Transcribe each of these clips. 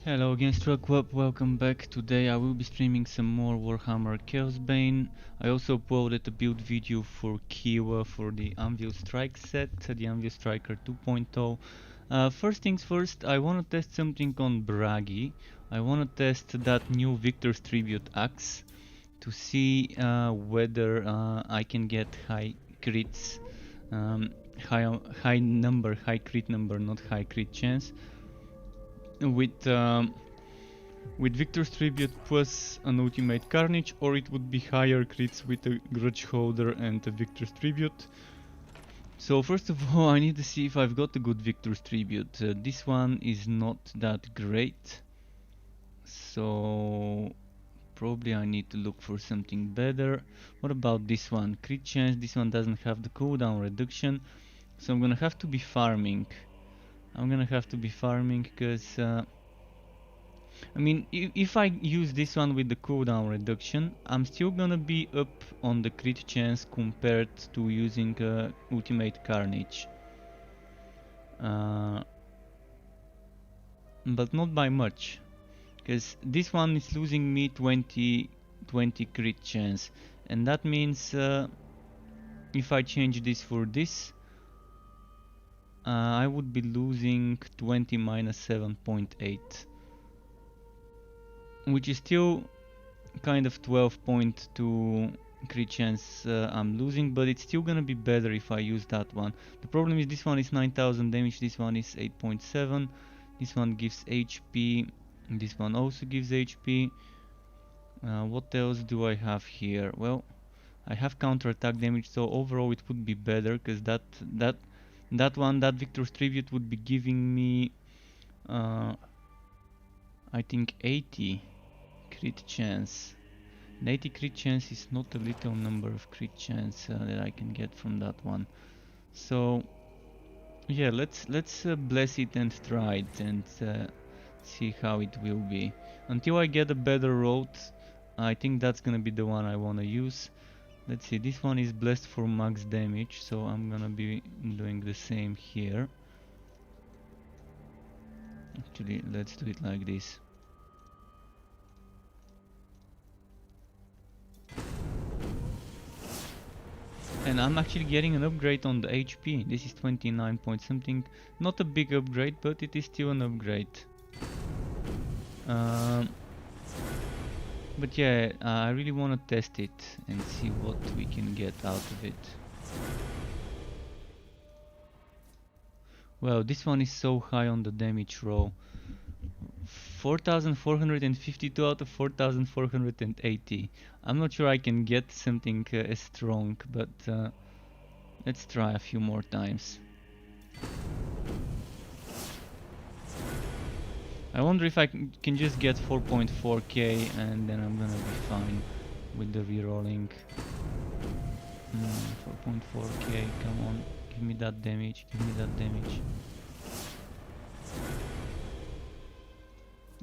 Hello again, Struckweb, welcome back. Today I will be streaming some more Warhammer Chaosbane. I also uploaded a build video for Kiowa for the Anvil Strike set, the Anvil Striker 2.0. First things first, I want to test something on Bragi. I want to test that new Victor's Tribute axe to see whether I can get high crits, high crit number, not high crit chance. With Victor's Tribute plus an Ultimate Carnage, or it would be higher crits with a Grudge Holder and a Victor's Tribute. So first of all, I need to see if I've got a good Victor's Tribute. This one is not that great, so probably I need to look for something better. What about this one? Crit chance. This one doesn't have the cooldown reduction, so I'm gonna have to be farming. Because I mean, if I use this one with the cooldown reduction, I'm still gonna be up on the crit chance compared to using Ultimate Carnage. But not by much, because this one is losing me 20 crit chance, and that means if I change this for this, I would be losing 20 minus 7.8. which is still kind of 12.2 crit chance I'm losing, but it's still gonna be better if I use that one. The problem is this one is 9000 damage, this one is 8.7, this one gives HP, this one also gives HP. What else do I have here? Well, I have counter attack damage, so overall it would be better, because that Victor's Tribute would be giving me I think 80 crit chance. An 80 crit chance is not a little number of crit chance that I can get from that one. So yeah, let's bless it and try it and see how it will be. Until I get a better road, I think that's gonna be the one I wanna use. Let's see, this one is blessed for max damage, so I'm gonna be doing the same here. Actually, let's do it like this. And I'm actually getting an upgrade on the HP. This is 29 point something. Not a big upgrade, but it is still an upgrade. But yeah, I really want to test it and see what we can get out of it. Well, this one is so high on the damage roll. 4452 out of 4480. I'm not sure I can get something as strong, but let's try a few more times. I wonder if I can just get 4.4k and then I'm gonna be fine with the rerolling. 4.4k, come on, give me that damage,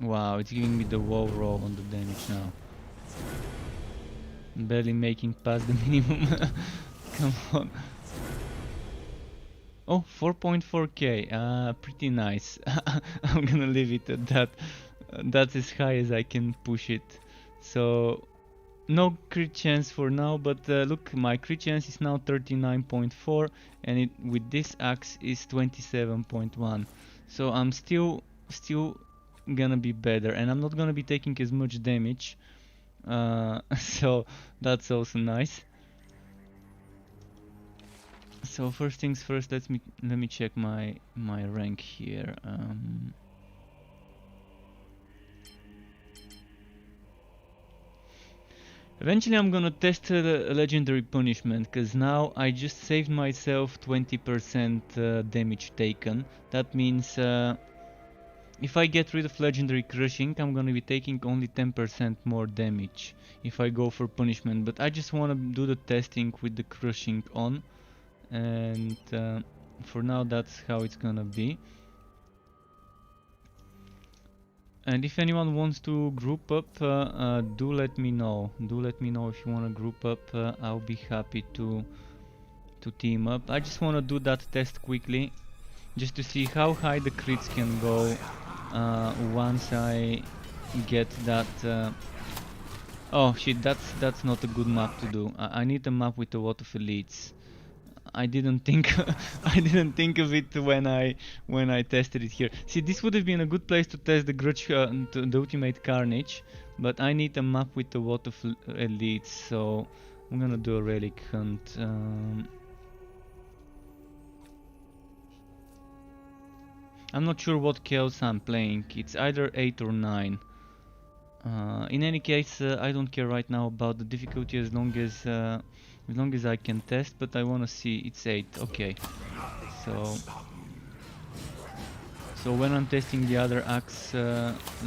Wow, it's giving me the wall roll on the damage now. Barely making past the minimum. Come on. Oh, 4.4k, pretty nice. I'm gonna leave it at that. That's as high as I can push it. So, no crit chance for now, but look, my crit chance is now 39.4 and it with this axe is 27.1. So I'm still gonna be better, and I'm not gonna be taking as much damage, so that's also nice. So first things first, let me check my rank here. Eventually I'm gonna test the legendary punishment, because now I just saved myself 20% damage taken. That means if I get rid of legendary crushing, I'm gonna be taking only 10% more damage if I go for punishment, but I just wanna do the testing with the crushing on, and for now that's how it's gonna be. And if anyone wants to group up, do let me know. Do let me know if you wanna group up. I'll be happy to team up. I just wanna do that test quickly, just to see how high the crits can go once I get that. Oh shit! That's not a good map to do. I need a map with a lot of elites. I didn't think I didn't think of it when I tested it here. See, this would have been a good place to test the Grudge, the Ultimate Carnage, but I need a map with a lot of elites, so I'm gonna do a relic hunt. I'm not sure what chaos I'm playing. It's either 8 or 9. In any case, I don't care right now about the difficulty as long as I can test, but I wanna see it's 8. Okay, so when I'm testing the other axe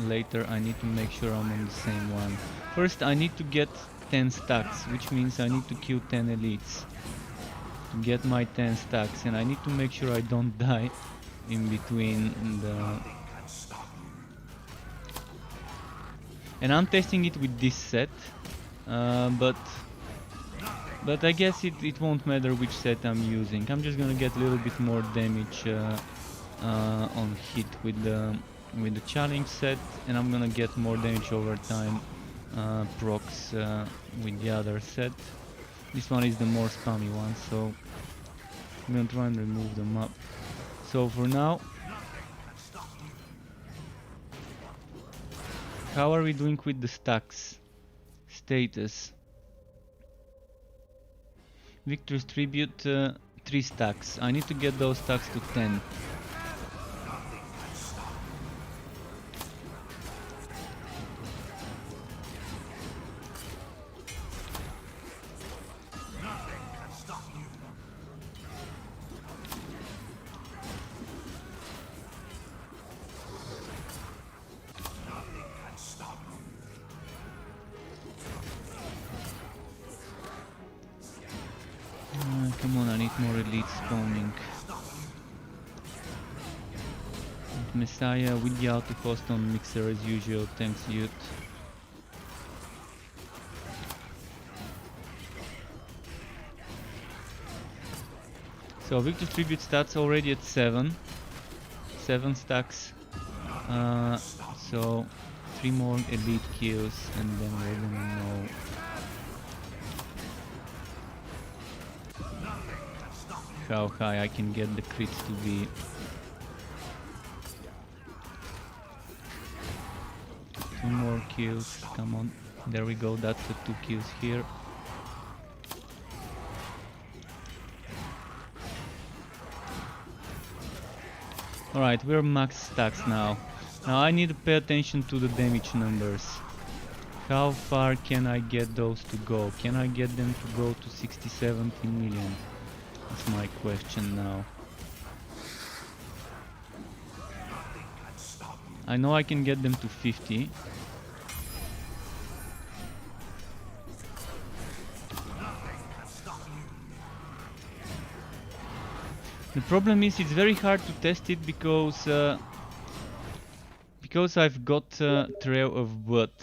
later, I need to make sure I'm on the same one. First, I need to get 10 stacks, which means I need to kill 10 elites to get my 10 stacks, and I need to make sure I don't die in between the... And I'm testing it with this set, but I guess it won't matter which set I'm using. I'm just gonna get a little bit more damage on hit with the challenge set, and I'm gonna get more damage over time procs with the other set. This one is the more spammy one, so I'm gonna try and remove them up. So for now, how are we doing with the stacks? Status. Victor's Tribute, 3 stacks. I need to get those stacks to 10. Come on, I need more elite spawning. Messiah with the autopost on mixer as usual, thanks youth. So Victor's Tribute stats already at 7 stacks. So 3 more elite kills and then we're gonna know. How high I can get the crits to be. Two more kills, come on. There we go, that's the 2 kills here. Alright, we're max stacks now. Now I need to pay attention to the damage numbers. How far can I get those to go? Can I get them to go to 60-70 million? That's my question now. I know I can get them to 50. The problem is it's very hard to test it because I've got Trail of Blood.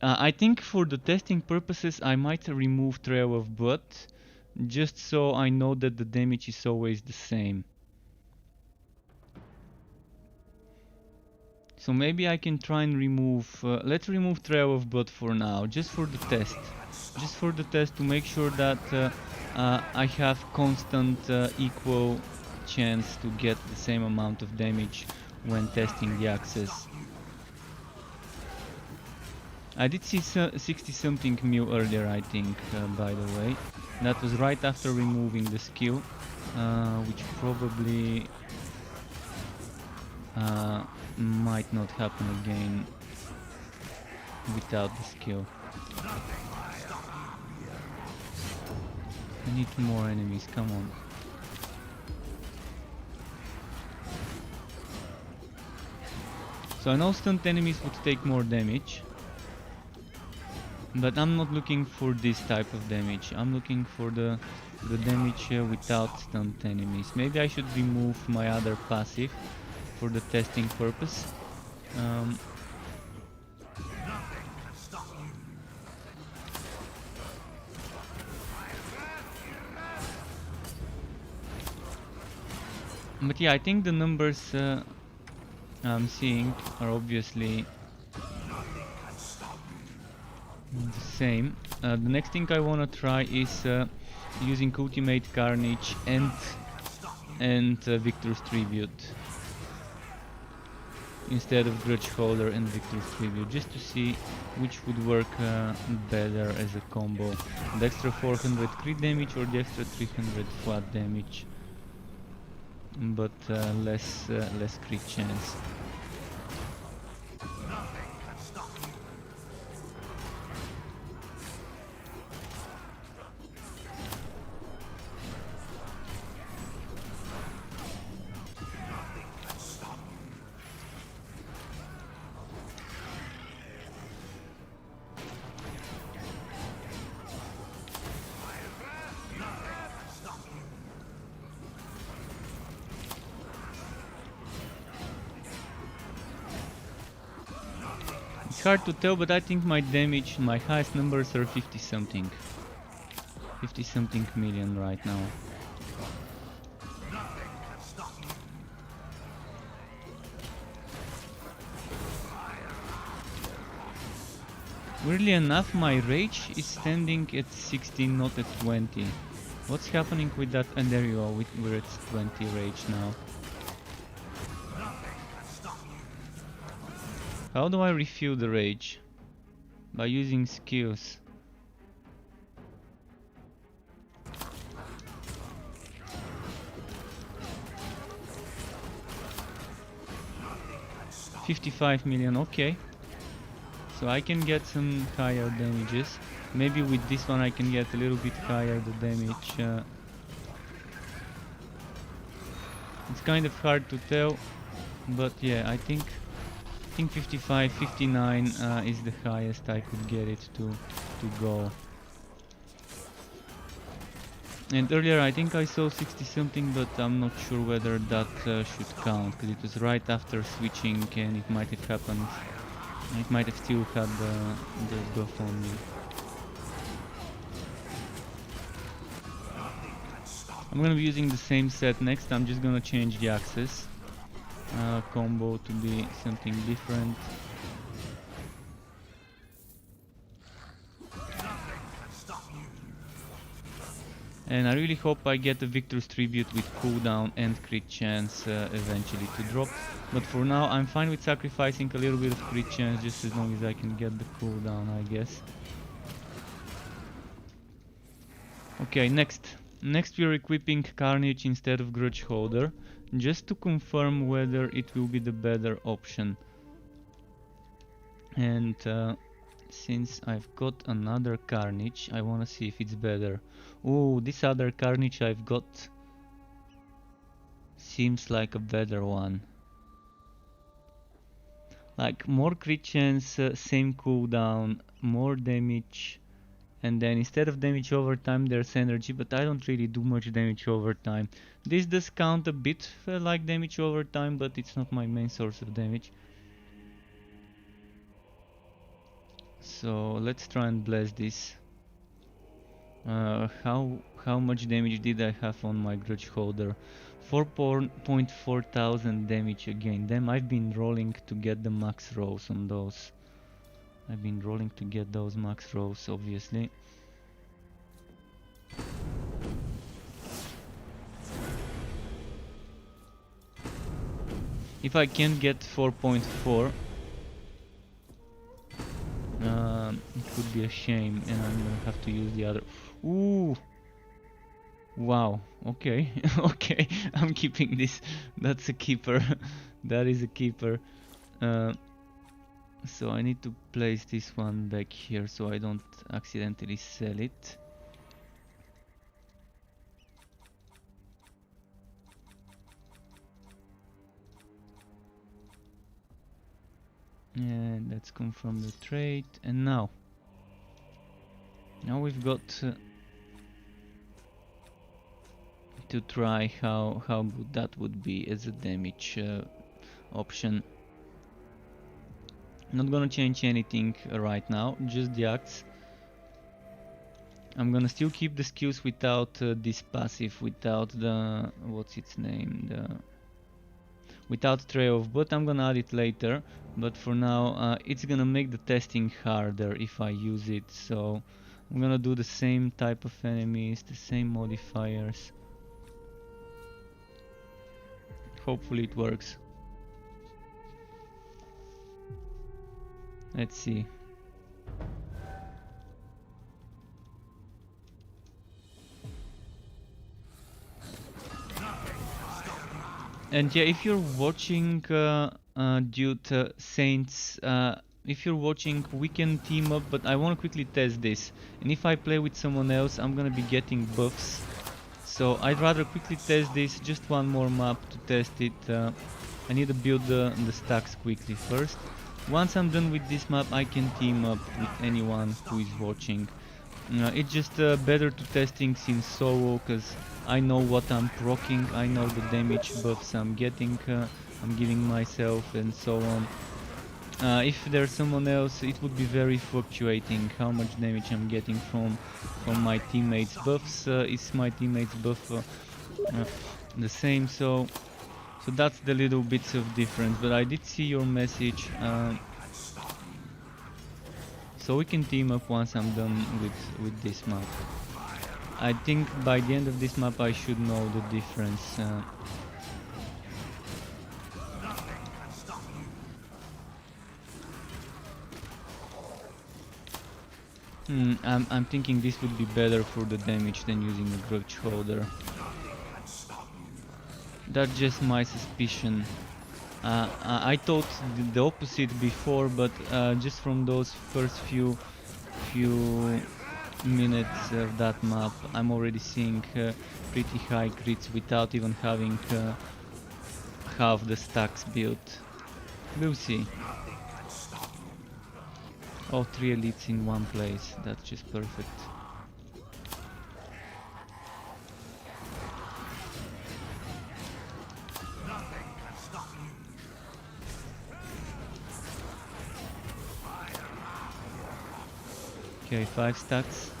I think for the testing purposes I might remove Trail of Blood, just so I know that the damage is always the same. So maybe I can try and remove, let's remove Trail of Blood for now, just for the test. Just for the test to make sure that I have constant equal chance to get the same amount of damage when testing the axes. I did see 60 something mil earlier, I think, by the way. That was right after removing the skill, which probably might not happen again without the skill. I need more enemies, come on. So I know stunned enemies would take more damage, but I'm not looking for this type of damage. I'm looking for the damage without stunned enemies. Maybe I should remove my other passive for the testing purpose. But yeah, I think the numbers I'm seeing are obviously the same. The next thing I wanna try is using Ultimate Carnage and Victor's Tribute instead of Grudge Holder and Victor's Tribute, just to see which would work better as a combo. The extra 400 crit damage or the extra 300 flat damage, but less crit chance. It's hard to tell, but I think my damage, my highest numbers are 50 something. 50 something million right now. Weirdly enough, my rage is standing at 16, not at 20. What's happening with that? And there you are, we're at 20 rage now. How do I refuel the rage? By using skills. $55 million, okay. So I can get some higher damages. Maybe with this one I can get a little bit higher the damage. It's kind of hard to tell, but yeah, I think 55, 59 is the highest I could get it to go. And earlier I think I saw 60 something, but I'm not sure whether that should count, because it was right after switching and it might have happened. It might have still had the buff on me. I'm gonna be using the same set next. I'm just gonna change the axes combo to be something different. And I really hope I get the Victor's Tribute with cooldown and crit chance eventually to drop. But for now I'm fine with sacrificing a little bit of crit chance just as long as I can get the cooldown, I guess. Okay, next we're equipping Carnage instead of Grudge Holder, just to confirm whether it will be the better option. And since I've got another Carnage, I wanna see if it's better. Oh, this other Carnage I've got seems like a better one. Like more crit chance, same cooldown, more damage, and then instead of damage over time there's energy, but I don't really do much damage over time. This does count a bit like damage over time, but it's not my main source of damage. So let's try and blast this. How much damage did I have on my Grudge Holder? 4.4 thousand damage again. Damn, I've been rolling to get the max rolls on those. I've been rolling to get those max rolls, obviously. If I can get 4.4, it would be a shame, and I'm gonna have to use the other. Ooh! Wow, okay, okay, I'm keeping this. That's a keeper. That is a keeper. So I need to place this one back here so I don't accidentally sell it. And let's confirm the trade. And now we've got to try how good that would be as a damage option. Not gonna change anything right now, just the axe. I'm gonna still keep the skills without this passive, without the, what's its name, the without trade-off, but I'm gonna add it later. But for now, it's gonna make the testing harder if I use it, so I'm gonna do the same type of enemies, the same modifiers. Hopefully it works. Let's see. And yeah, if you're watching Dude Saints, if you're watching, we can team up, but I want to quickly test this. And if I play with someone else, I'm gonna be getting buffs. So I'd rather quickly test this, just one more map to test it. I need to build the stacks quickly first. Once I'm done with this map, I can team up with anyone who is watching. It's just better to test things in solo, cause I know what I'm proccing, I know the damage buffs I'm getting, I'm giving myself, and so on. If there's someone else, it would be very fluctuating how much damage I'm getting from my teammates' buffs. Is my teammates' buff the same? So that's the little bits of difference. But I did see your message. So we can team up once I'm done with this map. I think by the end of this map I should know the difference. I'm thinking this would be better for the damage than using a grudge holder. That's just my suspicion. I thought the opposite before, but just from those first few minutes of that map, I'm already seeing pretty high crits without even having half the stacks built. We'll see. Oh, 3 elites in one place, that's just perfect. Okay, 5 stacks.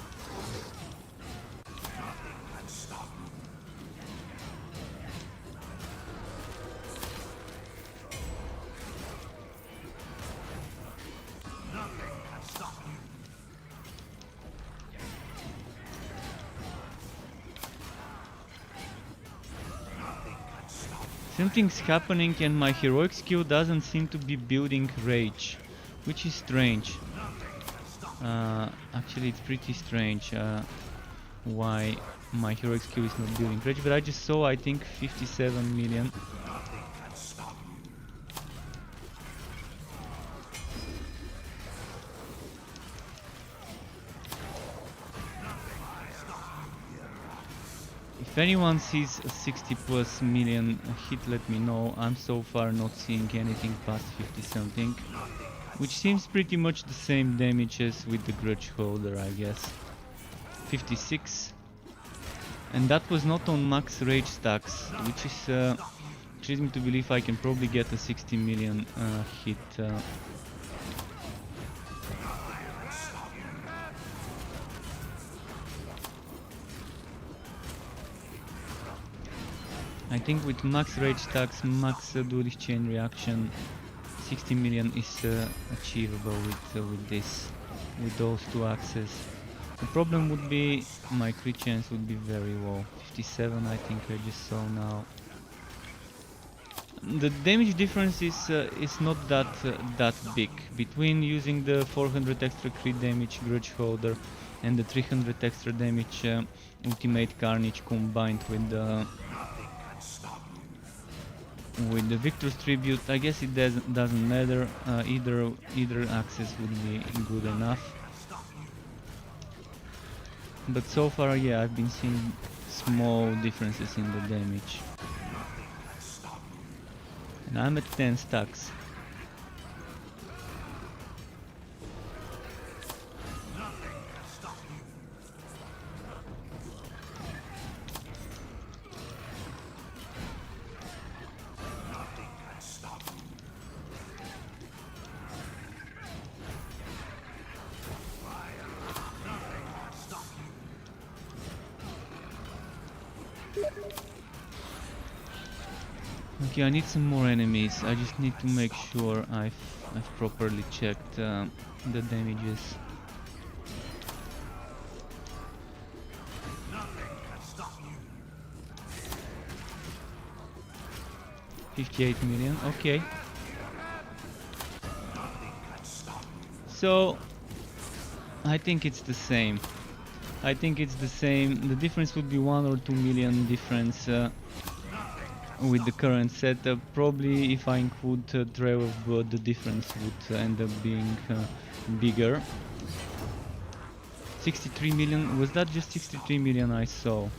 Something's happening and my heroic skill doesn't seem to be building rage, which is strange. Actually it's pretty strange why my heroic skill is not building rage, but I just saw, I think, 57 million. If anyone sees a 60+ million hit, let me know. I'm so far not seeing anything past 50 something, which seems pretty much the same damage as with the grudge holder, I guess. 56, and that was not on max rage stacks, which is leading to believe I can probably get a 60 million hit. I think with max rage stacks, max duelist chain reaction, 60 million is achievable with this, with those two axes. The problem would be my crit chance would be very low. 57 I think I just saw now. The damage difference is not that big between using the 400 extra crit damage grudge holder and the 300 extra damage ultimate carnage combined with the Victor's Tribute. I guess it doesn't matter. Either axis would be good enough. But so far, yeah, I've been seeing small differences in the damage. And I'm at 10 stacks. Okay, I need some more enemies. I just need to make sure I've properly checked the damages. 58 million, okay. So I think it's the same. I think it's the same. The difference would be 1 or 2 million difference with the current setup. Probably if I include Trail of Blood, the difference would end up being bigger. 63 million, was that just 63 million I saw?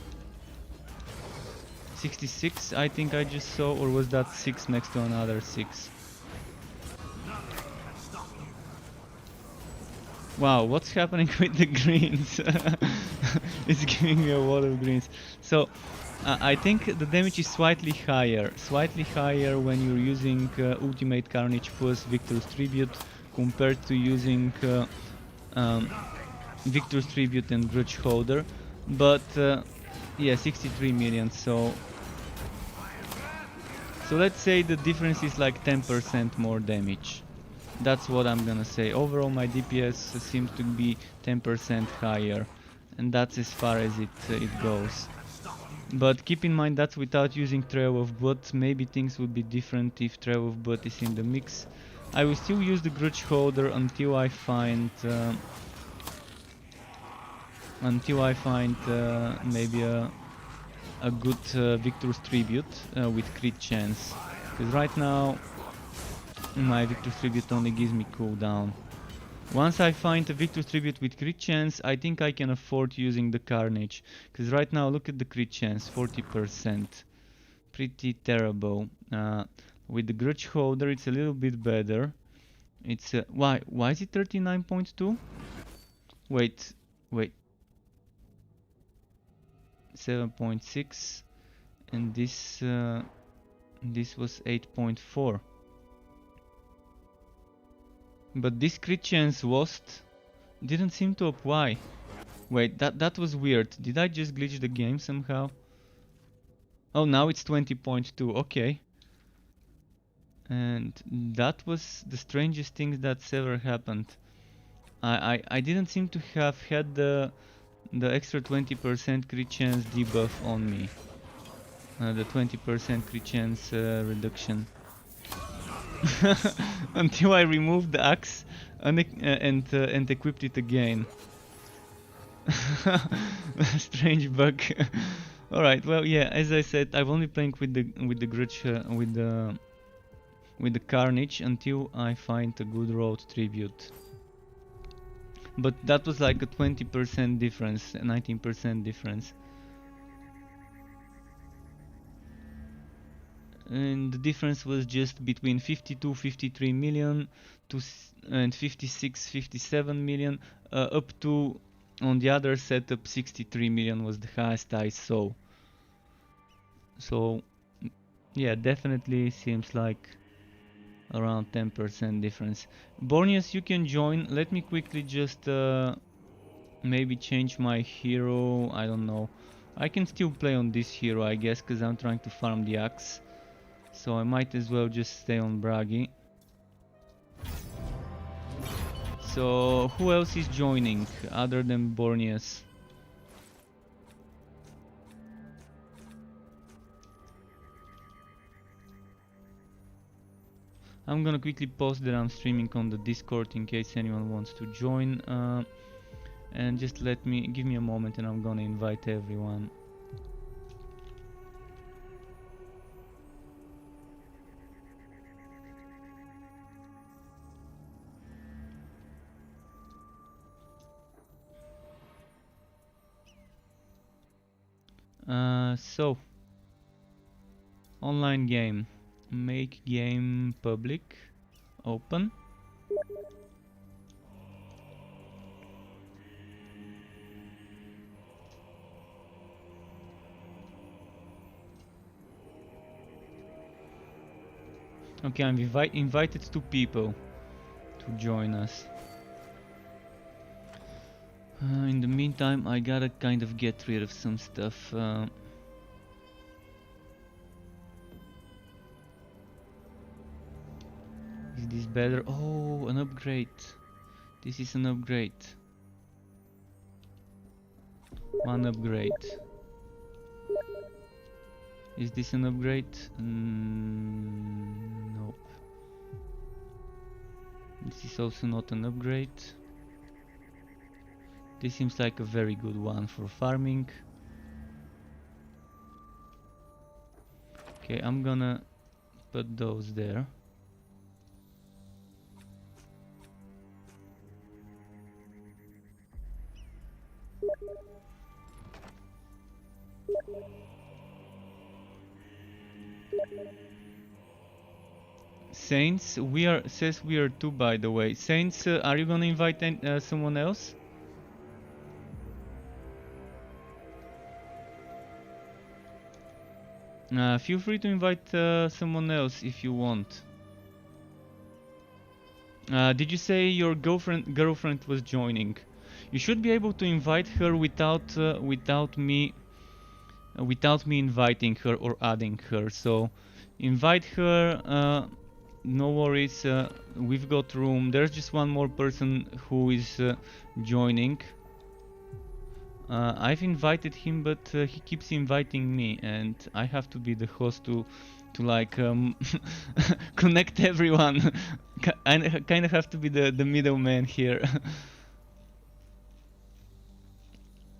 66 I think I just saw, or was that 6 next to another 6? Wow, what's happening with the greens? It's giving me a lot of greens. So I think the damage is slightly higher when you're using Ultimate Carnage plus Victor's Tribute compared to using um, Victor's Tribute and Grudge Holder. But yeah, 63 million, so let's say the difference is like 10% more damage. That's what I'm gonna say. Overall my DPS seems to be 10% higher, and that's as far as it goes. But keep in mind that's without using Trail of Blood. Maybe things would be different if Trail of Blood is in the mix. I will still use the Grudge Holder until I find maybe a good Victor's Tribute with crit chance. Because right now my Victor's Tribute only gives me cooldown. Once I find a Victor's Tribute with crit chance, I think I can afford using the Carnage. Because right now, look at the crit chance, 40%. Pretty terrible. With the Grudge Holder, it's a little bit better. It's why is it 39.2? Wait, 7.6, and this was 8.4. But this crit chance lost didn't seem to apply. Wait, that was weird. Did I just glitch the game somehow? Oh, now it's 20.2. Okay. And that was the strangest thing that's ever happened. I didn't seem to have had the extra 20% crit chance debuff on me. The 20% crit chance reduction. Until I removed the axe and equipped it again. Strange bug. All right. Well, yeah. As I said, I'm only playing with the grudge with the Carnage until I find a good road tribute. But that was like a 20% difference, a 19% difference. And the difference was just between 53 million and 57 million, up to, on the other setup, 63 million was the highest I saw. So yeah, definitely seems like around 10% difference. Bornius, you can join. Let me quickly just maybe change my hero. I don't know. I can still play on this hero, I guess, because I'm trying to farm the axe. So I might as well just stay on Bragi. So who else is joining other than Bornius? I'm gonna quickly post that I'm streaming on the Discord in case anyone wants to join. And just give me a moment and I'm gonna invite everyone. So online game, make game public, open. Okay, I've invited 2 people to join us. In the meantime, I gotta kind of get rid of some stuff. better. Oh, an upgrade. This is an upgrade. One upgrade. Is this an upgrade? Nope. This is also not an upgrade. This seems like a very good one for farming. Okay, I'm gonna put those there. Saints, says we are two, by the way. Saints, are you gonna invite someone else? Feel free to invite someone else if you want. Did you say your girlfriend was joining? You should be able to invite her without me inviting her or adding her. So invite her. No worries. We've got room. There's just one more person who is joining. I've invited him, but he keeps inviting me, and I have to be the host to like connect everyone. I kind of have to be the middleman here.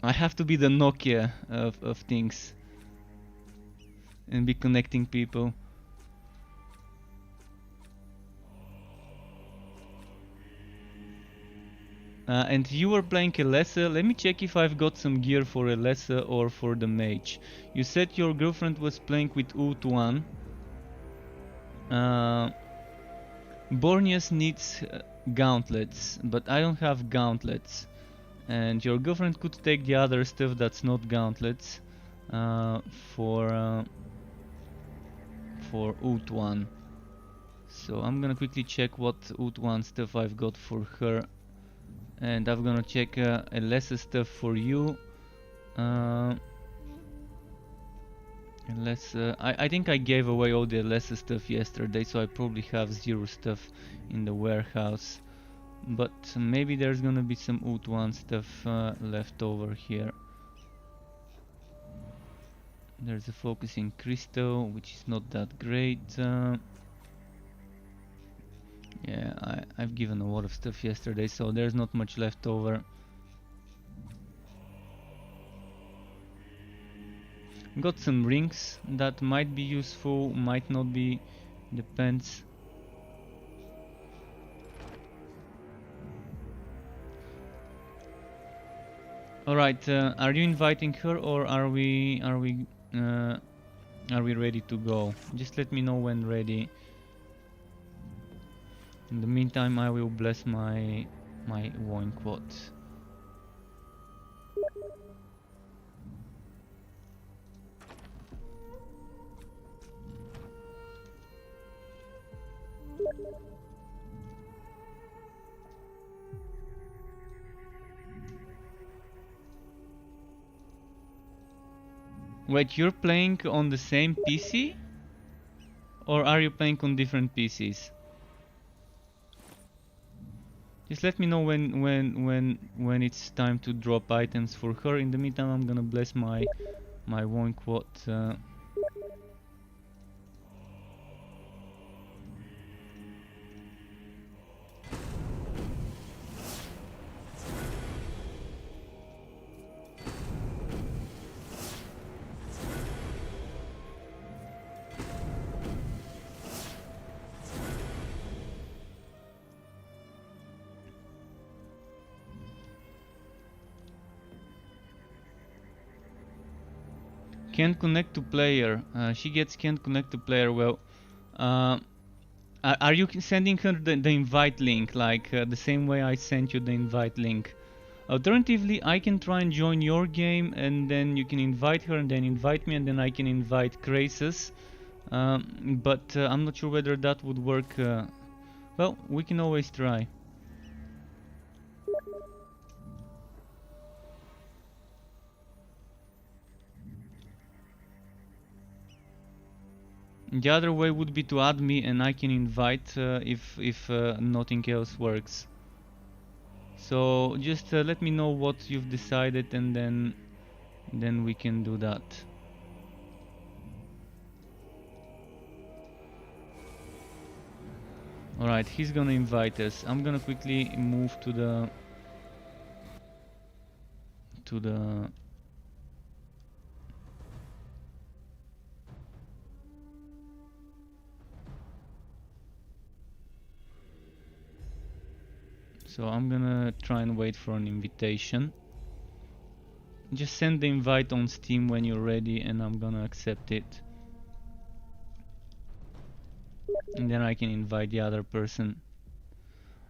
I have to be the Nokia of things and be connecting people. And you were playing Elessa. Let me check if I've got some gear for Elessa or for the mage. You said your girlfriend was playing with Ut1. Borneus needs gauntlets, but I don't have gauntlets. And your girlfriend could take the other stuff that's not gauntlets for Ut1. So I'm gonna quickly check what Ut1 stuff I've got for her. And I'm gonna check a lesser stuff for you. I think I gave away all the lesser stuff yesterday, so I probably have 0 stuff in the warehouse. But maybe there's gonna be some Ut1 stuff left over here. There's a focusing crystal, which is not that great. Yeah, I've given a lot of stuff yesterday, so there's not much left over. Got some rings that might be useful, might not be, depends. Alright, are you inviting her, or are we ready to go? Just let me know when ready. In the meantime, I will bless my loincloth. Wait, you're playing on the same PC? Or are you playing on different PCs? Just let me know when it's time to drop items for her. In the meantime, I'm gonna bless my loincloth. Can't connect to player. She gets can't connect to player. Well, are you sending her the invite link, like the same way I sent you the invite link? Alternatively, I can try and join your game, and then you can invite her, and then invite me, and then I can invite Krasus. But I'm not sure whether that would work. Well, we can always try. The other way would be to add me and I can invite if nothing else works. So just let me know what you've decided, and then we can do that. Alright, he's gonna invite us. I'm gonna quickly move to the so I'm gonna try and wait for an invitation. Just send the invite on Steam when you're ready and I'm gonna accept it. And then I can invite the other person.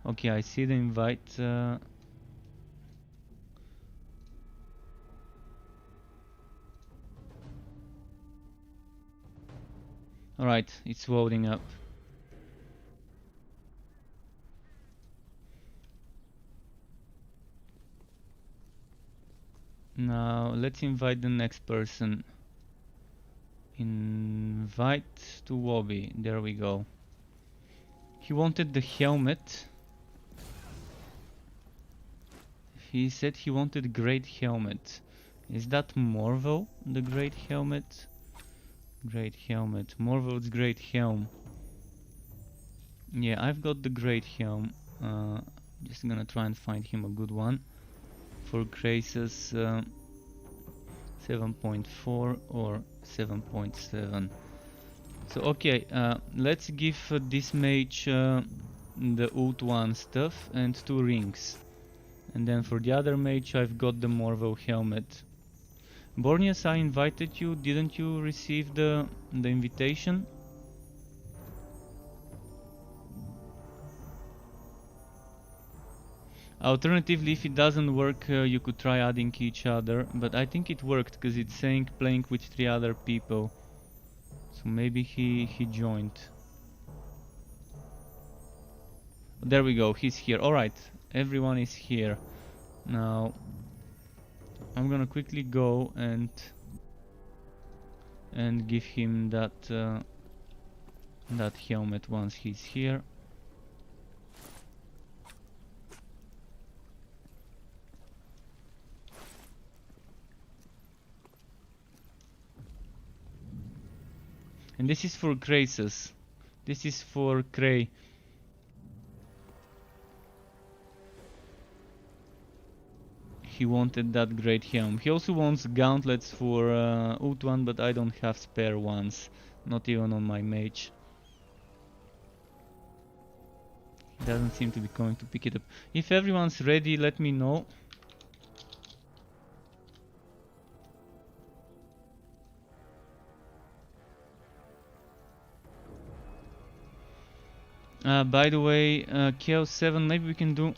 Okay, I see the invite. Alright, it's loading up. Now let's invite the next person. Invite to lobby. There we go. He wanted the helmet. He said he wanted great helmet. Is that Morvo, the great helmet? Great helmet. Morvo's great helm. Yeah, I've got the great helm. Just gonna try and find him a good one. For Graces 7.4 or 7.7. So okay, let's give this mage the Oud 1 stuff and 2 rings. And then for the other mage I've got the Morvo helmet. Bornius, I invited you. Didn't you receive the invitation? Alternatively, if it doesn't work, you could try adding each other, but I think it worked because it's saying playing with 3 other people. So maybe he joined. There we go, he's here. Alright, everyone is here. Now I'm gonna quickly go and give him that that helmet once he's here. And this is for Graces. This is for Cray. He wanted that great helm. He also wants gauntlets for Oud 1, but I don't have spare ones. Not even on my mage. He doesn't seem to be going to pick it up. If everyone's ready, let me know. By the way, Chaos 7, maybe we can do...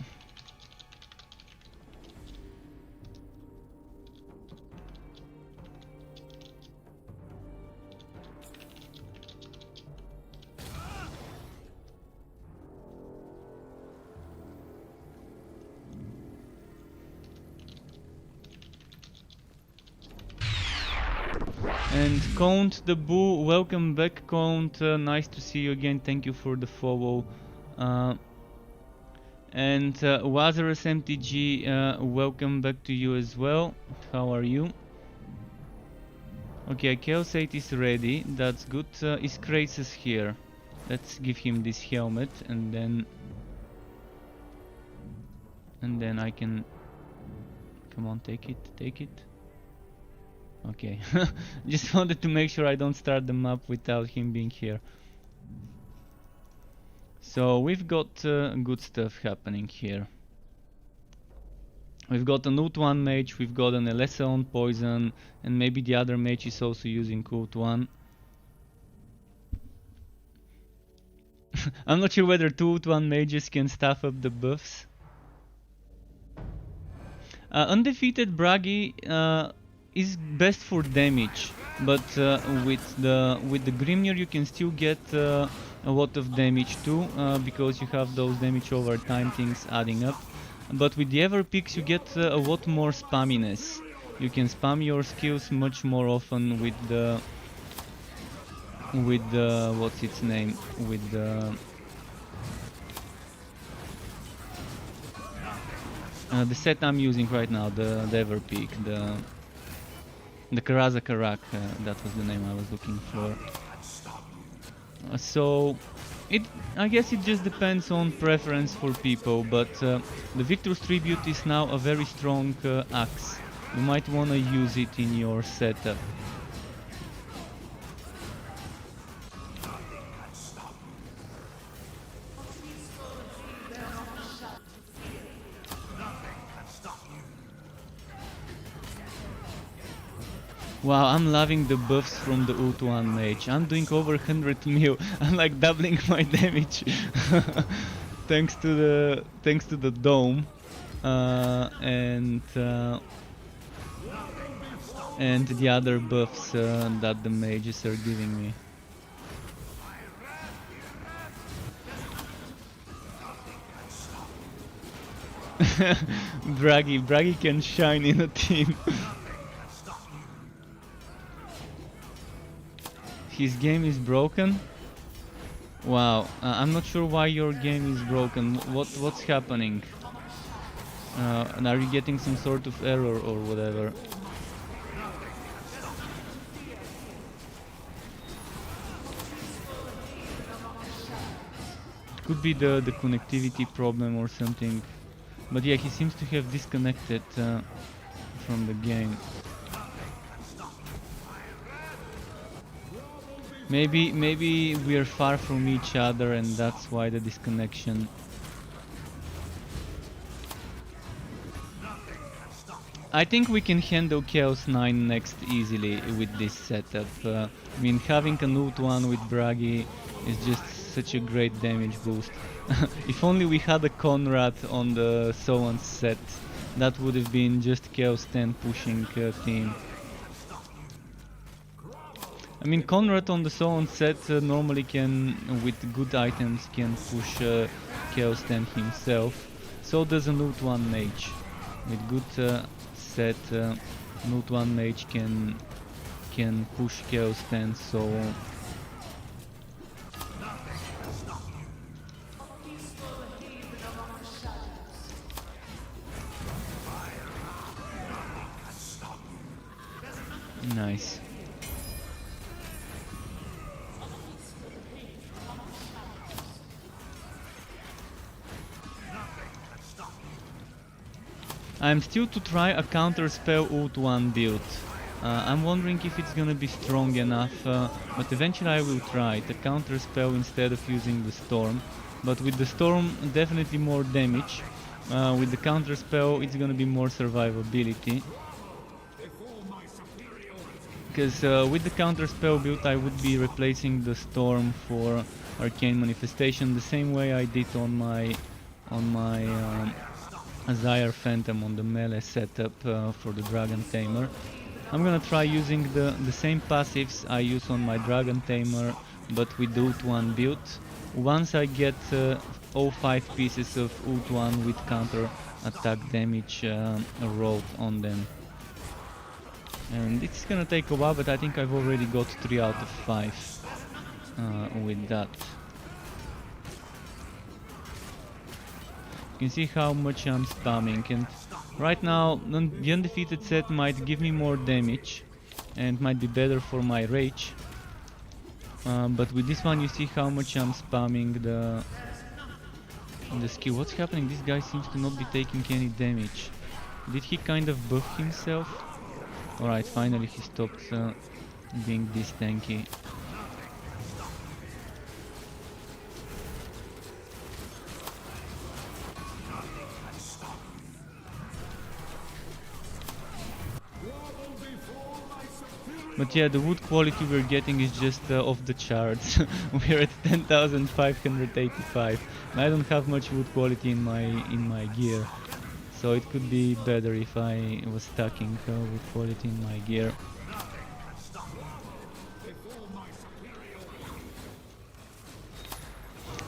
And Count the Boo, welcome back Count, nice to see you again, thank you for the follow. And Lazarus MTG, welcome back to you as well, how are you? Okay, Chaos 8 is ready, that's good. Is Krasis here? Let's give him this helmet and then I can... Come on, take it, take it. Okay, just wanted to make sure I don't start the map without him being here. So we've got good stuff happening here. We've got an Oud 1 mage, we've got an Elessa on poison, and maybe the other mage is also using Oud 1. I'm not sure whether 2 Oud 1 mages can staff up the buffs. Undefeated Bragi is best for damage, but with the Grimnir you can still get a lot of damage too, because you have those damage over time things adding up. But with the Everpix you get a lot more spamminess. You can spam your skills much more often with the with what's its name, with the set I'm using right now, the Everpeak, the Karaza Karak, that was the name I was looking for. So I guess it just depends on preference for people, but the Victor's Tribute is now a very strong axe. You might want to use it in your setup. Wow, I'm loving the buffs from the Ult1 mage. I'm doing over 100 mil. I'm like doubling my damage thanks to the dome and the other buffs that the mages are giving me. Braggy can shine in a team. His game is broken? Wow, I'm not sure why your game is broken. What's happening? And are you getting some sort of error or whatever? Could be the connectivity problem or something. But yeah, he seems to have disconnected from the game. Maybe we are far from each other and that's why the disconnection. I think we can handle Chaos 9 next easily with this setup. I mean, having an Ult1 with Bragi is just such a great damage boost. If only we had a Conrad on the Soan set, that would have been just Chaos 10 pushing team. I mean, Conrad on the Soan set normally can, with good items, can push Chaos 10 himself. So does an Ult1 mage. With good set, Ult1 mage can push Chaos 10, so... Nice. I'm still to try a counter spell Ult1 build. I'm wondering if it's gonna be strong enough, but eventually I will try it. A counter spell instead of using the storm. But with the storm, definitely more damage. With the counter spell, it's gonna be more survivability. Because with the counter spell build, I would be replacing the storm for arcane manifestation the same way I did on my Zyre Phantom on the melee setup for the Dragon Tamer. I'm gonna try using the same passives I use on my Dragon Tamer, but with the Ult1 build. Once I get all 5 pieces of Ult1 with counter attack damage rolled on them. And it's gonna take a while, but I think I've already got 3 out of 5 with that. You can see how much I'm spamming, and right now the undefeated set might give me more damage and might be better for my rage, but with this one you see how much I'm spamming the skill. What's happening? This guy seems to not be taking any damage. Did he kind of buff himself? Alright, finally he stopped being this tanky. But yeah, the wood quality we're getting is just off the charts. We're at 10,585. I don't have much wood quality in my gear, so it could be better if I was stacking wood quality in my gear.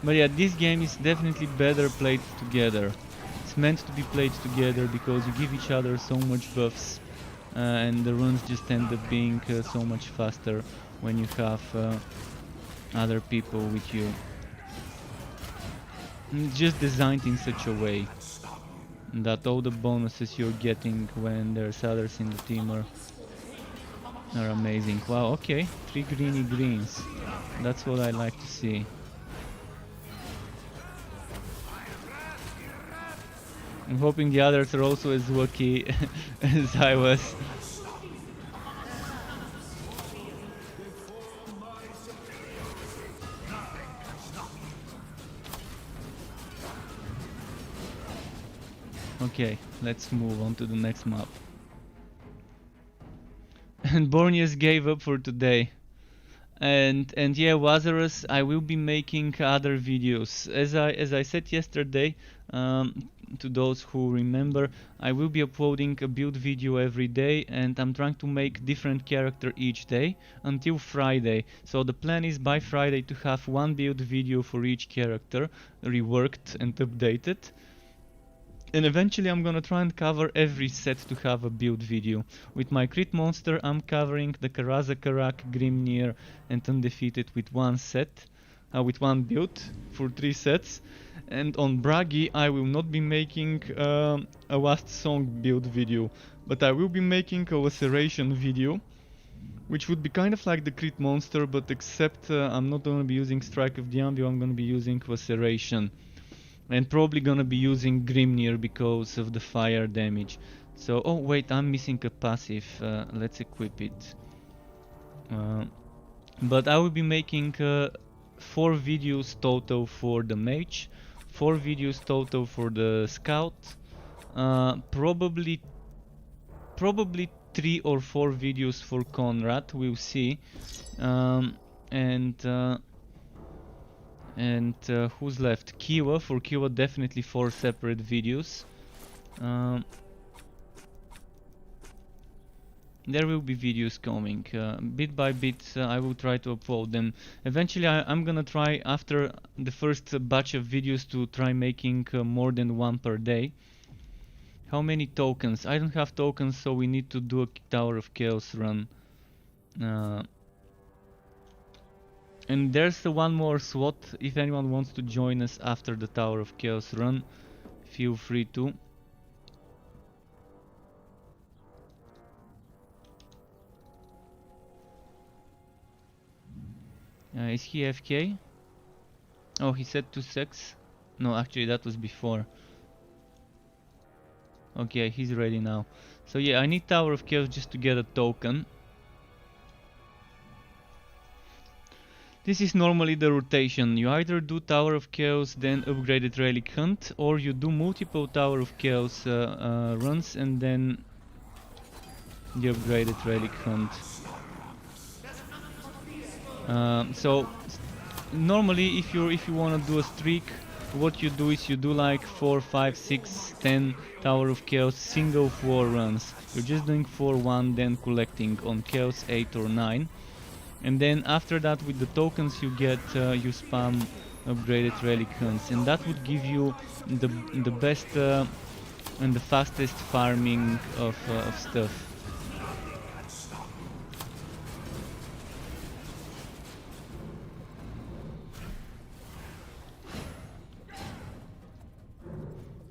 But yeah, this game is definitely better played together. It's meant to be played together because you give each other so much buffs. And the runs just end up being so much faster when you have other people with you. It's just designed in such a way that all the bonuses you're getting when there's others in the team are amazing. Wow, okay, 3 greeny greens. That's what I like to see. I'm hoping the others are also as lucky as I was. Okay, let's move on to the next map. And Borneus gave up for today. And yeah, Lazarus, I will be making other videos. As I said yesterday, to those who remember, I will be uploading a build video every day, and I'm trying to make different character each day until Friday. So the plan is by Friday to have one build video for each character, reworked and updated. And eventually I'm gonna try and cover every set to have a build video. With my crit monster I'm covering the Karazakarak, Grimnir and Undefeated with one set, with one build for 3 sets. And on Bragi I will not be making a last song build video, but I will be making a laceration video, which would be kind of like the crit monster, but except I'm not gonna be using Strike of the Anvil, I'm gonna be using laceration. And probably gonna be using Grimnir because of the fire damage. So, oh wait, I'm missing a passive. Let's equip it. But I will be making 4 videos total for the mage, 4 videos total for the scout, probably 3 or 4 videos for Conrad. We'll see. And who's left? Kiwa. For Kiwa, definitely 4 separate videos. There will be videos coming. Bit by bit, I will try to upload them. Eventually, I'm gonna try, after the first batch of videos, to try making more than 1 per day. How many tokens? I don't have tokens, so we need to do a Tower of Chaos run. And there's one more slot. If anyone wants to join us after the Tower of Chaos run, feel free to. Is he FK? Oh, he said 2 secs. No, actually that was before. Okay, he's ready now. So yeah, I need Tower of Chaos just to get a token. This is normally the rotation. You either do Tower of Chaos, then upgraded Relic Hunt, or you do multiple Tower of Chaos runs and then the upgraded Relic Hunt. So normally if you want to do a streak, what you do is you do like 4, 5, 6, 10 Tower of Chaos single floor runs. You're just doing 4, 1, then collecting on Chaos 8 or 9. And then after that, with the tokens you get, you spam upgraded relic hunts, and that would give you the best and the fastest farming of stuff.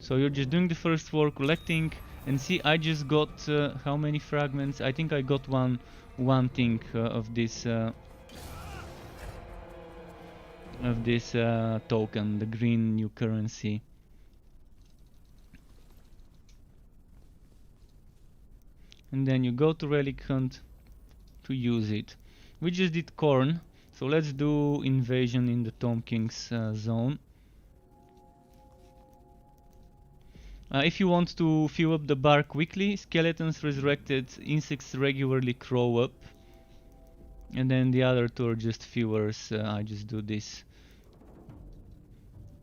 So you're just doing the first floor, collecting, and see, I just got how many fragments? I think I got one thing of this token, the green new currency. And then you go to relic hunt to use it. We just did corn, so let's do invasion in the Tom King's zone. If you want to fill up the bar quickly, skeletons resurrected, insects regularly crawl up. And then the other two are just fillers. I just do this.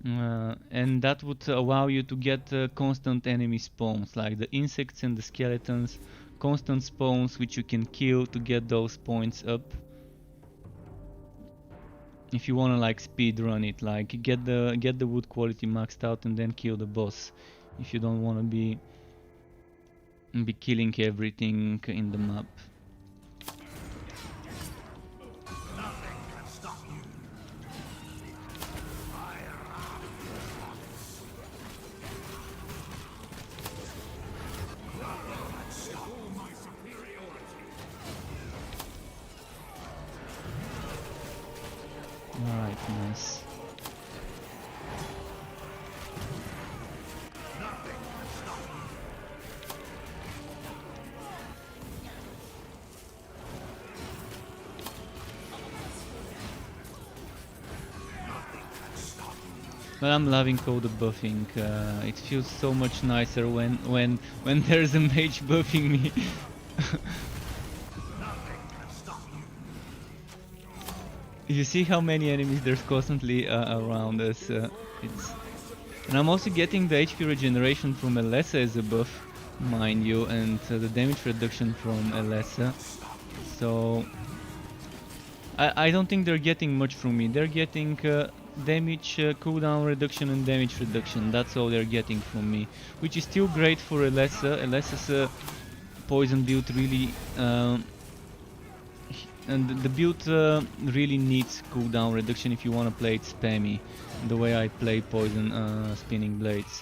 And that would allow you to get constant enemy spawns, like the insects and the skeletons. Constant spawns which you can kill to get those points up. If you wanna like speed run it, like get the wood quality maxed out and then kill the boss. If you don't wanna be killing everything in the map. Nice. But I'm loving Coda buffing. It feels so much nicer when there's a mage buffing me. You see how many enemies there's constantly around us. And I'm also getting the HP regeneration from Elessa as a buff, mind you, and the damage reduction from Elessa. So I don't think they're getting much from me. They're getting damage cooldown reduction and damage reduction. That's all they're getting from me, which is still great for Elessa. Elessa's poison build really, and the build really needs cooldown reduction if you want to play it spammy, the way I play poison spinning blades.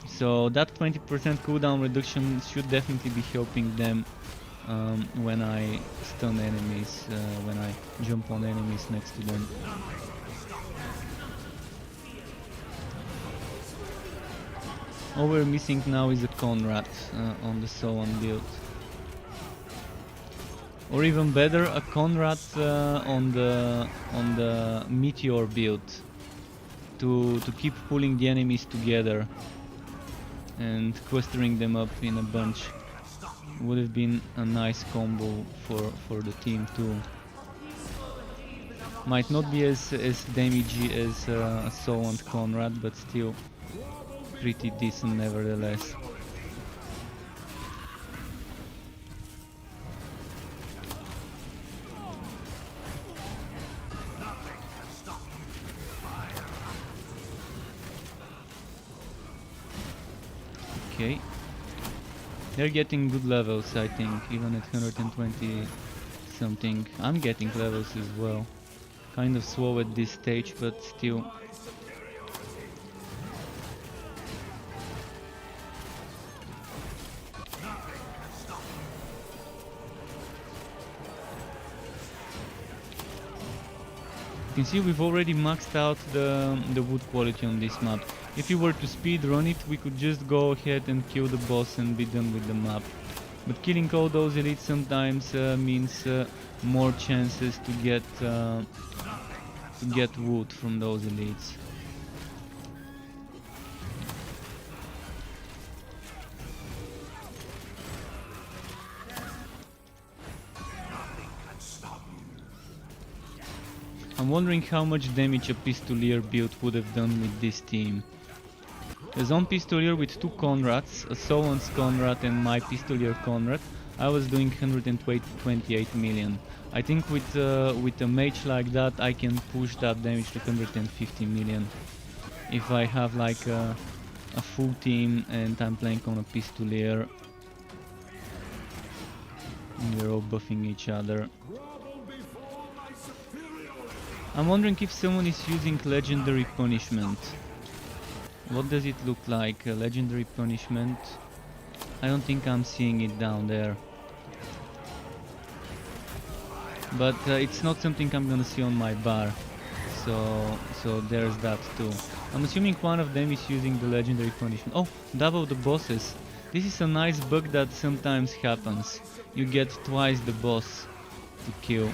So that 20% cooldown reduction should definitely be helping them when I stun enemies, when I jump on enemies next to them. All we're missing now is a Conrad on the Soan build. Or even better, a Conrad on the Meteor build to keep pulling the enemies together and clustering them up in a bunch. Would have been a nice combo for the team too. Might not be as damagey as a Soul and Conrad, but still pretty decent nevertheless. Okay. They're getting good levels, I think, even at 120 something. I'm getting levels as well. Kind of slow at this stage, but still. You can see we've already maxed out the wood quality on this map. If you were to speed run it, we could just go ahead and kill the boss and be done with the map. But killing all those elites sometimes means more chances to get wood from those elites. I'm wondering how much damage a Pistolier build would have done with this team. A Zone Pistolier with 2 Conrads, a Solon's Conrad and my Pistolier Conrad, I was doing 128 million. I think with a mage like that I can push that damage to 150 million. If I have like a full team and I'm playing on a Pistolier. And we're all buffing each other. I'm wondering if someone is using Legendary Punishment. What does it look like? Legendary Punishment? I don't think I'm seeing it down there. But it's not something I'm gonna see on my bar. So there's that too. I'm assuming one of them is using the Legendary Punishment. Oh, double the bosses. This is a nice bug that sometimes happens. You get twice the boss to kill.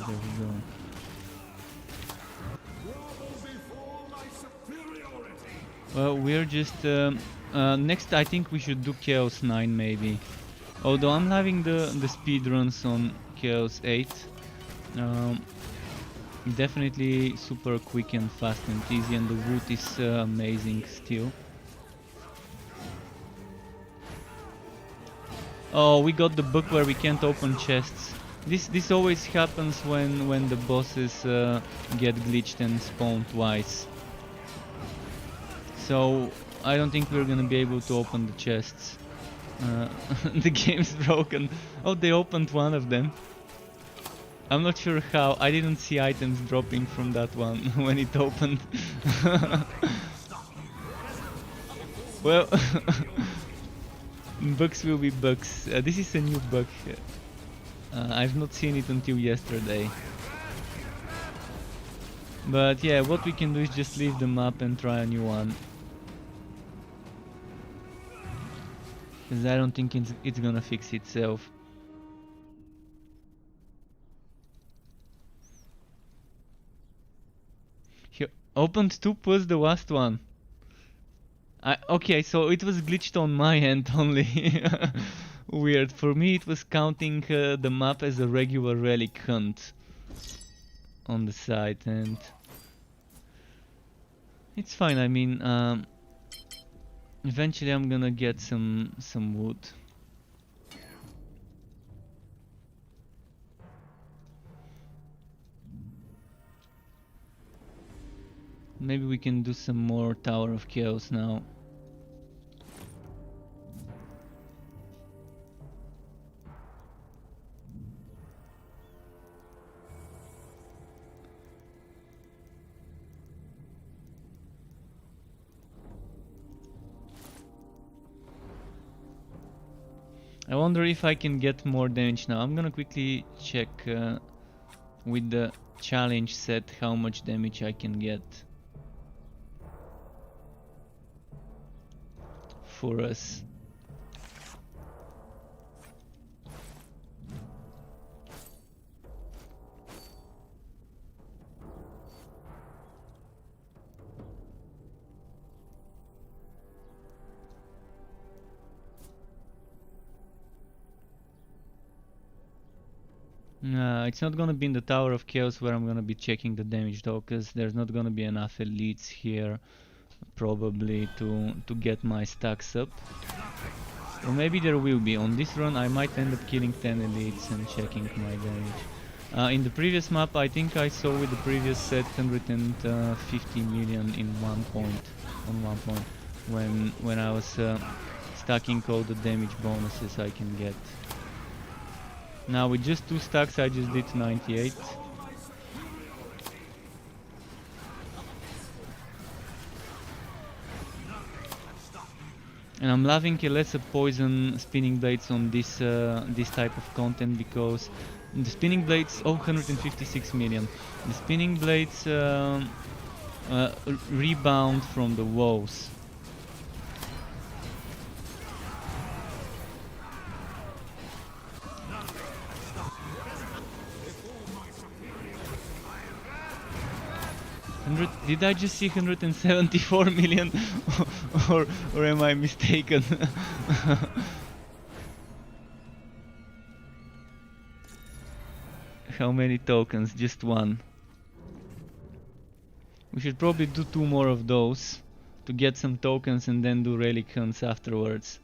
There we go. Well, we're just next. I think we should do Chaos 9 maybe. Although I'm having the speed runs on Chaos 8. Definitely super quick and fast and easy, and the wood is amazing still. Oh, we got the bug where we can't open chests. This always happens when the bosses get glitched and spawn twice. So I don't think we're gonna be able to open the chests. The game's broken. Oh, they opened one of them. I'm not sure how. I didn't see items dropping from that one when it opened. Well, bugs will be bugs. This is a new bug. I've not seen it until yesterday. But yeah, what we can do is just leave the map and try a new one. Because I don't think it's gonna fix itself. He opened 2 plus the last one. Okay, so it was glitched on my end only. Weird. For me it was counting the map as a regular relic hunt on the side, and it's fine. I mean, eventually I'm gonna get some wood. Maybe we can do some more Tower of Chaos now. I wonder if I can get more damage now. I'm gonna quickly check with the challenge set how much damage I can get for us. It's not gonna be in the Tower of Chaos where I'm gonna be checking the damage though, because there's not gonna be enough elites here probably to get my stacks up. Or maybe there will be. On this run I might end up killing 10 elites and checking my damage. In the previous map I think I saw with the previous set 150 million in one point, when I was stacking all the damage bonuses I can get. Now with just 2 stacks I just did 98. And I'm loving lesser poison spinning blades on this this type of content, because the spinning blades, 156 million. The spinning blades rebound from the woes. Did I just see 174 million or am I mistaken? How many tokens? Just 1. We should probably do 2 more of those to get some tokens and then do relic hunts afterwards.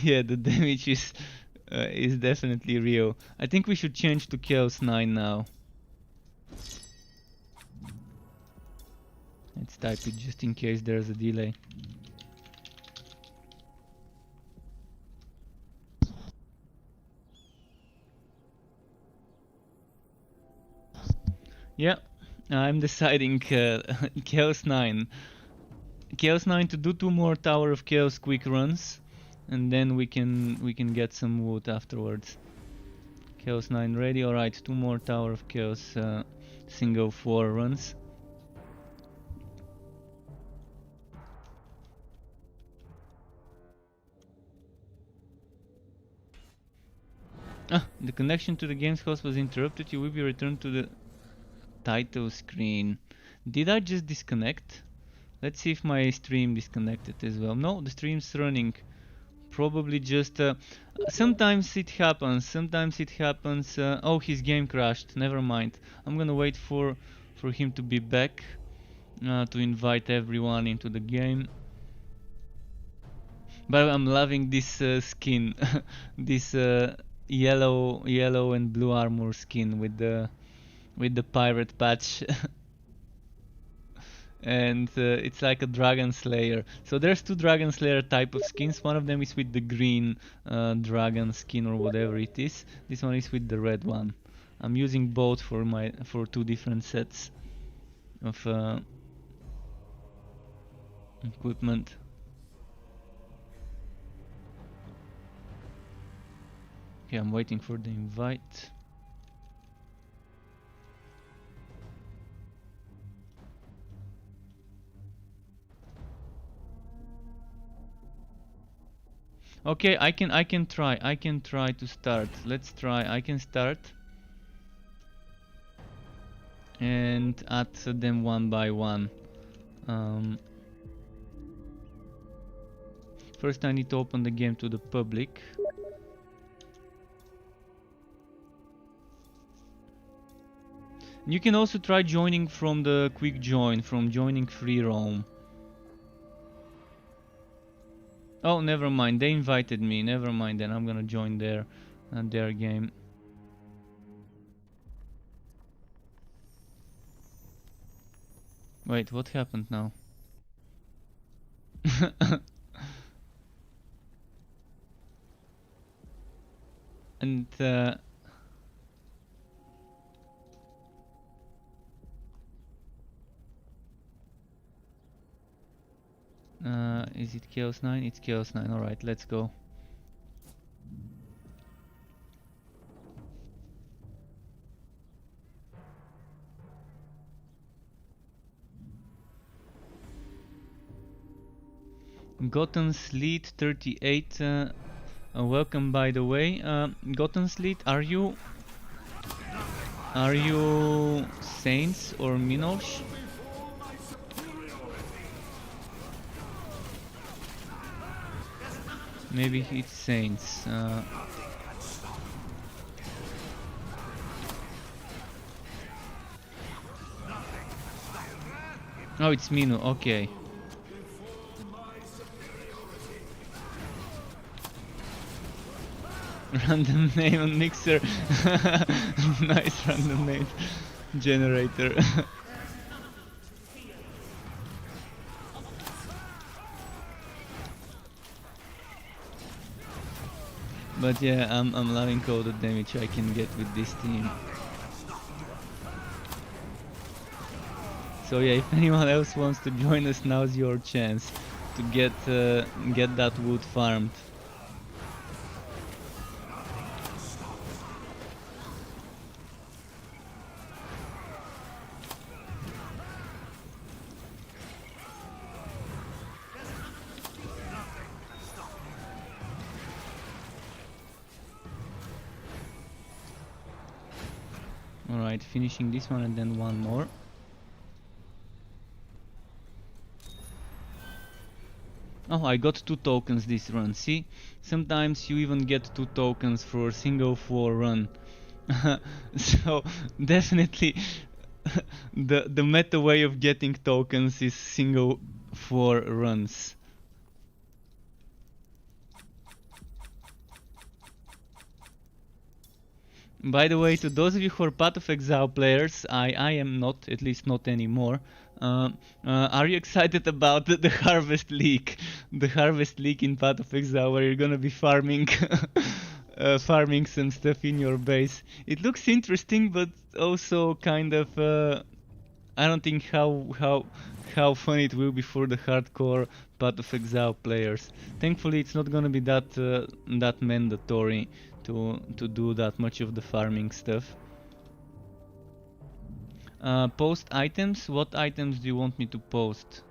Yeah, the damage is definitely real. I think we should change to Chaos 9 now. Let's type it just in case there's a delay. Yeah, I'm deciding Chaos 9. Chaos 9 to do 2 more Tower of Chaos quick runs, and then we can get some wood afterwards. Chaos 9 ready. Alright, 2 more Tower of Chaos single 4 runs. The connection to the game's host was interrupted. You will be returned to the title screen. Did I just disconnect? Let's see if my stream disconnected as well. No, the stream's running. Probably just sometimes it happens. Oh, his game crashed. Never mind. I'm gonna wait for him to be back to invite everyone into the game. But I'm loving this skin. This yellow and blue armor skin with the pirate patch. and it's like a dragon slayer. So there's two dragon slayer type of skins. One of them is with the green dragon skin or whatever it is. This one is with the red one. I'm using both for two different sets of equipment. Okay, I'm waiting for the invite. Okay, I can try to start. Let's try. I can start and add them one by one. First I need to open the game to the public. You can also try joining from the quick join, from joining free roam. Oh, never mind, they invited me, never mind, then I'm gonna join their game. Wait, what happened now? And is it Chaos 9? It's Chaos 9, alright, let's go. Gotten Sleet 38, welcome by the way. Gotten Sleet, are you Saints or Minosh? Maybe it's Saints. Oh, it's Minu, okay. Random name on Mixer. Nice random name generator. But yeah, I'm loving all the damage I can get with this team. So yeah, if anyone else wants to join us, now's your chance to get that wood farmed. Alright, finishing this one and then one more. Oh, I got 2 tokens this run, see? Sometimes you even get 2 tokens for a single 4 run. So, definitely the meta way of getting tokens is single 4 runs. By the way, to those of you who are Path of Exile players, I am not, at least not anymore. Are you excited about the Harvest League? The Harvest League in Path of Exile, where you're gonna be farming farming some stuff in your base. It looks interesting, but also kind of I don't think how fun it will be for the hardcore Path of Exile players. Thankfully, it's not gonna be that mandatory to do that much of the farming stuff. Post items. What items do you want me to post?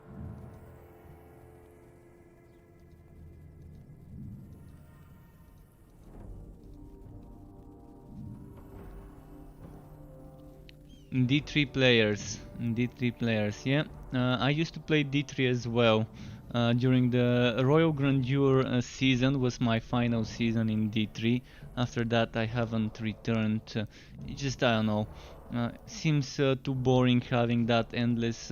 D3 players. D3 players, yeah. I used to play D3 as well. During the Royal Grandeur season was my final season in D3. After that I haven't returned. It just, I don't know. Seems too boring having that endless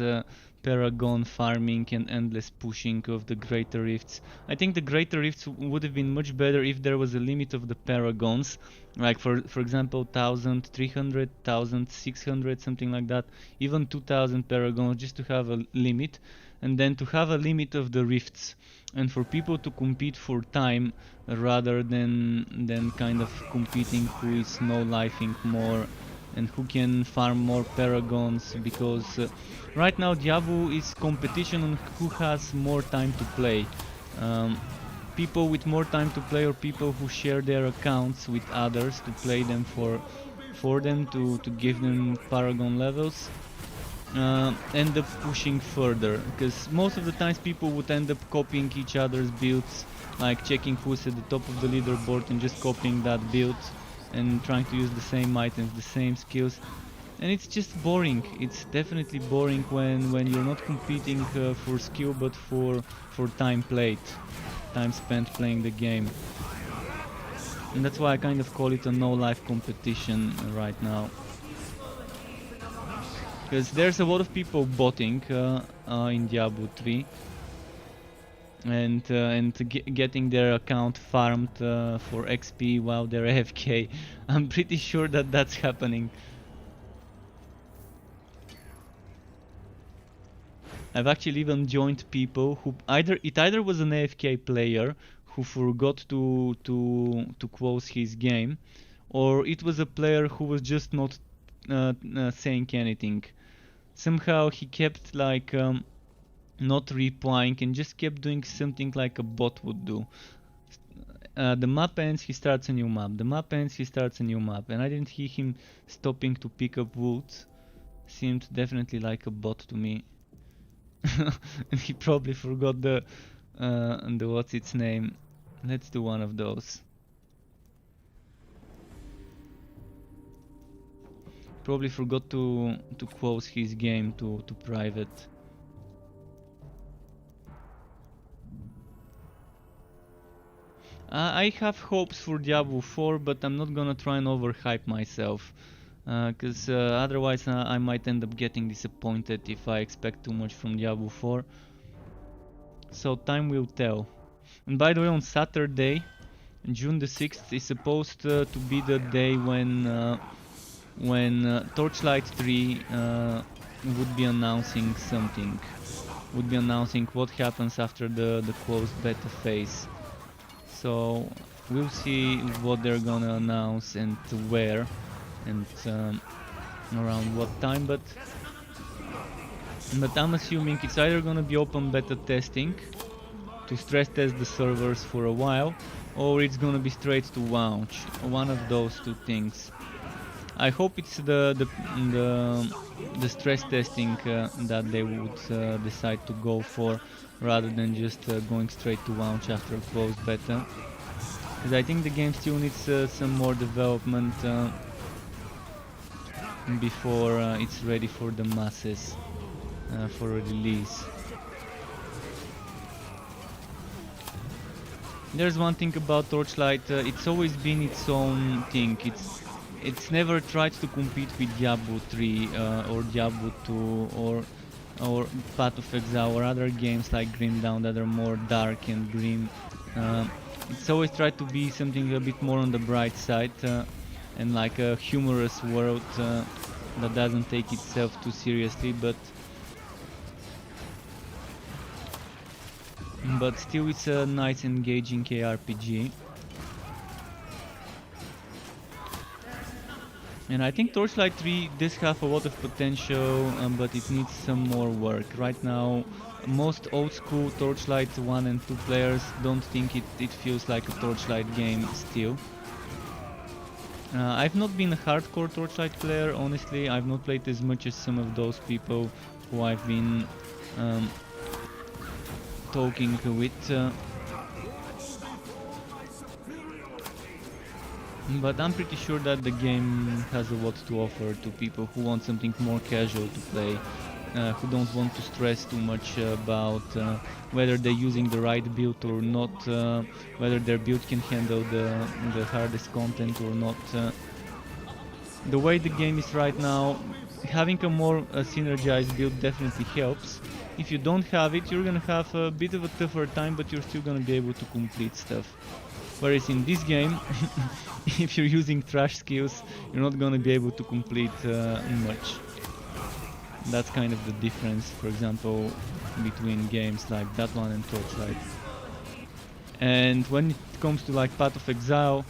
Paragon farming and endless pushing of the Greater Rifts. I think the Greater Rifts would have been much better if there was a limit of the Paragons, like for example 1300, 1600, something like that, even 2000 Paragons, just to have a limit, and then to have a limit of the Rifts, and for people to compete for time rather than kind of competing who is no-lifing more and who can farm more Paragons, because right now Diablo is competition on who has more time to play. People with more time to play, or people who share their accounts with others to play them for them to give them Paragon levels, end up pushing further, because most of the times people would end up copying each other's builds, like checking who's at the top of the leaderboard and just copying that build and trying to use the same items, the same skills, and it's just boring. It's definitely boring when you're not competing for skill, but for time played, time spent playing the game. And that's why I kind of call it a no-life competition right now, because there's a lot of people botting in Diablo 3 and getting their account farmed for XP while they're AFK. I'm pretty sure that that's happening. I've actually even joined people who either was an AFK player who forgot to close his game, or it was a player who was just not saying anything. Somehow he kept like not replying and just kept doing something like a bot would do. The map ends, he starts a new map. The map ends, he starts a new map. And I didn't hear him stopping to pick up wood. Seemed definitely like a bot to me. And he probably forgot the what's its name. Let's do one of those. Probably forgot to close his game to private. I have hopes for Diablo 4, but I'm not gonna try and overhype myself, because otherwise I might end up getting disappointed if I expect too much from Diablo 4. So time will tell. And by the way, on Saturday, June the 6th, is supposed to be the day when Torchlight 3 would be announcing something. Would be announcing what happens after the closed beta phase. So we'll see what they're gonna announce and where and around what time, but I'm assuming it's either gonna be open beta testing to stress test the servers for a while, or it's gonna be straight to launch. One of those two things. I hope it's the stress testing that they would decide to go for, rather than just going straight to launch after a closed beta, because I think the game still needs some more development before it's ready for the masses for a release. There's one thing about Torchlight, it's always been its own thing. It's never tried to compete with Diablo 3 or Diablo 2 or Path of Exile or other games like Grim Dawn that are more dark and grim. It's always tried to be something a bit more on the bright side and like a humorous world that doesn't take itself too seriously, but still it's a nice engaging ARPG. And I think Torchlight 3 does have a lot of potential, but it needs some more work. Right now, most old school Torchlight 1 and 2 players don't think it feels like a Torchlight game still. I've not been a hardcore Torchlight player, honestly. I've not played as much as some of those people who I've been talking with. But I'm pretty sure that the game has a lot to offer to people who want something more casual to play, who don't want to stress too much about whether they're using the right build or not, whether their build can handle the hardest content or not. The way the game is right now, having a more synergized build definitely helps, if you don't have it, you're gonna have a bit of a tougher time, but you're still gonna be able to complete stuff. Whereas in this game, if you're using trash skills, you're not gonna be able to complete much. That's kind of the difference, for example, between games like that one and Torchlight. And when it comes to like Path of Exile,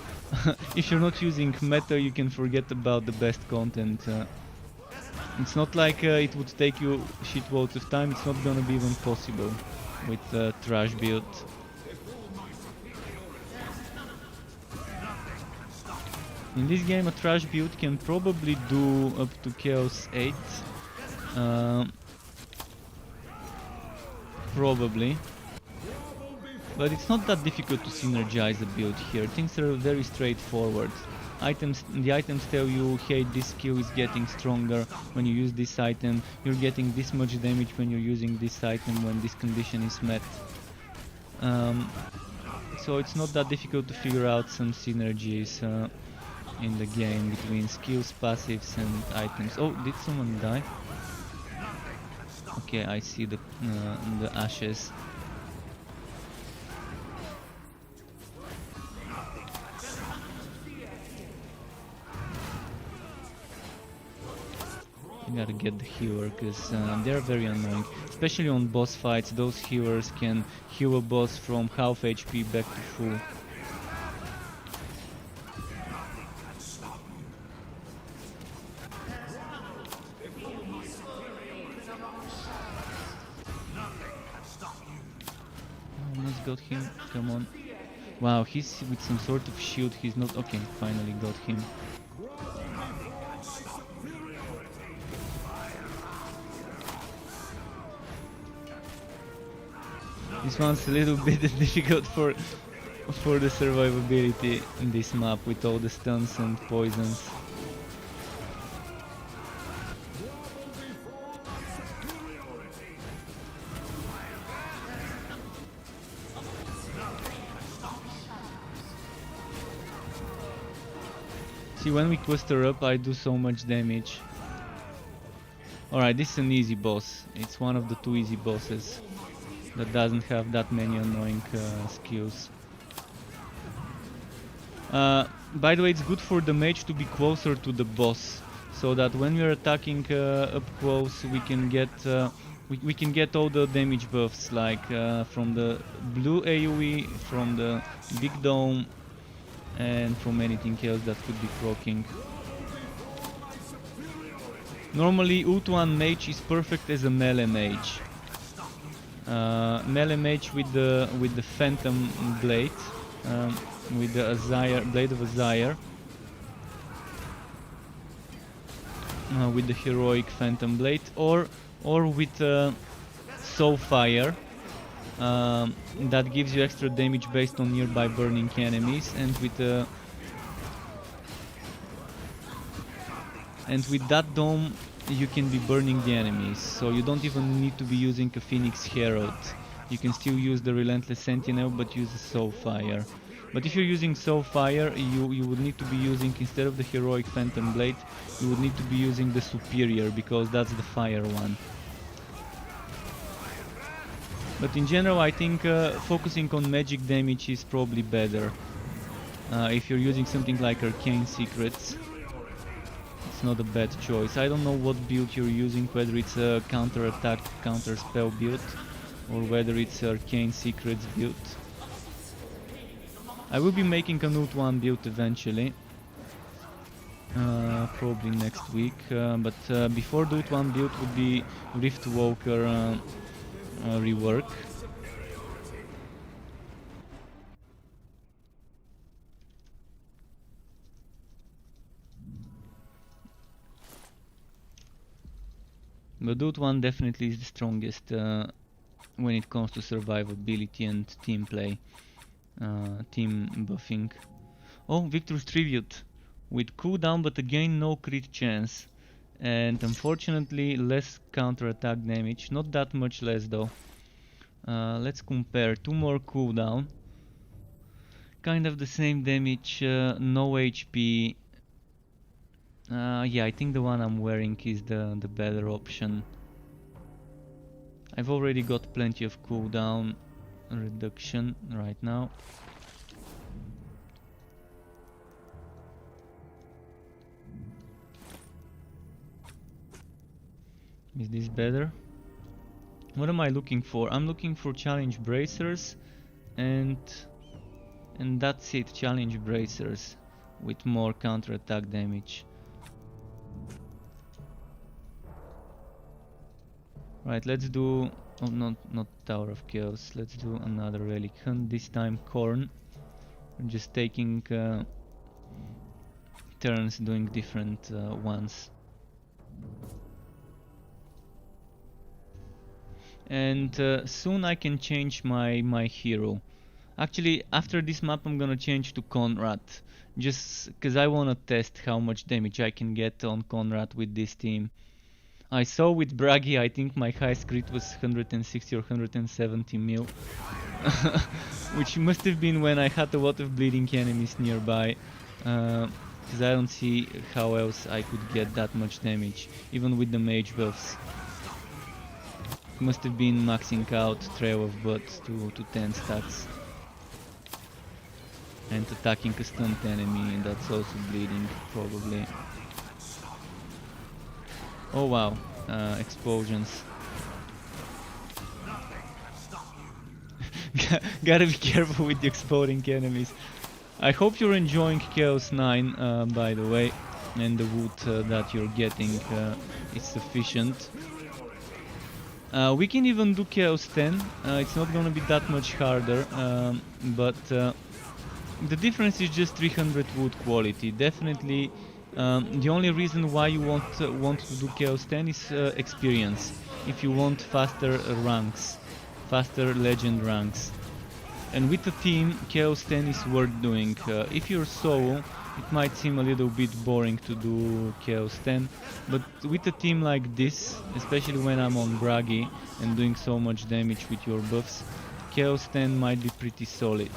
if you're not using meta, you can forget about the best content. It's not like it would take you shitloads of time, it's not gonna be even possible with trash build. In this game a trash build can probably do up to Chaos 8. Probably. But it's not that difficult to synergize a build here, things are very straightforward. The items tell you, hey, this skill is getting stronger when you use this item, you're getting this much damage when you're using this item when this condition is met. So it's not that difficult to figure out some synergies in the game between skills, passives and items. Oh, did someone die? Okay, I see the ashes. You gotta get the healer, because they're very annoying. Especially on boss fights, those healers can heal a boss from half HP back to full. Almost got him, come on. Wow, he's with some sort of shield, he's not... Okay, finally got him. This one's a little bit difficult for the survivability in this map with all the stuns and poisons. See, when we cluster up I do so much damage. Alright, this is an easy boss. It's one of the 2 easy bosses that doesn't have that many annoying skills. By the way, it's good for the mage to be closer to the boss, so that when we're attacking up close we can get all the damage buffs, like from the blue AoE, from the big dome, and from anything else that could be proccing. Normally ult 1 mage is perfect as a melee mage. Melee mage with the phantom blade, with the blade of Azire, with the heroic phantom blade, or with soul fire, that gives you extra damage based on nearby burning enemies, and with that dome you can be burning the enemies, so you don't even need to be using a Phoenix Herald. You can still use the Relentless Sentinel but use the Soul Fire. But if you're using Soul Fire, you would need to be using, instead of the Heroic Phantom Blade, you would need to be using the Superior, because that's the fire one. But in general I think focusing on magic damage is probably better. If you're using something like Arcane Secrets, it's not a bad choice. I don't know what build you're using, whether it's a counter-attack, counter-spell build, or whether it's Arcane Secrets build. I will be making an ult 1 build eventually, probably next week, but before the ult 1 build would be Rift Walker rework. But ult 1 definitely is the strongest when it comes to survivability and team play, team buffing. Oh, Victor's Tribute, with cooldown but again no crit chance, and unfortunately less counter-attack damage, not that much less though. Let's compare, 2 more cooldown, kind of the same damage, no HP. Yeah, I think the one I'm wearing is the better option. I've already got plenty of cooldown reduction right now. Is this better? What am I looking for? I'm looking for challenge bracers and that's it, challenge bracers with more counter-attack damage. Right, let's do not Tower of Chaos. Let's do another relic hunt. This time Corn. I'm just taking turns doing different ones. And soon I can change my hero. Actually, after this map I'm gonna change to Conrad, just because I wanna test how much damage I can get on Conrad with this team. I saw with Bragi, I think my highest crit was 160 or 170 mil, which must have been when I had a lot of bleeding enemies nearby, because I don't see how else I could get that much damage, even with the mage buffs. Must have been maxing out Trail of Blood to 10 stacks. And attacking a stunned enemy, and that's also bleeding, probably. Oh wow, explosions. Gotta be careful with the exploding enemies. I hope you're enjoying Chaos 9, by the way, and the wood that you're getting is sufficient. We can even do Chaos 10, it's not gonna be that much harder, but the difference is just 300 wood quality. Definitely, the only reason why you want to do Chaos 10 is experience. If you want faster ranks, faster legend ranks. And with a team, Chaos 10 is worth doing. If you're solo, it might seem a little bit boring to do Chaos 10, but with a team like this, especially when I'm on Bragi and doing so much damage with your buffs, Chaos 10 might be pretty solid.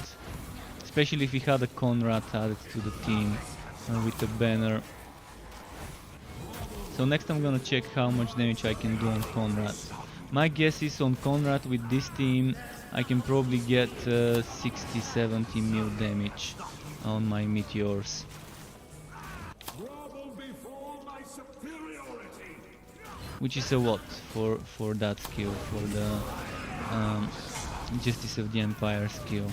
Especially if we had a Conrad added to the team with the banner. So next I'm gonna check how much damage I can do on Conrad. My guess is on Conrad with this team I can probably get 60-70 mil damage on my meteors. Which is a lot for that skill, for the Justice of the Empire skill.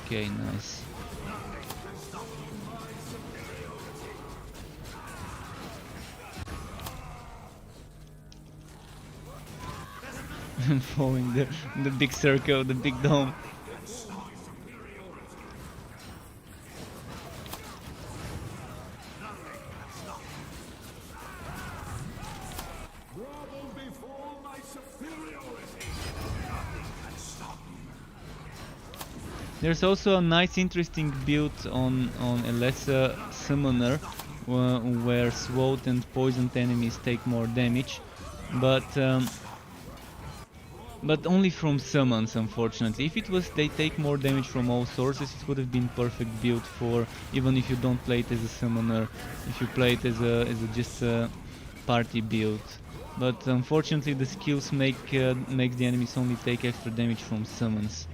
Okay, nice. Following the big circle, the big dome. There's also a nice interesting build on Elessa Summoner where SWOT and poisoned enemies take more damage, but only from summons, unfortunately. If it was they take more damage from all sources, it would have been perfect build for even if you don't play it as a summoner, if you play it as a just a party build. But unfortunately the skills makes the enemies only take extra damage from summons.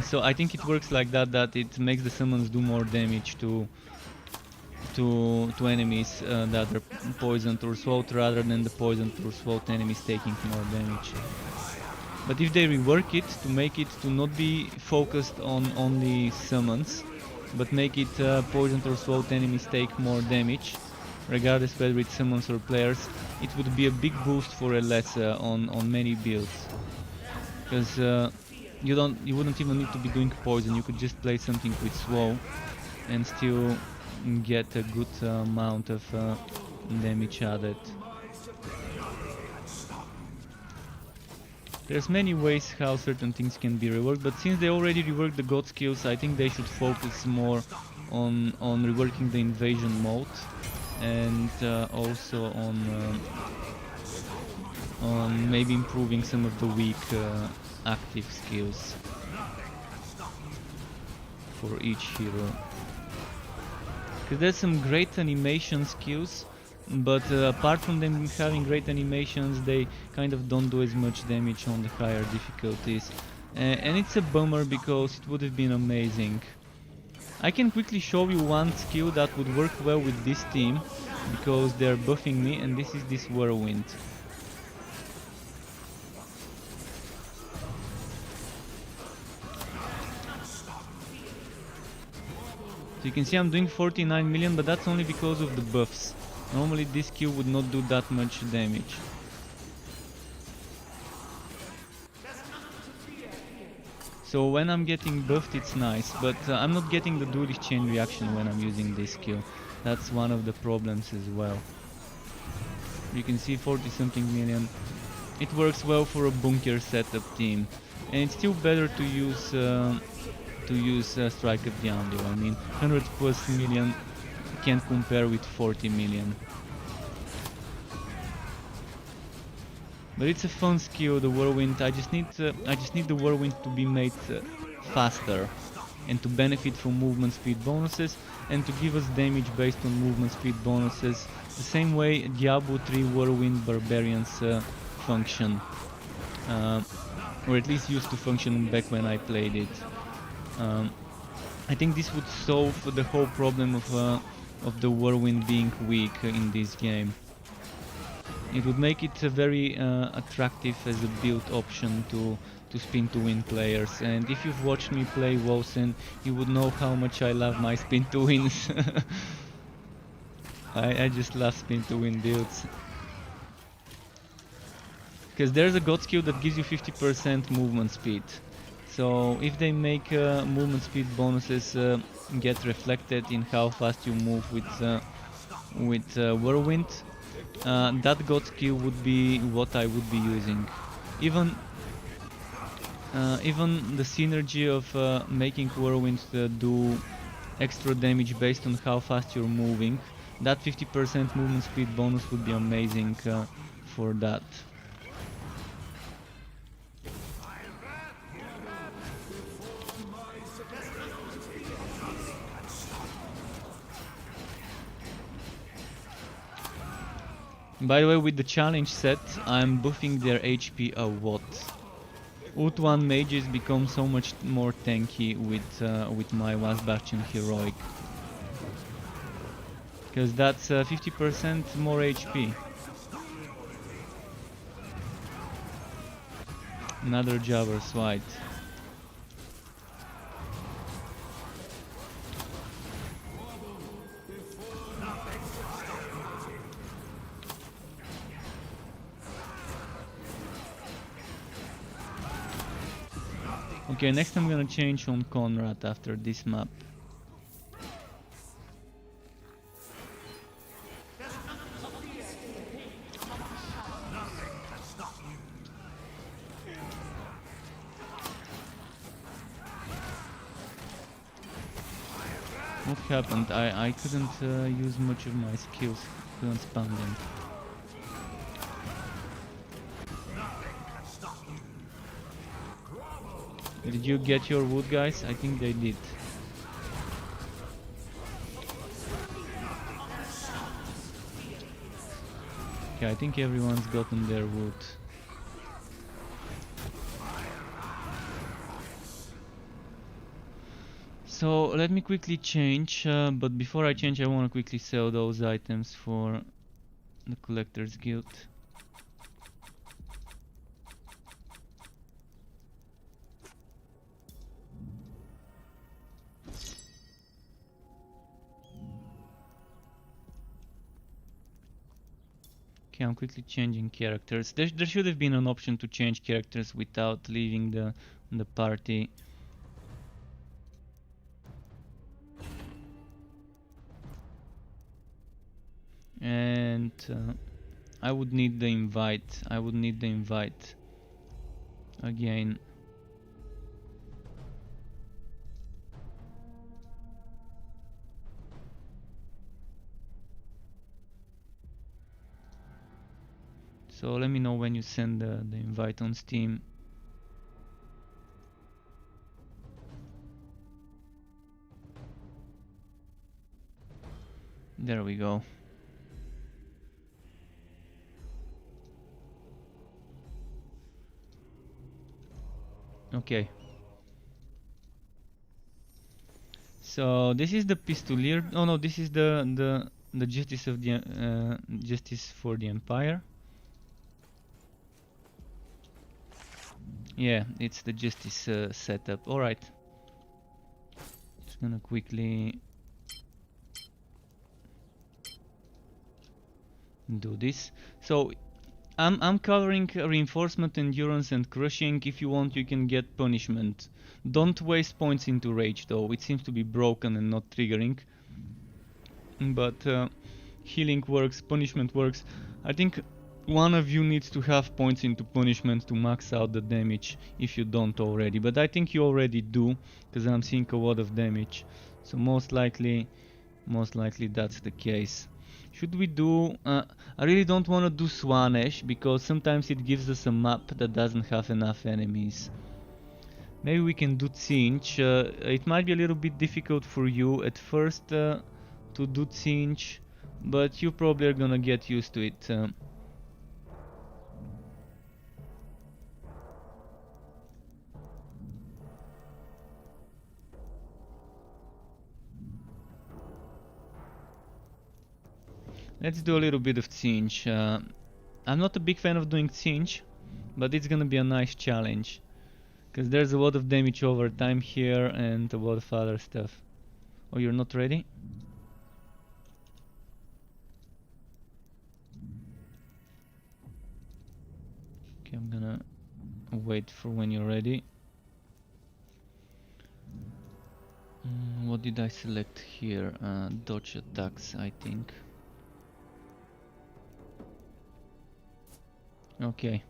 So I think it works like that it makes the summons do more damage to enemies that are poisoned or SWOT rather than the poisoned or SWOT enemies taking more damage. But if they rework it to make it to not be focused on only summons, but make it poisoned or SWOT enemies take more damage, regardless whether it's summons or players, it would be a big boost for Elessa on many builds. Because you wouldn't even need to be doing poison, you could just play something with SWO and still get a good amount of damage added. There's many ways how certain things can be reworked, but since they already reworked the god skills, I think they should focus more on reworking the invasion mode, and also on maybe improving some of the weak active skills for each hero. Because there's some great animation skills, but apart from them having great animations, they kind of don't do as much damage on the higher difficulties. And it's a bummer because it would have been amazing. I can quickly show you one skill that would work well with this team, because they're buffing me, and this is this Whirlwind. So you can see I'm doing 49 million, but that's only because of the buffs. Normally this skill would not do that much damage. So when I'm getting buffed it's nice, but I'm not getting the duelist chain reaction when I'm using this skill. That's one of the problems as well. You can see 40 something million. It works well for a bunker setup team, and it's still better to use Strike of the Anvil. I mean, 100 plus million can't compare with 40 million. But it's a fun skill, the Whirlwind. I just need the Whirlwind to be made faster, and to benefit from movement speed bonuses, and to give us damage based on movement speed bonuses, the same way Diablo 3 Whirlwind Barbarians function, or at least used to function back when I played it. I think this would solve the whole problem of the Whirlwind being weak in this game. It would make it very attractive as a build option to spin to win players, and if you've watched me play Wosen, you would know how much I love my spin to wins. I just love spin to win builds. Because there's a god skill that gives you 50% movement speed. So if they make movement speed bonuses get reflected in how fast you move with Whirlwind, that god skill would be what I would be using. Even the synergy of making Whirlwind do extra damage based on how fast you're moving, that 50% movement speed bonus would be amazing for that. By the way, with the challenge set, I'm buffing their HP a lot. Ut1 mages become so much more tanky with my Last Bastion heroic. Because that's 50% more HP. Another Javer's White. Okay, next I'm gonna change on Conrad after this map. What happened? I couldn't use much of my skills, couldn't spam them. Did you get your wood, guys? I think they did. Okay, I think everyone's gotten their wood. So let me quickly change, but before I change I want to quickly sell those items for the Collector's Guild. Okay, I'm quickly changing characters. There should have been an option to change characters without leaving the party. And I would need the invite. I would need the invite again. So let me know when you send the invite on Steam. There we go. Okay. So this is the Pistolier. Oh no, this is the Justice of the Justice for the Empire. Yeah, it's the Justice setup. All right. Just gonna quickly do this. So I'm covering reinforcement, endurance, and crushing. If you want, you can get punishment. Don't waste points into rage, though. It seems to be broken and not triggering. But healing works, punishment works. I think one of you needs to have points into punishment to max out the damage if you don't already. But I think you already do, because I'm seeing a lot of damage. So most likely that's the case. Should we do... I really don't want to do Swanesh, because sometimes it gives us a map that doesn't have enough enemies. Maybe we can do Tsinch. It might be a little bit difficult for you at first to do Tsinch, but you probably are gonna get used to it. Let's do a little bit of Tsinch. I'm not a big fan of doing Tsinch, but it's gonna be a nice challenge, because there's a lot of damage over time here and a lot of other stuff. Oh, you're not ready? Okay, I'm gonna wait for when you're ready. What did I select here? Dodge attacks, I think. Okay.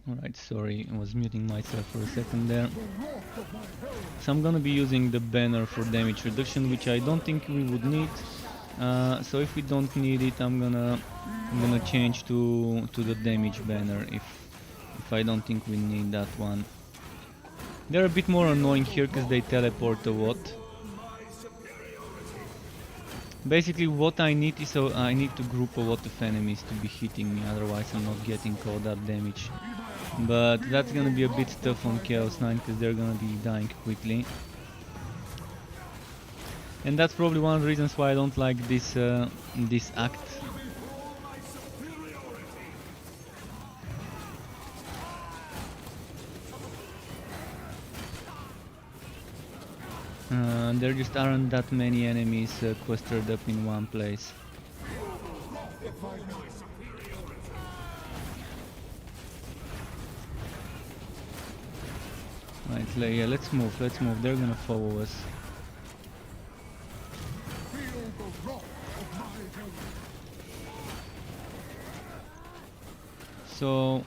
Alright, sorry, I was muting myself for a second there. So I'm gonna be using the banner for damage reduction, which I don't think we would need. So if we don't need it, I'm gonna change to the damage banner if I don't think we need that one. They're a bit more annoying here because they teleport a lot. Basically what I need is I need to group a lot of enemies to be hitting me, otherwise I'm not getting all that damage. But that's gonna be a bit tough on Chaos 9 because they're gonna be dying quickly. And that's probably one of the reasons why I don't like this this act. There just aren't that many enemies clustered up in one place. Right, yeah, let's move, they're gonna follow us. So,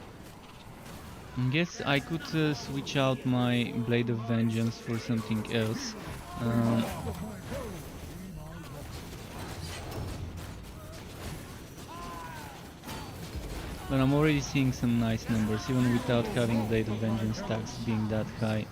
I guess I could switch out my Blade of Vengeance for something else. But I'm already seeing some nice numbers, even without having Blade of Vengeance tax being that high.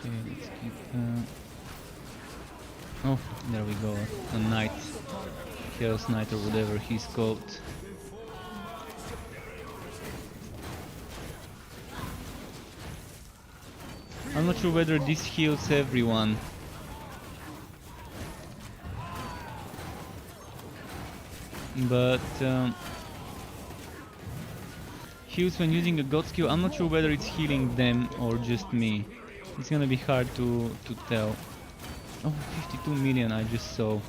Okay, let's keep... Oh, there we go, a knight. Chaos Knight or whatever he's called. I'm not sure whether this heals everyone. But heals when using a god skill. I'm not sure whether it's healing them or just me. It's gonna be hard to tell. Oh, 52 million I just saw.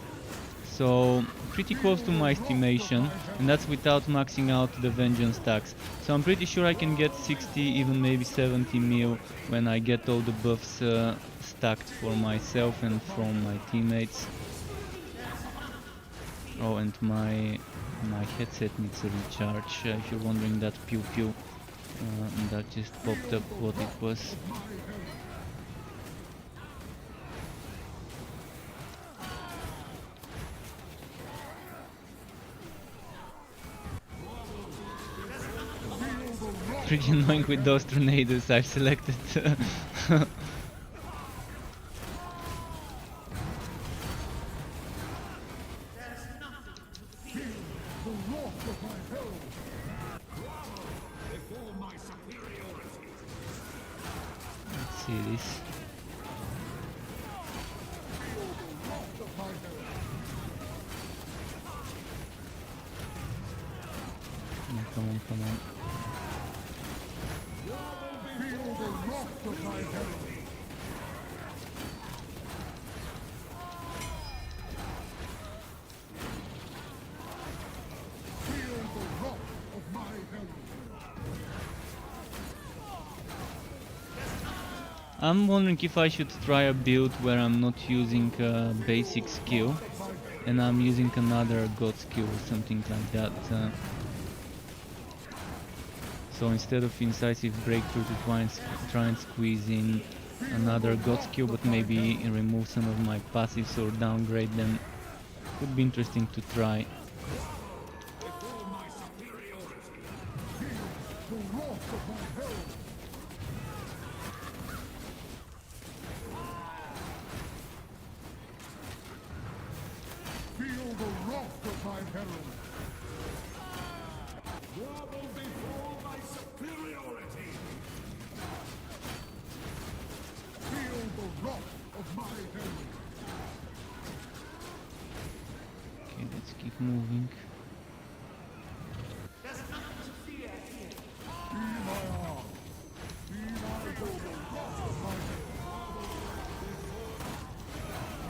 So pretty close to my estimation, and that's without maxing out the vengeance tax. So I'm pretty sure I can get 60, even maybe 70 mil when I get all the buffs stacked for myself and from my teammates. Oh, and my headset needs a recharge. If you're wondering, that pew pew that just popped up what it was. Pretty annoying with those tornadoes I've selected. Let's see this. Come on, come on. I'm wondering if I should try a build where I'm not using a basic skill and I'm using another god skill or something like that. So instead of incisive breakthrough to try and squeeze in another god skill, but maybe remove some of my passives or downgrade them. Could be interesting to try. Feel the wrath of my herald. Grovel before my superiority. Feel the wrath of my herald. Okay, let's keep moving.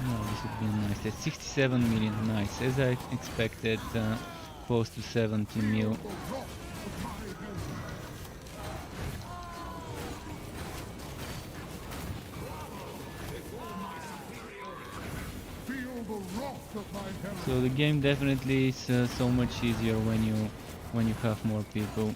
No, this would be nice. That's 67 million, nice. As I expected, close to 70 mil. So the game definitely is so much easier when you have more people.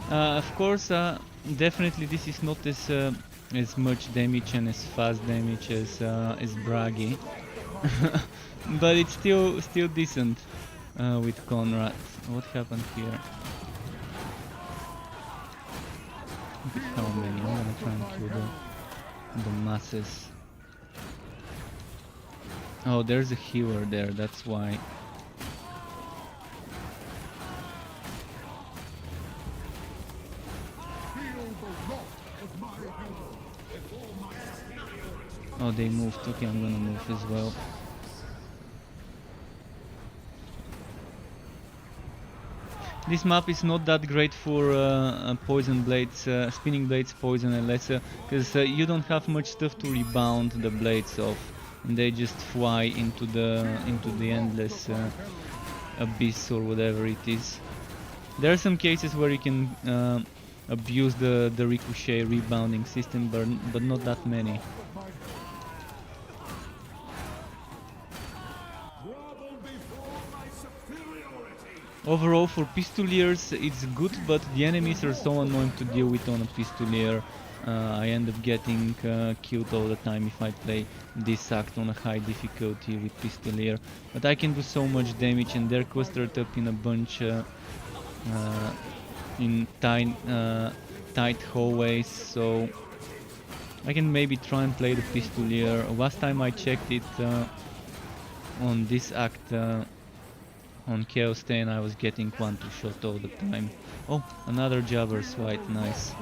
Of course, definitely this is not as much damage and as fast damage as Bragi, but it's still decent with Conrad. What happened here? Look at how many. I'm gonna try and kill the masses. Oh, there's a healer there. That's why. Oh, they moved. Okay, I'm gonna move as well. This map is not that great for poison blades, spinning blades, poison and lesser, because you don't have much stuff to rebound the blades off, and they just fly into the endless abyss or whatever it is. There are some cases where you can abuse the ricochet rebounding system, but not that many. Overall, for pistoliers it's good, but the enemies are so annoying to deal with on a pistolier. I end up getting killed all the time if I play this act on a high difficulty with pistolier. But I can do so much damage, and they're clustered up in a bunch in tight hallways, so I can maybe try and play the pistolier. Last time I checked it on this act, On Chaos 10 I was getting 1-2 shot all the time. Oh, another Jabber's Fight, nice.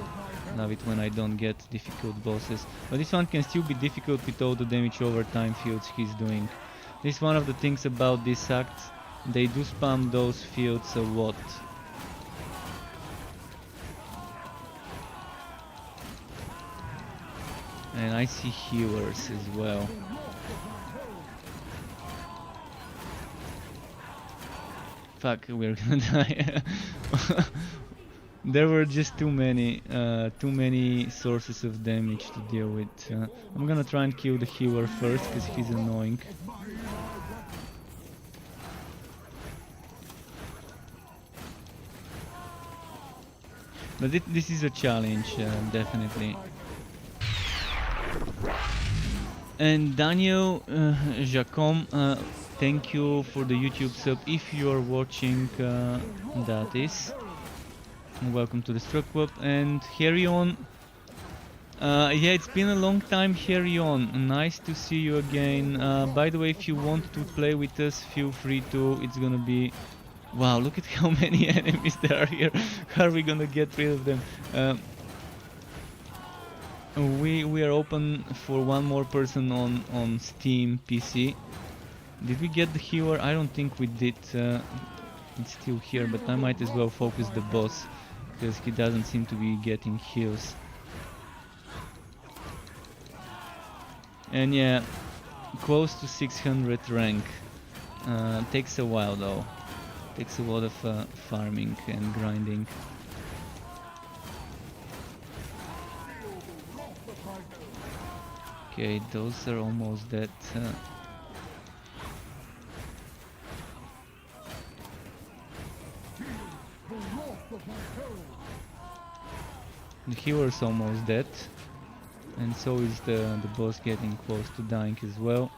Love it when I don't get difficult bosses. But this one can still be difficult with all the damage over time fields he's doing. This is one of the things about this act. They do spam those fields a lot. And I see healers as well. Fuck, we're gonna die. There were just too many sources of damage to deal with. I'm gonna try and kill the healer first, because he's annoying. But this is a challenge, definitely. And Daniel Jacom, thank you for the YouTube sub. If you are watching, that is. Welcome to the Struck Club. And Herion. Yeah, it's been a long time, Herion. Nice to see you again. By the way, if you want to play with us, feel free to. It's gonna be... Wow, look at how many enemies there are here. How are we gonna get rid of them? We are open for one more person on Steam PC. Did we get the healer? I don't think we did. It's still here, but I might as well focus the boss, because he doesn't seem to be getting heals. And yeah, close to 600 rank. Takes a while though. Takes a lot of farming and grinding. Okay, those are almost dead. The healer's almost dead, and so is the boss getting close to dying as well.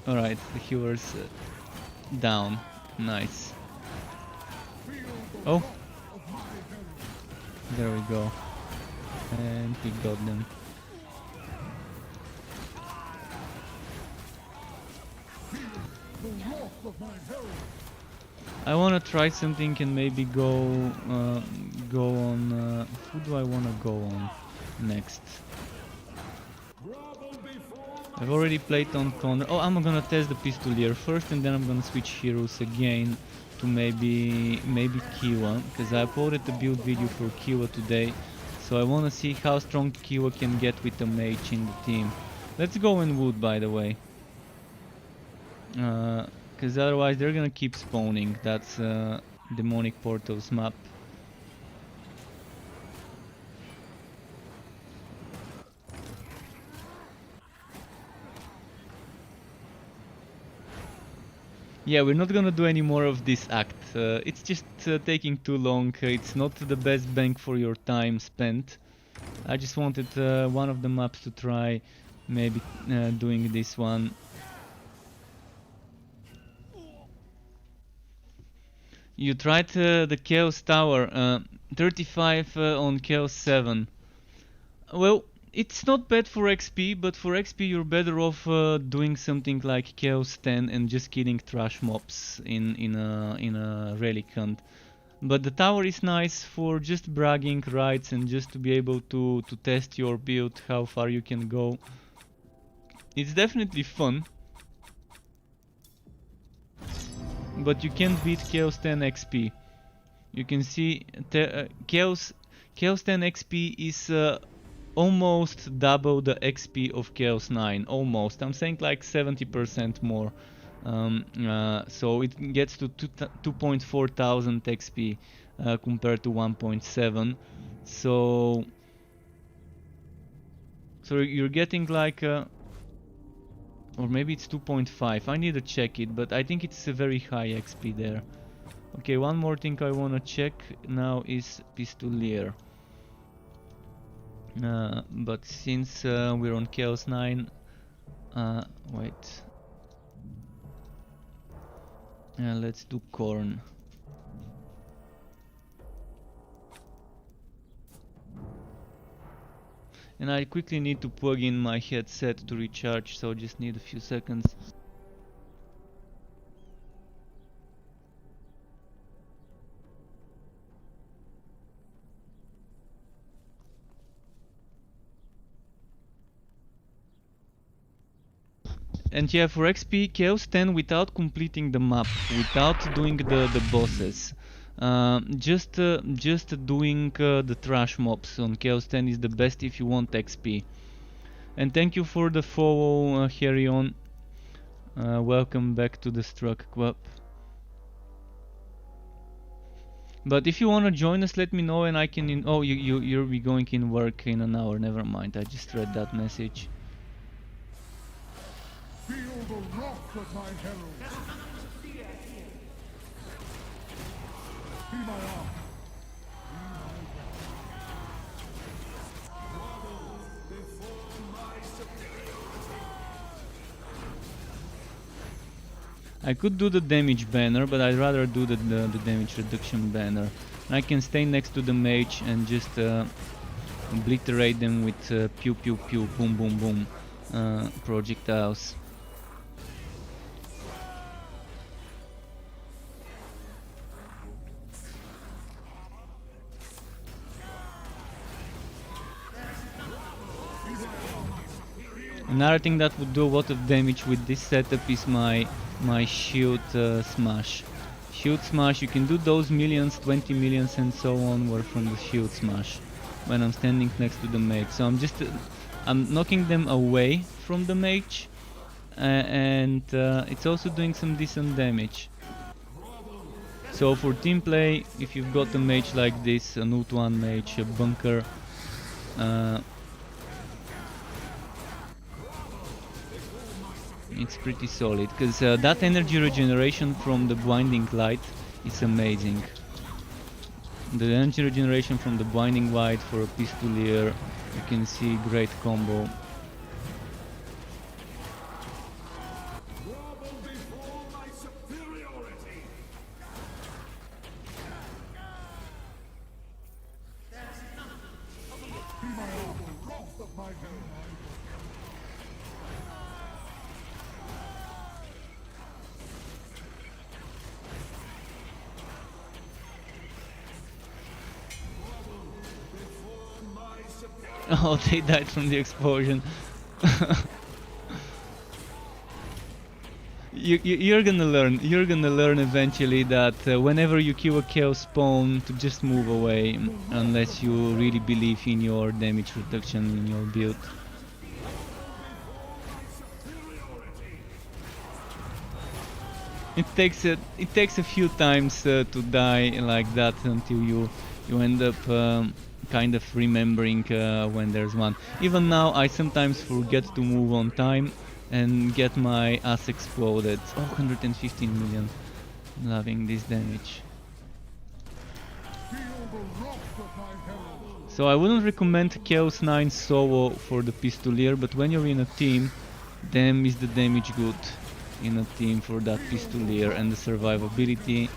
Alright, the healer's down. Nice. Oh! There we go. And we got them. I wanna try something and maybe go on... who do I wanna go on next? I've already played on Connor. Oh, I'm gonna test the Pistolier first, and then I'm gonna switch heroes again to maybe Kiwa, because I uploaded the build video for Kiwa today, so I wanna see how strong Kiwa can get with the mage in the team. Let's go in wood, by the way, because otherwise they're gonna keep spawning. That's Demonic Portals map. Yeah, we're not gonna do any more of this act. It's just taking too long. It's not the best bang for your time spent. I just wanted one of the maps to try, maybe doing this one. You tried the Chaos Tower, 35 on Chaos 7. Well, it's not bad for XP, but for XP you're better off doing something like Chaos 10 and just killing trash mobs in a relic hunt. But the tower is nice for just bragging rights and just to be able to test your build, how far you can go. It's definitely fun. But you can't beat Chaos 10 XP. You can see Chaos 10 XP is almost double the XP of Chaos 9. Almost. I'm saying like 70% more. So it gets to 2.4 thousand XP compared to 1.7. So you're getting like or maybe it's 2.5. I need to check it, but I think it's a very high XP there. Okay, one more thing I wanna check now is Pistolier. But since we're on Chaos 9, wait. Let's do Corn. And I quickly need to plug in my headset to recharge, so just need a few seconds. And yeah, for XP, Chaos 10 without completing the map, without doing the bosses. Just doing the trash mobs on Chaos 10 is the best if you want XP. And thank you for the follow, Harry on. Welcome back to the Struck Club. But if you wanna join us, let me know and I can. Oh, you'll be going in work in an hour. Never mind. I just read that message. Feel the wrath of my herald. Be my arm. I could do the damage banner, but I'd rather do the damage reduction banner. I can stay next to the mage and just obliterate them with pew pew pew, boom boom boom projectiles. Another thing that would do a lot of damage with this setup is my shield smash. Shield smash, you can do those millions, 20 millions and so on were from the shield smash when I'm standing next to the mage. So I'm knocking them away from the mage and it's also doing some decent damage. So for team play, if you've got a mage like this, an ult 1 mage, a bunker, it's pretty solid, because that energy regeneration from the blinding light is amazing. The energy regeneration from the blinding light for a pistolier, you can see great combo. Oh, they died from the explosion. You're gonna learn eventually that whenever you kill a chaos spawn, to just move away, unless you really believe in your damage reduction in your build. It takes a few times to die like that until you end up kind of remembering when there's one. Even now I sometimes forget to move on time and get my ass exploded. Oh, 115 million. Loving this damage. So I wouldn't recommend Chaos 9 solo for the pistolier, but when you're in a team, damn is the damage good in a team for that pistolier, and the survivability.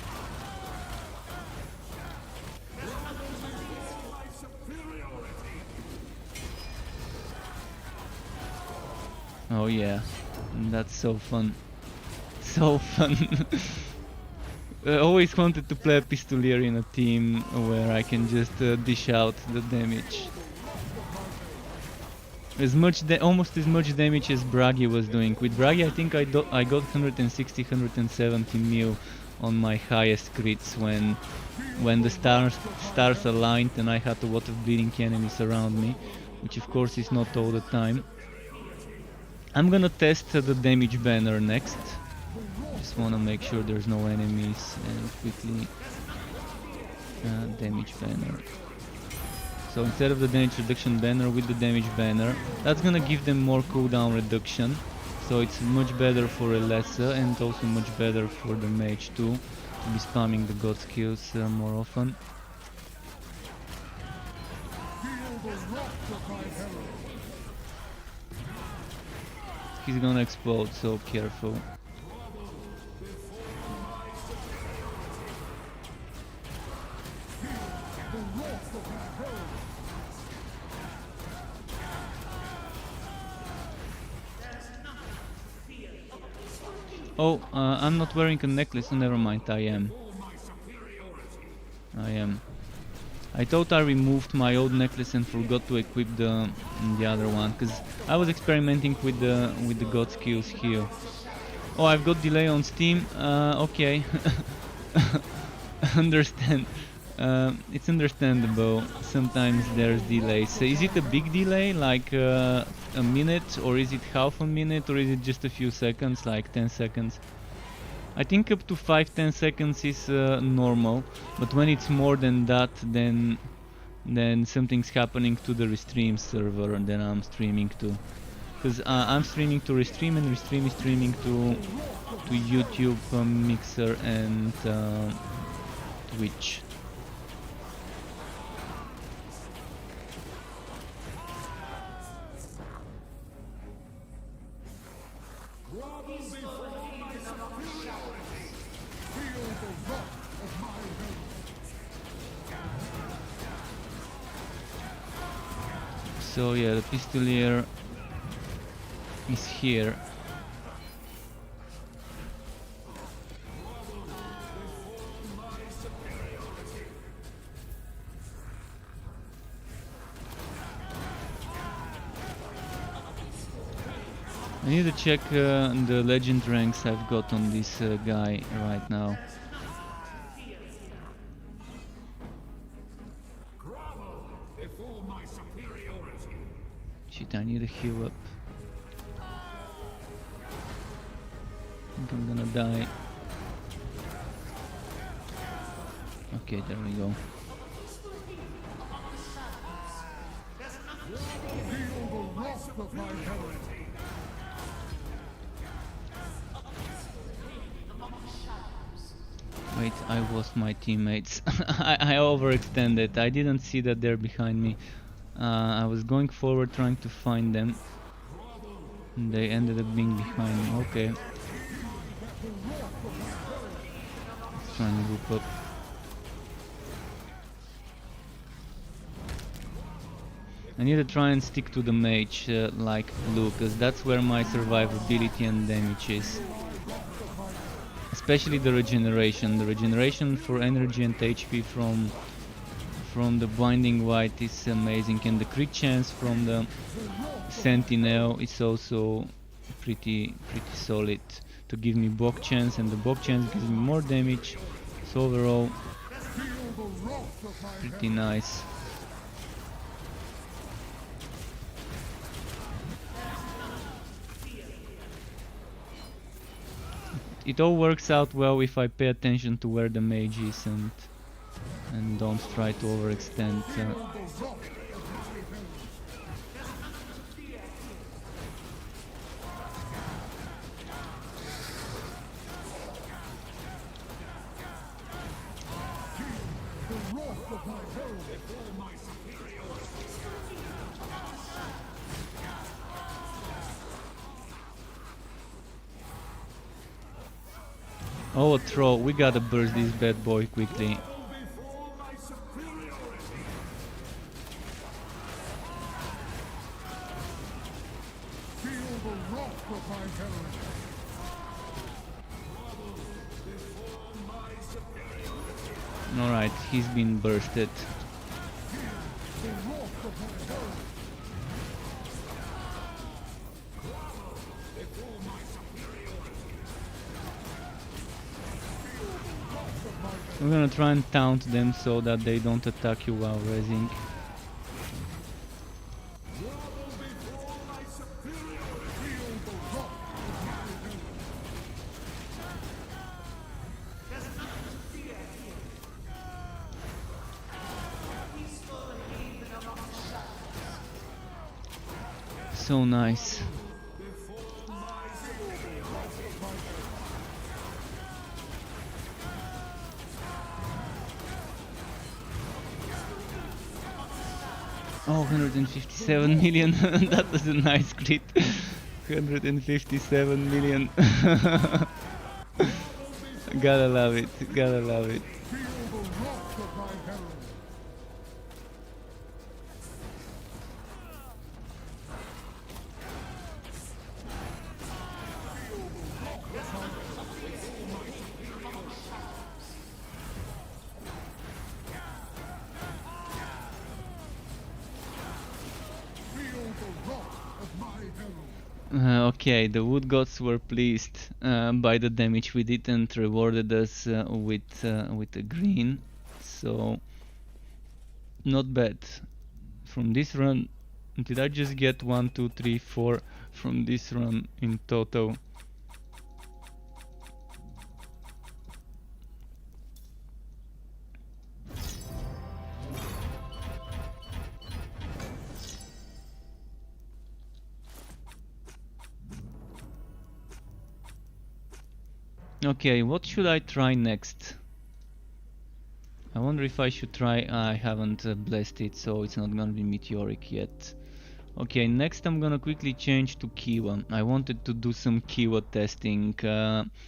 Oh yeah, that's so fun. So fun. I always wanted to play a pistolier in a team where I can just dish out the damage. Almost as much damage as Bragi was doing. With Bragi I think I got 160, 170 mil on my highest crits when the stars aligned and I had a lot of bleeding enemies around me, which of course is not all the time. I'm gonna test the damage banner next. Just wanna make sure there's no enemies and quickly damage banner. So instead of the damage reduction banner, with the damage banner, that's gonna give them more cooldown reduction. So it's much better for Elessa and also much better for the mage too, to be spamming the god skills more often. He's gonna explode, so careful. Oh, I'm not wearing a necklace. Never mind, I am. I thought I removed my old necklace and forgot to equip the other one, because I was experimenting with the god skills here. Oh, I've got delay on Steam. Okay. Understand. It's understandable. Sometimes there's delays. So is it a big delay, like a minute, or is it half a minute, or is it just a few seconds, like 10 seconds? I think up to 5-10 seconds is normal, but when it's more than that, then something's happening to the Restream server and then I'm streaming to. Because I'm streaming to Restream and Restream is streaming to YouTube, Mixer and Twitch. So yeah, the Pistolier is here. I need to check the legend ranks I've got on this guy right now. Shit, I need to heal up. I think I'm gonna die. Okay, there we go. Wait, I lost my teammates. I overextended. I didn't see that they're behind me. I was going forward trying to find them. They ended up being behind me. Okay. Let's try and group up. I need to try and stick to the mage like blue, because that's where my survivability and damage is. Especially the regeneration. The regeneration for energy and HP from the Blinding White is amazing, and the crit chance from the Sentinel is also pretty solid to give me block chance, and the block chance gives me more damage. So overall, pretty nice. It all works out well if I pay attention to where the mage is and don't try to overextend. Oh, a troll. We gotta burst this bad boy quickly. Alright, he's been bursted. We're gonna try and taunt them so that they don't attack you while resing. So nice. Oh, 157 million. That was a nice crit. 157 million. Gotta love it. Gotta love it. Okay, the wood gods were pleased by the damage we did and rewarded us with a green, so not bad. From this run, did I just get 1, 2, 3, 4 from this run in total? Okay, what should I try next? I wonder if I should try. I haven't blessed it, so it's not gonna be meteoric yet. Okay, next I'm gonna quickly change to Kiwa. I wanted to do some Kiwa testing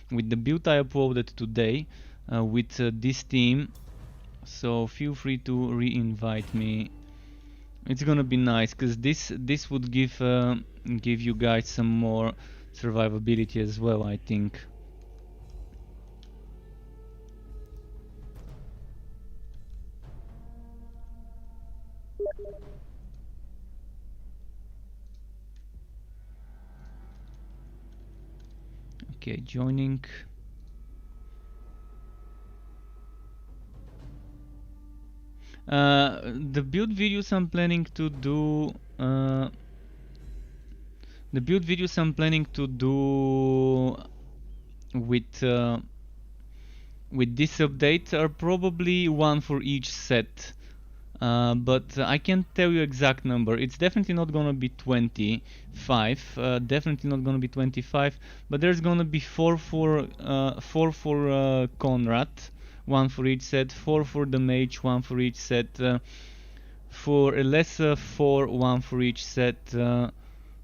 with the build I uploaded today with this team. So feel free to re-invite me. It's gonna be nice because this would give you guys some more survivability as well, I think. Okay, joining. The build videos I'm planning to do. The build videos I'm planning to do with this update are probably one for each set. But I can't tell you exact number. It's definitely not gonna be 25. Definitely not gonna be 25. But there's gonna be four for Conrad, one for each set. 4 for the mage, one for each set. For Elessa, 4, one for each set.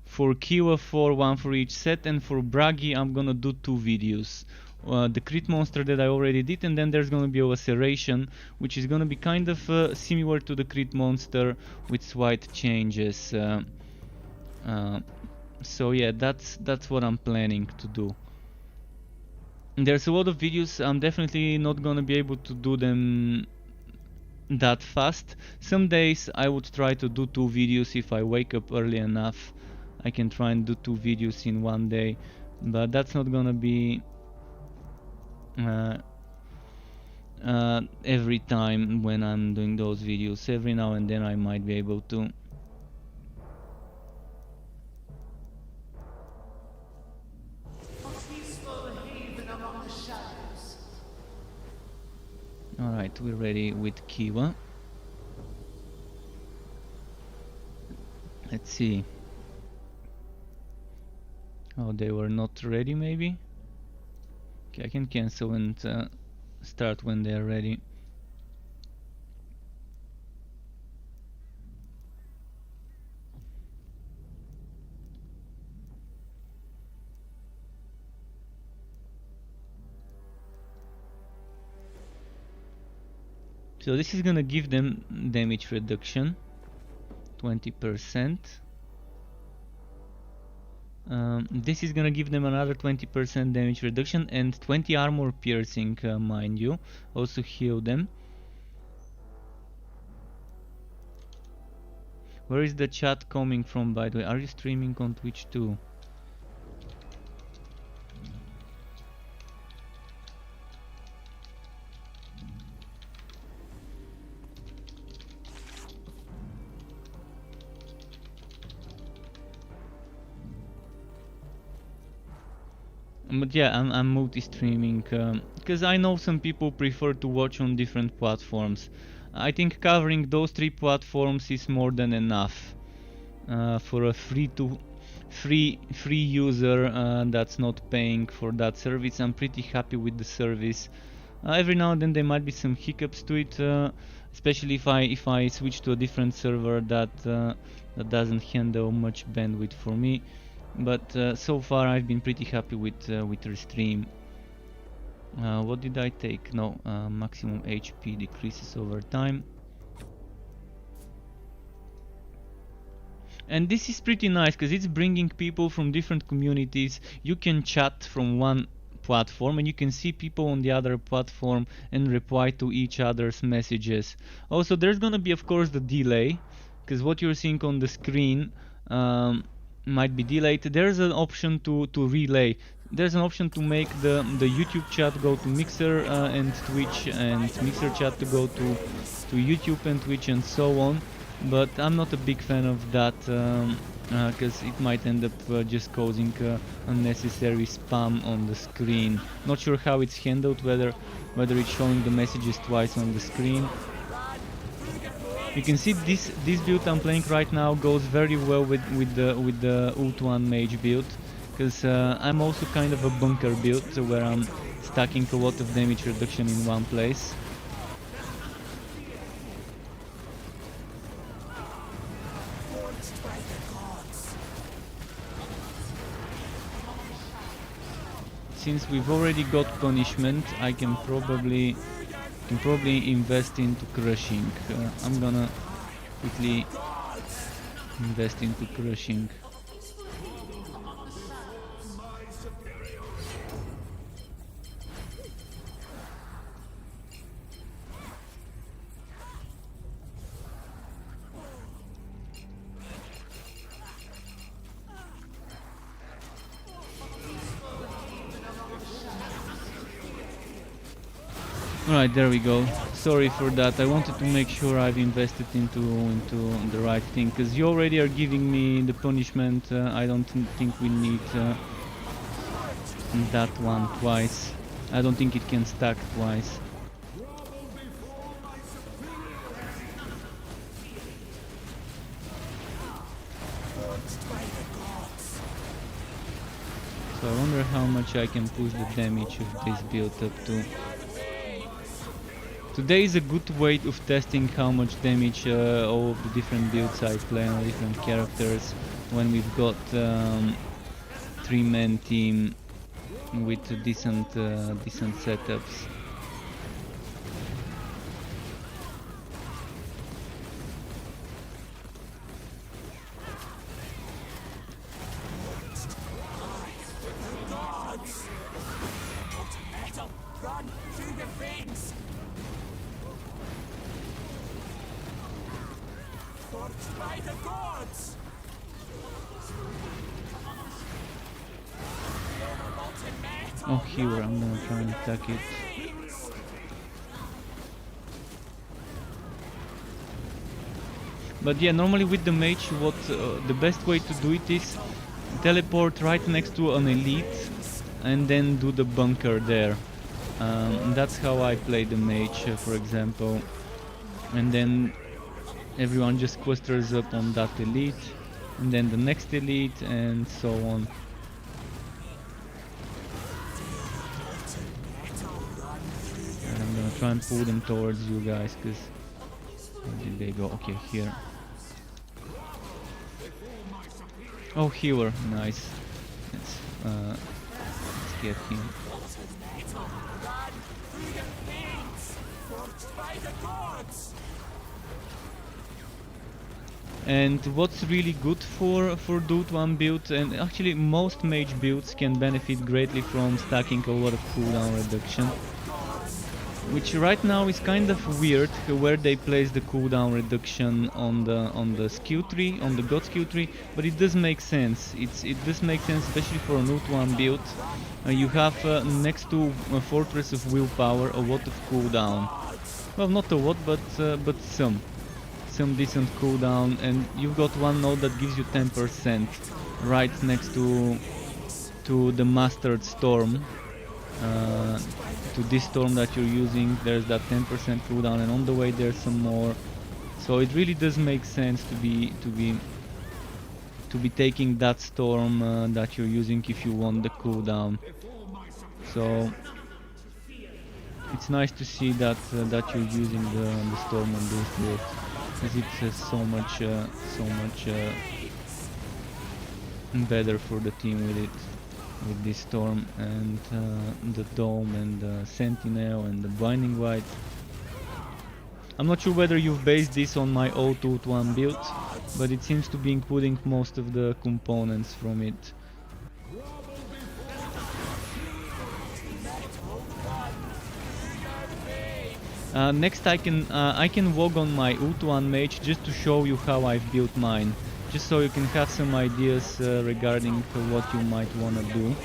For Kiwa, 4, one for each set. And for Bragi, I'm gonna do 2 videos. The crit monster that I already did, and then there's gonna be a laceration, which is gonna be kind of similar to the crit monster with slight changes. So yeah, that's what I'm planning to do. There's a lot of videos. I'm definitely not gonna be able to do them that fast. Some days I would try to do 2 videos if I wake up early enough. I can try and do 2 videos in one day, but that's not gonna be every time when I'm doing those videos. Every now and then I might be able to. Alright, we're ready with Kiwa. Let's see. Oh, they were not ready maybe? Okay, I can cancel and start when they're ready. So this is gonna give them damage reduction, 20%. This is gonna give them another 20% damage reduction and 20 armor piercing, mind you. Also heal them. Where is the chat coming from, by the way? Are you streaming on Twitch too? But yeah, I'm multi-streaming because I know some people prefer to watch on different platforms. I think covering those 3 platforms is more than enough for a free user that's not paying for that service. I'm pretty happy with the service. Every now and then there might be some hiccups to it, especially if I switch to a different server that doesn't handle much bandwidth for me. But so far I've been pretty happy with Restream. What did I take? No, maximum HP decreases over time. And this is pretty nice because it's bringing people from different communities. You can chat from one platform and you can see people on the other platform and reply to each other's messages. Also, there's gonna be, of course, the delay, because what you're seeing on the screen might be delayed. There's an option to relay. There's an option to make the YouTube chat go to Mixer and Twitch, and Mixer chat to go to YouTube and Twitch and so on. But I'm not a big fan of that because it might end up just causing unnecessary spam on the screen. Not sure how it's handled, whether it's showing the messages twice on the screen. You can see this build I'm playing right now goes very well with the Ult-1 mage build, because I'm also kind of a bunker build where I'm stacking a lot of damage reduction in one place. Since we've already got punishment, I can probably invest into crushing. I'm gonna quickly invest into crushing. Alright, there we go. Sorry for that. I wanted to make sure I've invested into the right thing, because you already are giving me the punishment. I don't think we need that one twice. I don't think it can stack twice. So I wonder how much I can push the damage of this build up to. Today is a good way of testing how much damage all of the different builds I play on different characters, when we've got 3-man team with decent setups. Oh, here, I'm gonna try and attack it. But yeah, normally with the mage, what the best way to do it is teleport right next to an elite and then do the bunker there. That's how I play the mage, for example. And then everyone just clusters up on that elite, and then the next elite, and so on. And I'm gonna try and pull them towards you guys, because where did they go? Okay, here. Oh, healer, nice. Let's get him. And what's really good for Ult-1 build, and actually most mage builds can benefit greatly from stacking a lot of cooldown reduction, which right now is kind of weird where they place the cooldown reduction on the skill tree, on the god skill tree, but it does make sense. It does make sense, especially for an Ult-1 build. You have next to a Fortress of Willpower a lot of cooldown. Well, not a lot, but some decent cooldown, and you've got one node that gives you 10% right next to the Mastered Storm. To this storm that you're using, there's that 10% cooldown, and on the way there's some more. So it really does make sense to be taking that storm that you're using if you want the cooldown. So it's nice to see that you're using the storm on this build, as it's so much better for the team with it, with this storm and the dome and the sentinel and the blinding light. I'm not sure whether you've based this on my old Ult-1 build, but it seems to be including most of the components from it. Next I can log on my Ult-1 mage just to show you how I've built mine. just so you can have some ideas regarding what you might wanna do.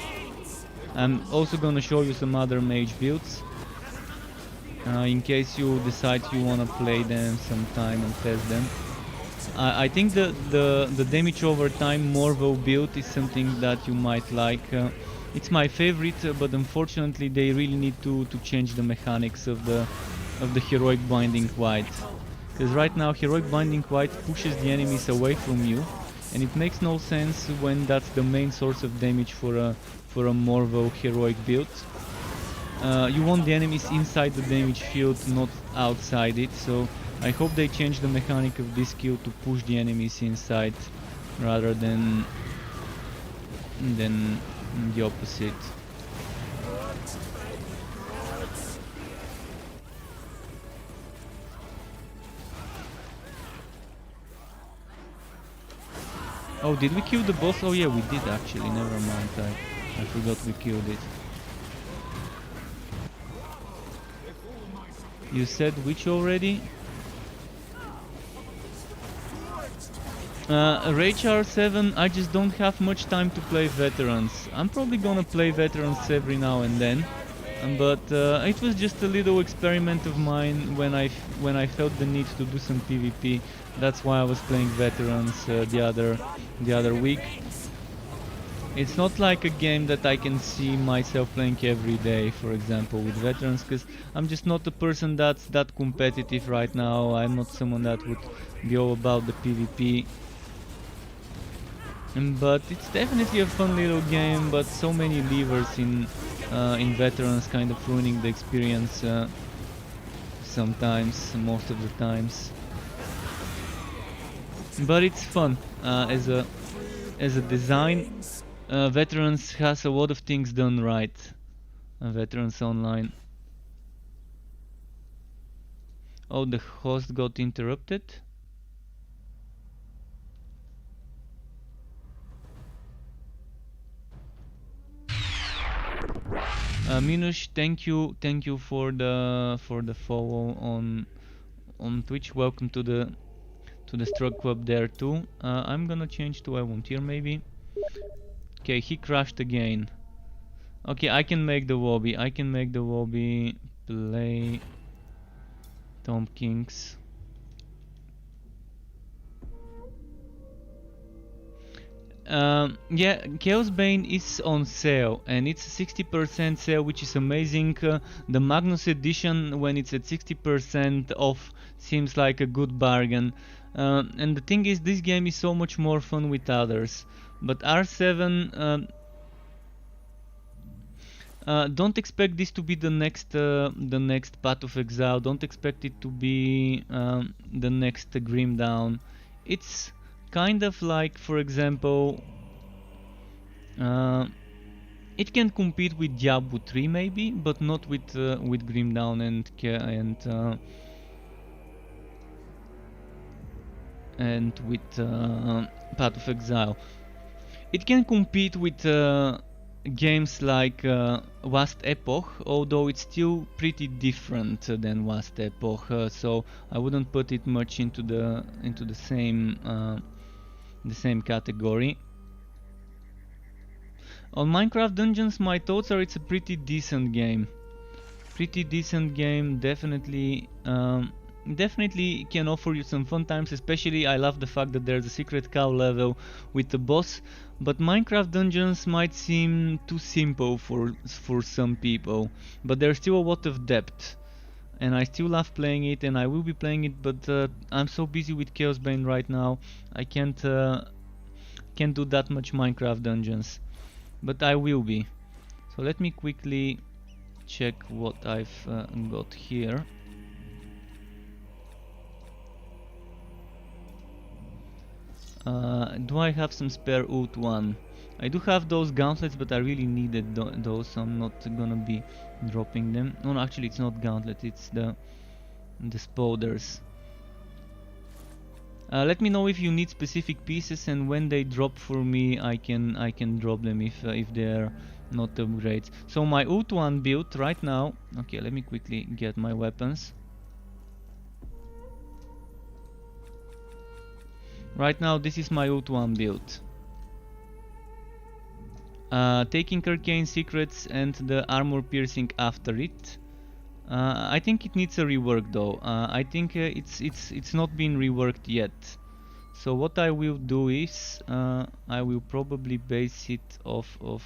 I'm also gonna show you some other mage builds in case you decide you wanna play them sometime and test them. I think the damage over time Morvo build is something that you might like. It's my favorite, but unfortunately they really need to change the mechanics of the heroic binding white. Because right now heroic binding white pushes the enemies away from you, and it makes no sense when that's the main source of damage for a Morvo heroic build. You want the enemies inside the damage field, not outside it, so I hope they change the mechanic of this skill to push the enemies inside rather than the opposite. Oh, did we kill the boss? Oh yeah, we did actually, never mind, I forgot we killed it. You said which already? Rage R7, I just don't have much time to play veterans. I'm probably gonna play veterans every now and then, but it was just a little experiment of mine when I felt the need to do some PvP. That's why I was playing veterans the other week. It's not like a game that I can see myself playing every day, for example, with veterans, because I'm just not a person that's that competitive right now. I'm not someone that would be all about the PvP. But it's definitely a fun little game, but so many levers in veterans kind of ruining the experience sometimes, most of the times. But it's fun as a design. Veterans has a lot of things done right. Veterans Online. Oh, the host got interrupted. Minush, thank you for the follow on Twitch. Welcome to the Struck Club there too. I'm gonna change to a volunteer maybe. Okay, he crashed again. Okay, I can make the lobby. Play Tom Kings. Yeah, Chaosbane is on sale and it's 60% sale, which is amazing. The Magnus edition, when it's at 60% off, seems like a good bargain. And the thing is, this game is so much more fun with others. But R7, don't expect this to be the next Path of Exile. Don't expect it to be the next Grim Dawn. It's kind of like, for example, it can compete with Diablo 3 maybe, but not with Grim Dawn and with Path of Exile. It can compete with games like Last Epoch, although it's still pretty different than Last Epoch, so I wouldn't put it much into the same category. On Minecraft Dungeons, my thoughts are it's a pretty decent game. Definitely. Definitely can offer you some fun times, especially I love the fact that there's a secret cow level with the boss, but Minecraft Dungeons might seem too simple for some people, but there's still a lot of depth, and I still love playing it, and I will be playing it, but I'm so busy with Chaosbane right now, I can't do that much Minecraft Dungeons, but I will be. So let me quickly check what I've got here. Do I have some spare ult 1? I do have those gauntlets, but I really needed those, so I'm not gonna be dropping them. No, actually it's not gauntlet, it's the spoders. Let me know if you need specific pieces, and when they drop for me I can drop them if they're not upgrades. So my ult 1 build right now, okay, let me quickly get my weapons. Right now this is my ult1 build. Taking Arcane Secrets and the armor piercing after it. I think it needs a rework though. I think it's not been reworked yet. So what I will do is I will probably base it off of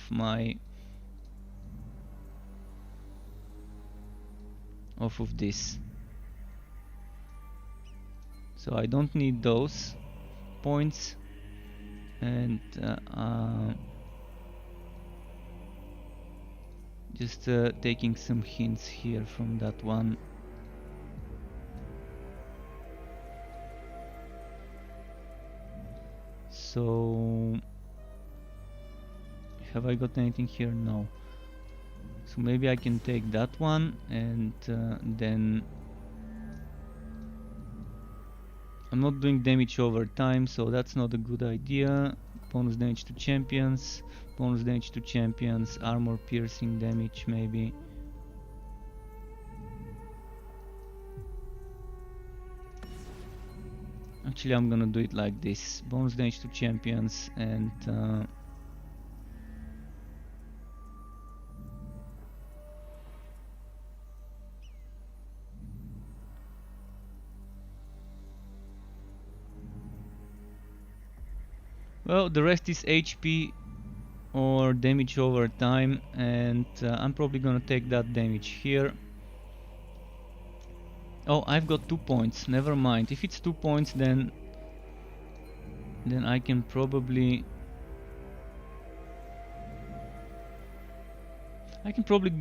this. So I don't need those points, and just taking some hints here from that one. So have I got anything here? No. So maybe I can take that one, and then I'm not doing damage over time, so that's not a good idea. Bonus damage to champions, bonus damage to champions, armor piercing damage maybe. Actually, I'm gonna do it like this. Bonus damage to champions and well, the rest is HP or damage over time, and I'm probably gonna take that damage here. Oh, I've got 2 points, never mind. If it's 2 points, then I can probably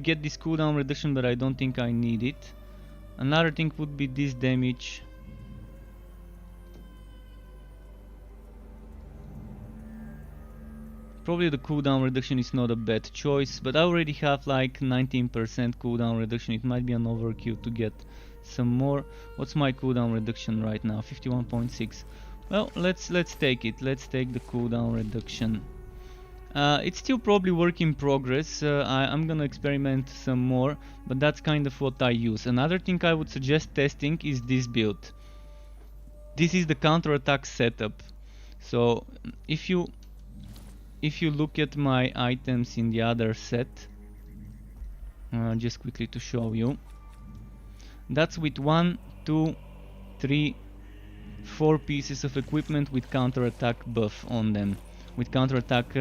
get this cooldown reduction, but I don't think I need it. Another thing would be this damage. Probably the cooldown reduction is not a bad choice, but I already have like 19% cooldown reduction. It might be an overkill to get some more. What's my cooldown reduction right now? 51.6. Well, let's take it. Let's take the cooldown reduction. It's still probably work in progress. I'm gonna experiment some more, but that's kind of what I use. Another thing I would suggest testing is this build. This is the counterattack setup. So if you look at my items in the other set, just quickly to show you, that's with 1, 2, 3, 4 pieces of equipment with counterattack buff on them, with counterattack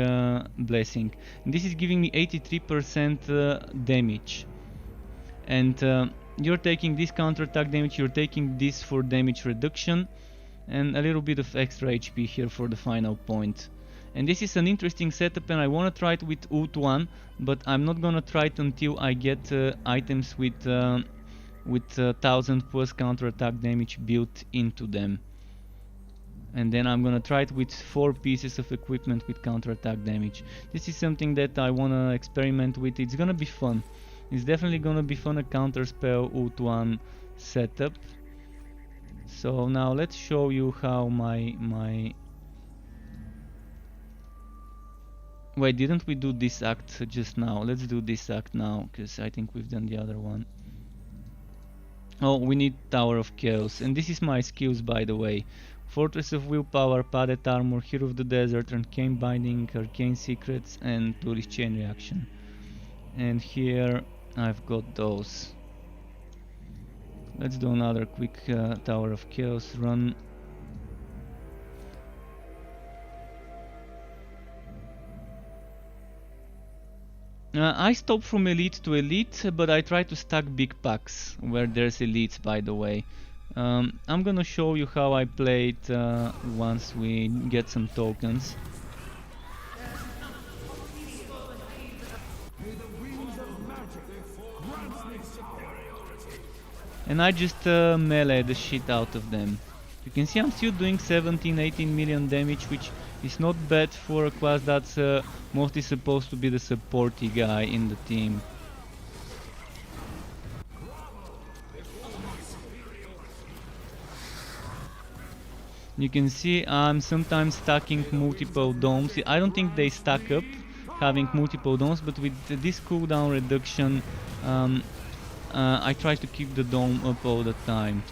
blessing. And this is giving me 83% damage. And you're taking this counterattack damage, you're taking this for damage reduction, and a little bit of extra HP here for the final point. And this is an interesting setup, and I want to try it with ult1, but I'm not gonna try it until I get items with 1000 plus counterattack damage built into them. And then I'm gonna try it with 4 pieces of equipment with counterattack damage. This is something that I wanna experiment with. It's gonna be fun. It's definitely gonna be fun, a counterspell ult1 setup. So now let's show you how my wait, didn't we do this act just now? Let's do this act now, because I think we've done the other one. Oh, we need Tower of Chaos, and this is my skills, by the way. Fortress of Willpower, Padded Armor, Hero of the Desert, Arcane Binding, Arcane Secrets, and Tourist Chain Reaction. And here I've got those. Let's do another quick Tower of Chaos run. I stop from elite to elite, but I try to stack big packs where there's elites, by the way. I'm gonna show you how I play it once we get some tokens. And I just melee the shit out of them. You can see I'm still doing 17-18 million damage, which is not bad for a class that's mostly supposed to be the supporty guy in the team. You can see I'm sometimes stacking multiple domes. I don't think they stack up having multiple domes, but with this cooldown reduction I try to keep the dome up all the time.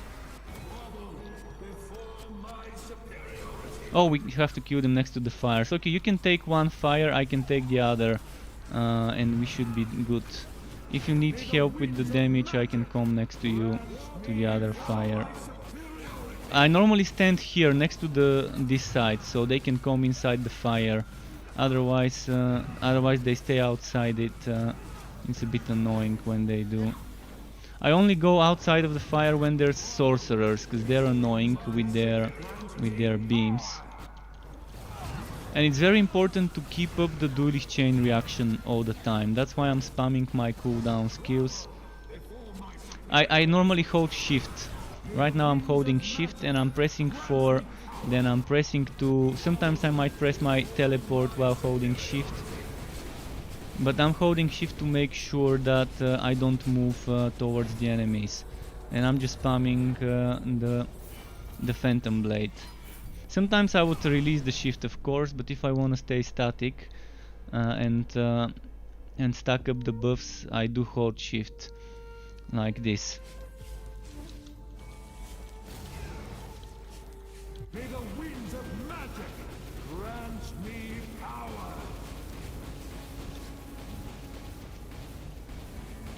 Oh, we have to kill them next to the fires. Okay, you can take one fire, I can take the other, and we should be good. If you need help with the damage, I can come next to you to the other fire. I normally stand here next to this side, so they can come inside the fire. Otherwise they stay outside it. It's a bit annoying when they do. I only go outside of the fire when there's sorcerers, because they're annoying with their beams. And it's very important to keep up the duelist chain reaction all the time. That's why I'm spamming my cooldown skills. I normally hold shift. Right now I'm holding shift and I'm pressing 4, then I'm pressing 2. Sometimes I might press my teleport while holding shift. But I'm holding shift to make sure that I don't move towards the enemies. And I'm just spamming the Phantom Blade. Sometimes I would release the shift, of course, but if I want to stay static and stack up the buffs, I do hold shift like this. May the winds of magic grant me power.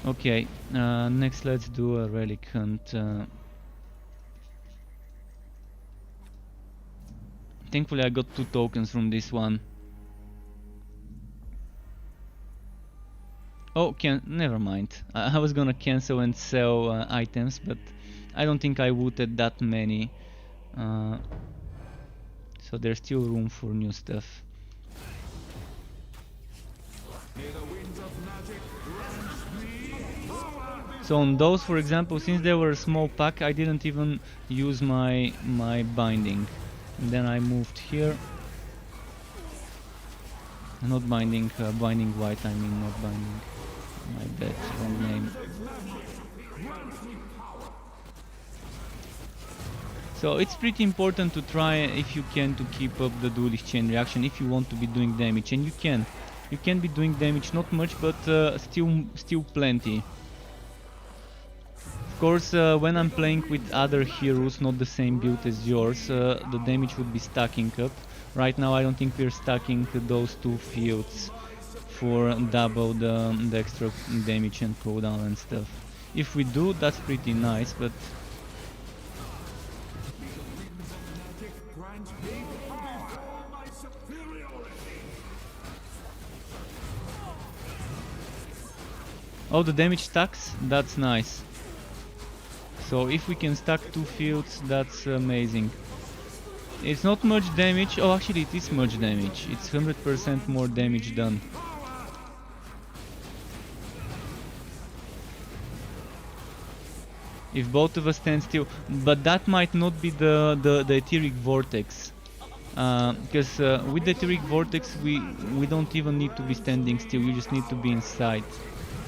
Okay, next let's do a relic hunt. Thankfully I got 2 tokens from this one. Oh, never mind. I was gonna cancel and sell items, but I don't think I looted that many. So there's still room for new stuff. So on those, for example, since they were a small pack, I didn't even use my binding. And then I moved here. Not binding, binding white, I mean, not binding. My bad, wrong name. So it's pretty important to try, if you can, to keep up the duelist chain reaction if you want to be doing damage, and you can. You can be doing damage, not much, but still plenty. Of course, when I'm playing with other heroes, not the same build as yours, the damage would be stacking up. Right now I don't think we're stacking those 2 fields for double the extra damage and cooldown and stuff. If we do, that's pretty nice, but oh, the damage stacks? That's nice. So if we can stack 2 fields, that's amazing. It's not much damage. Oh, actually it is much damage. It's 100% more damage done. If both of us stand still. But that might not be the etheric vortex. Because with the etheric vortex we don't even need to be standing still. You just need to be inside.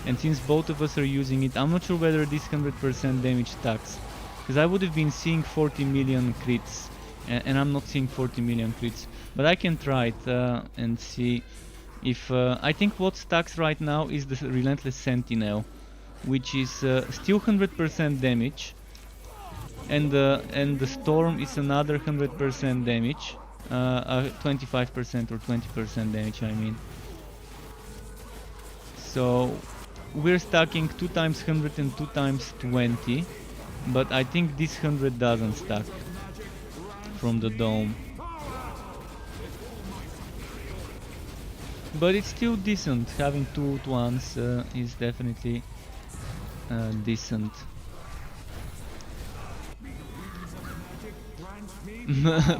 And since both of us are using it, I'm not sure whether this 100% damage stacks. Because I would have been seeing 40 million crits. And I'm not seeing 40 million crits. But I can try it and see if... I think what stacks right now is the Relentless Sentinel. Which is still 100% damage. And the Storm is another 100% damage. 25% or 20% damage, I mean. So... we're stacking 2 times 100 and 2 times 20, but I think this 100 doesn't stack from the dome. But it's still decent. Having 2 at once is definitely decent.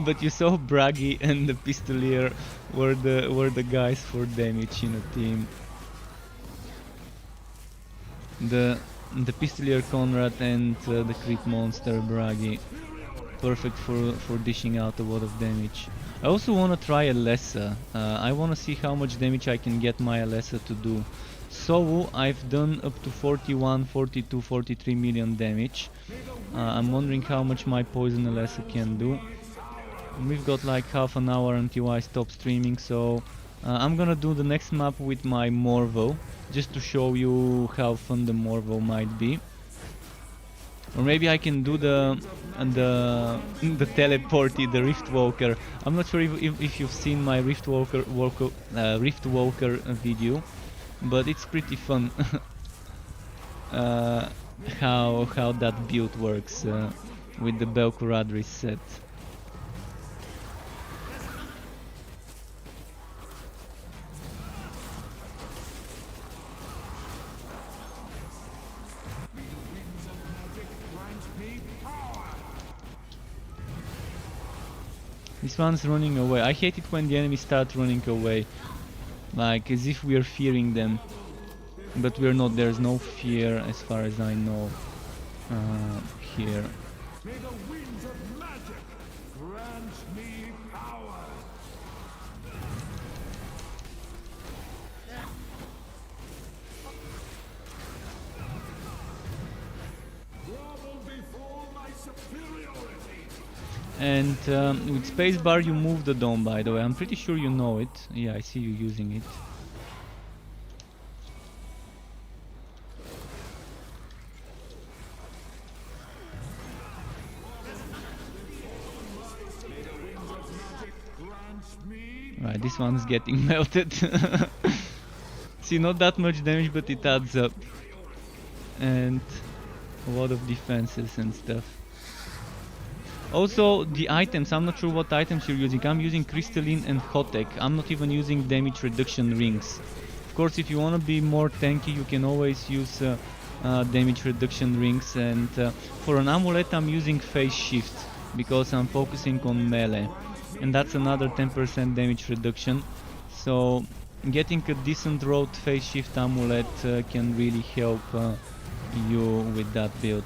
But you saw Bragi and the Pistolier were the guys for damage in a team. The Pistolier Conrad and the crit monster Bragi, perfect for dishing out a lot of damage. I also want to try Alessa. I want to see how much damage I can get my Alessa to do. So I've done up to 41, 42, 43 million damage. I'm wondering how much my poison Alessa can do. We've got like half an hour until I stop streaming, so I'm gonna do the next map with my Morvo, just to show you how fun the Morvo might be. Or maybe I can do the teleporty, the Rift Walker. I'm not sure if you've seen my Rift Walker video, but it's pretty fun. How that build works with the Belkuradri set. This one's running away. I hate it when the enemies start running away, like as if we are fearing them, but we're not. There's no fear as far as I know here. May the winds of magic grant me power. Grovel before my superiority. And with spacebar you move the dome, by the way. I'm pretty sure you know it. Yeah, I see you using it. Right, this one's getting melted. See, not that much damage, but it adds up. And a lot of defenses and stuff. Also, the items, I'm not sure what items you're using. I'm using Crystalline and Hotek. I'm not even using damage reduction rings. Of course, if you want to be more tanky, you can always use damage reduction rings. And for an amulet, I'm using phase shift because I'm focusing on melee. And that's another 10% damage reduction. So getting a decent road phase shift amulet can really help you with that build.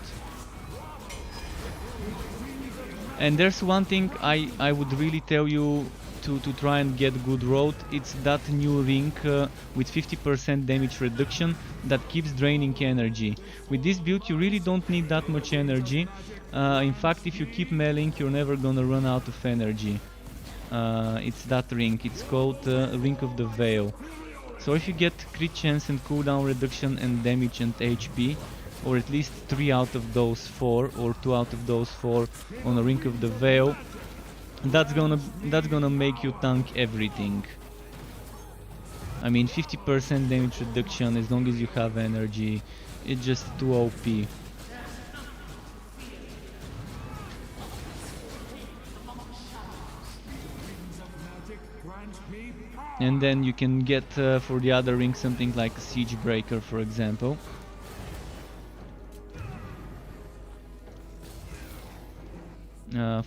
And there's one thing I would really tell you to try and get good road. It's that new ring with 50% damage reduction that keeps draining energy. With this build you really don't need that much energy. In fact, if you keep meleeing, you're never gonna run out of energy. It's that ring. It's called Ring of the Veil. So if you get crit chance and cooldown reduction and damage and HP, or at least 3 out of those 4 or 2 out of those 4 on a Ring of the Veil, that's gonna make you tank everything. I mean, 50% damage reduction as long as you have energy, it's just too OP. And then you can get for the other ring something like a Siege Breaker, for example.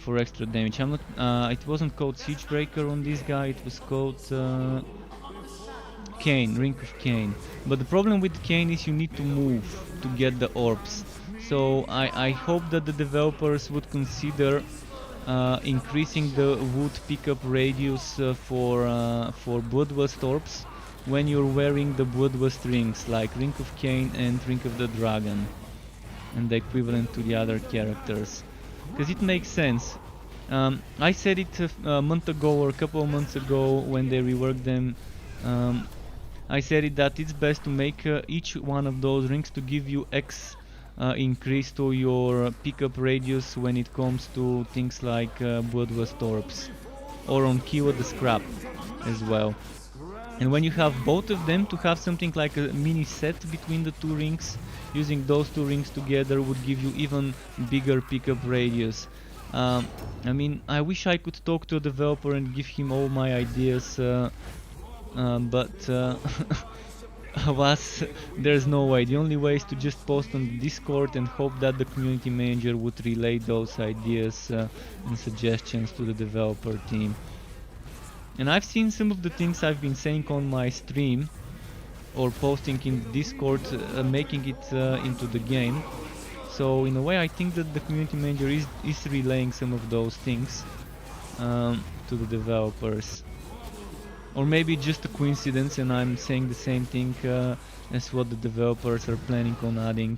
For extra damage. I'm not. It wasn't called Siege Breaker on this guy. It was called Cain, Ring of Cain. But the problem with Cain is you need to move to get the orbs. So I hope that the developers would consider increasing the wood pickup radius for Bloodlust orbs when you're wearing the Bloodlust rings, like Ring of Cain and Ring of the Dragon, and the equivalent to the other characters. Because it makes sense. I said it a month ago or a couple of months ago when they reworked them. I said it that it's best to make each one of those rings to give you X increase to your pickup radius when it comes to things like Bloodlust orbs, or on Kill the Scrap as well. And when you have both of them, to have something like a mini set between the two rings, using those two rings together would give you even bigger pickup radius. I mean, I wish I could talk to a developer and give him all my ideas, but alas, there's no way. The only way is to just post on the Discord and hope that the community manager would relay those ideas and suggestions to the developer team. And I've seen some of the things I've been saying on my stream or posting in Discord, making it into the game. So in a way I think that the community manager is relaying some of those things to the developers. Or maybe just a coincidence and I'm saying the same thing as what the developers are planning on adding,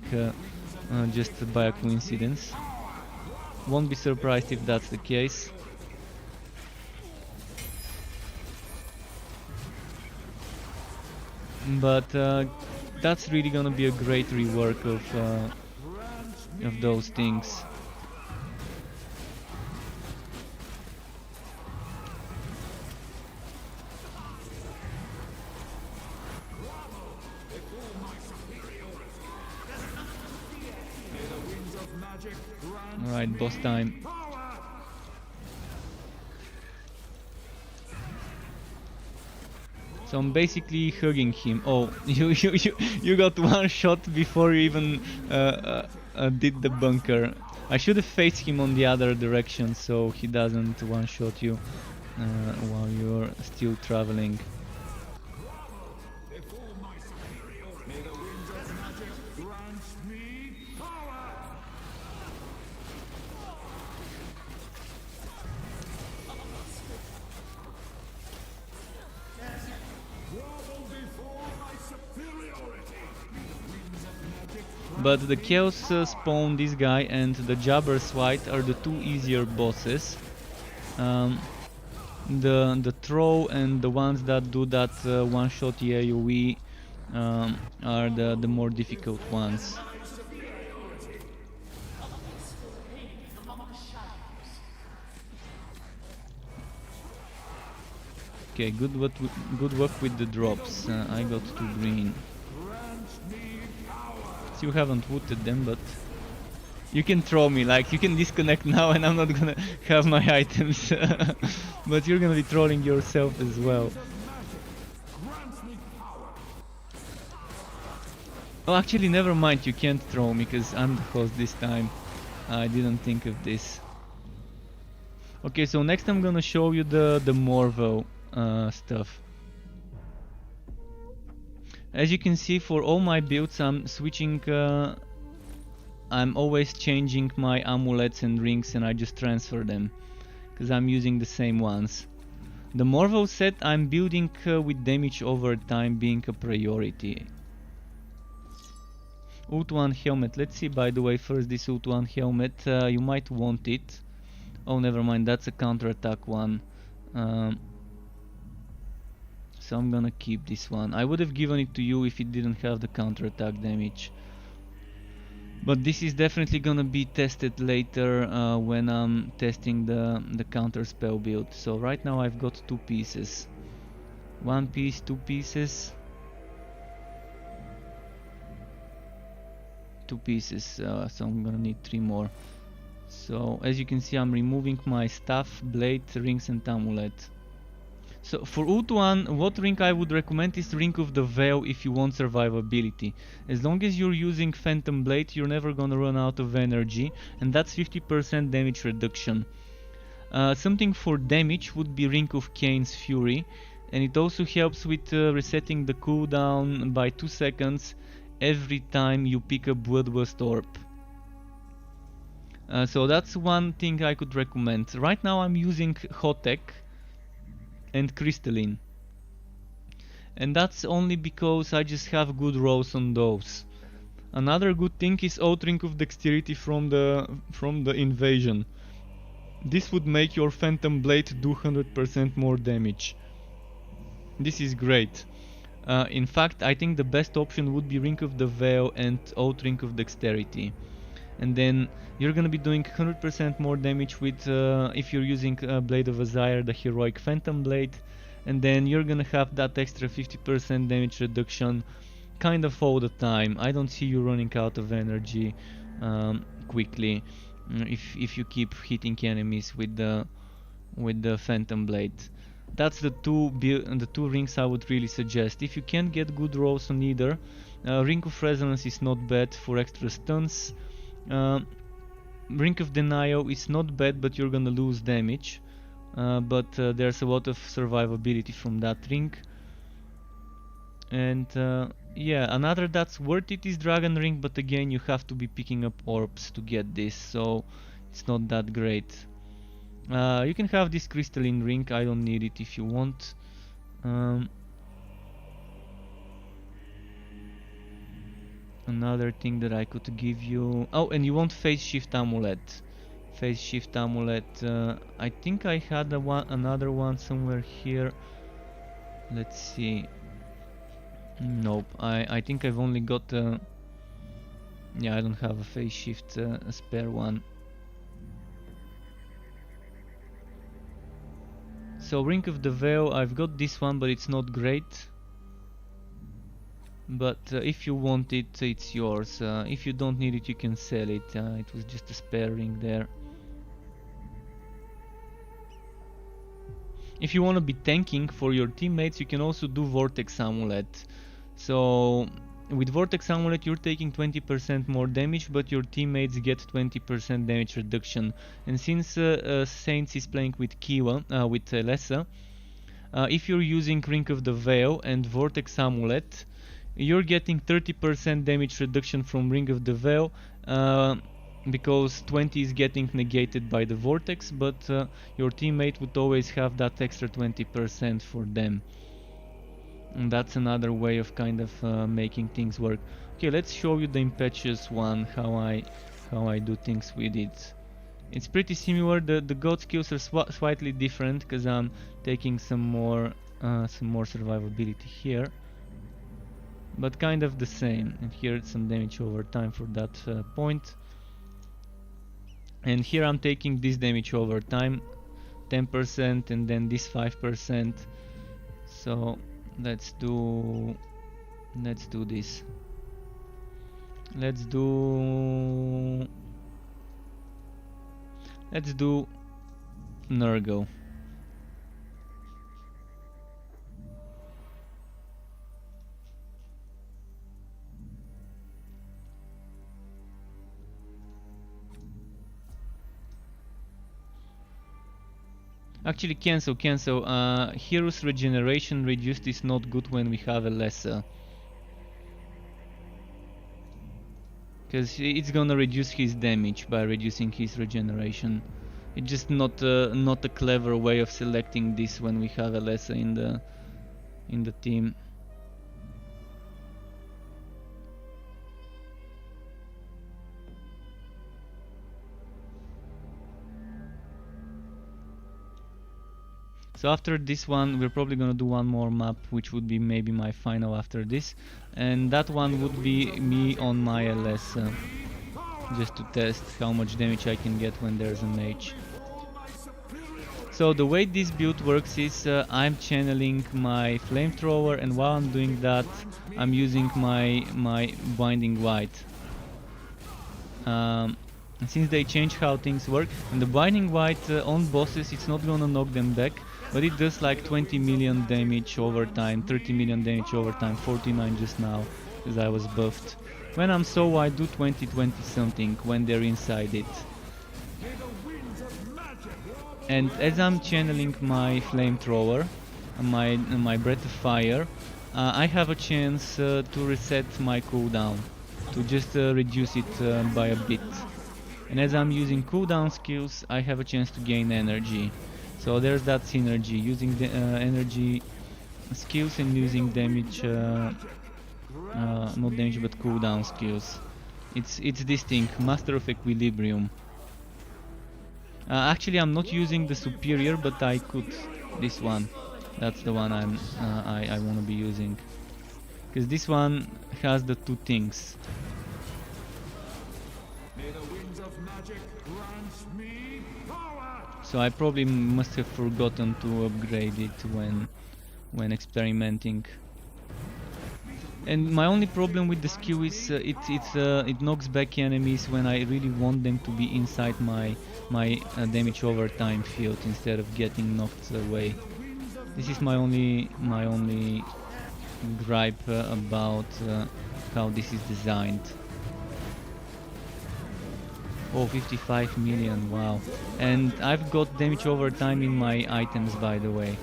just by a coincidence. Won't be surprised if that's the case. But that's really gonna be a great rework of of those things. Alright, boss time. So I'm basically hugging him. Oh, you got one shot before you even did the bunker. I should have faced him on the other direction so he doesn't one-shot you while you're still traveling. But the Chaos Spawn, this guy, and the Jabber's White are the two easier bosses. The Throw and the ones that do that one-shot AoE are the more difficult ones. Okay, good work with the drops. I got 2 green. Still haven't looted them, but you can throw me, like you can disconnect now and I'm not gonna have my items. But you're gonna be trolling yourself as well. Oh, actually never mind, you can't throw me because I'm the host this time. I didn't think of this. Okay, so next I'm gonna show you the Morvo stuff. As you can see, for all my builds I'm switching, I'm always changing my amulets and rings and I just transfer them because I'm using the same ones. The Morvo set I'm building with damage over time being a priority. Ult 1 helmet, let's see by the way first this Ult 1 helmet, you might want it. Oh, never mind, that's a counter-attack one. So I'm gonna keep this one. I would have given it to you if it didn't have the counter-attack damage. But this is definitely gonna be tested later when I'm testing the counter spell build. So right now I've got 2 pieces. 1 piece, 2 pieces. 2 pieces, so I'm gonna need 3 more. So as you can see I'm removing my staff, blade, rings and amulet. So for Ult 1, what ring I would recommend is Ring of the Veil if you want survivability. As long as you're using Phantom Blade, you're never gonna run out of energy, and that's 50% damage reduction. Something for damage would be Ring of Cain's Fury, and it also helps with resetting the cooldown by 2 seconds every time you pick a Bloodlust Orb. So that's one thing I could recommend. Right now I'm using Hotek and Crystalline, and that's only because I just have good rolls on those. Another good thing is Outring of Dexterity from the invasion. This would make your Phantom Blade do 100% more damage. This is great. In fact, I think the best option would be Ring of the Veil and Outring of Dexterity. And then you're gonna be doing 100% more damage with if you're using Blade of Azire, the heroic Phantom Blade, and then you're gonna have that extra 50% damage reduction kind of all the time. I don't see you running out of energy quickly if you keep hitting enemies with the Phantom Blade. That's the two rings I would really suggest. If you can't get good rolls on either, Ring of Resonance is not bad for extra stuns. Ring of Denial is not bad, but you're gonna lose damage. But there's a lot of survivability from that ring. And yeah, another that's worth it is Dragon Ring, but again you have to be picking up orbs to get this, so it's not that great. You can have this Crystalline Ring, I don't need it if you want. Another thing that I could give you... Oh, and you want Phase Shift Amulet. Phase Shift Amulet. I think I had another one somewhere here. Let's see. Nope, I think I've only got Yeah, I don't have a phase shift, a spare one. So Ring of the Veil, I've got this one, but it's not great. But if you want it, it's yours. If you don't need it, you can sell it. It was just a spare ring there. If you want to be tanking for your teammates, you can also do Vortex Amulet. So with Vortex Amulet you're taking 20% more damage, but your teammates get 20% damage reduction. And since Saints is playing with Kiwa, with Lessa, if you're using Ring of the Veil and Vortex Amulet, you're getting 30% damage reduction from Ring of the Veil, because 20 is getting negated by the Vortex, but your teammate would always have that extra 20% for them. And that's another way of kind of making things work. Okay, let's show you the Impetuous one, how I do things with it. It's pretty similar. The god skills are slightly different because I'm taking some more survivability here, but kind of the same. And here it's some damage over time for that point. And here I'm taking this damage over time, 10%, and then this 5%. So let's do this. Let's do Nurgle. Actually, cancel. Hero's regeneration reduced is not good when we have a lesser, because it's gonna reduce his damage by reducing his regeneration. It's just not a clever way of selecting this when we have a lesser in the team. So after this one we're probably gonna do one more map, which would be maybe my final after this, and that one would be me on my LS, just to test how much damage I can get when there's a mage. So the way this build works is I'm channeling my flamethrower, and while I'm doing that I'm using my binding white. Since they change how things work, and the binding white on bosses, it's not gonna knock them back, but it does like 20 million damage over time, 30 million damage over time, 49 just now, because I was buffed. When I'm so, I do 20 something when they're inside it. And as I'm channeling my flamethrower, my breath of fire, I have a chance to reset my cooldown, to just reduce it by a bit. And as I'm using cooldown skills, I have a chance to gain energy. So there's that synergy, using the energy skills and using damage, not damage but cooldown skills. It's this thing, Master of Equilibrium. Actually I'm not using the superior, but I could. This one, that's the one I want to be using, because this one has the two things. So I probably must have forgotten to upgrade it when experimenting. And my only problem with the skill is it knocks back enemies when I really want them to be inside my damage over time field instead of getting knocked away. This is my only gripe about how this is designed. Oh, 55 million, wow. And I've got damage over time in my items, by the way.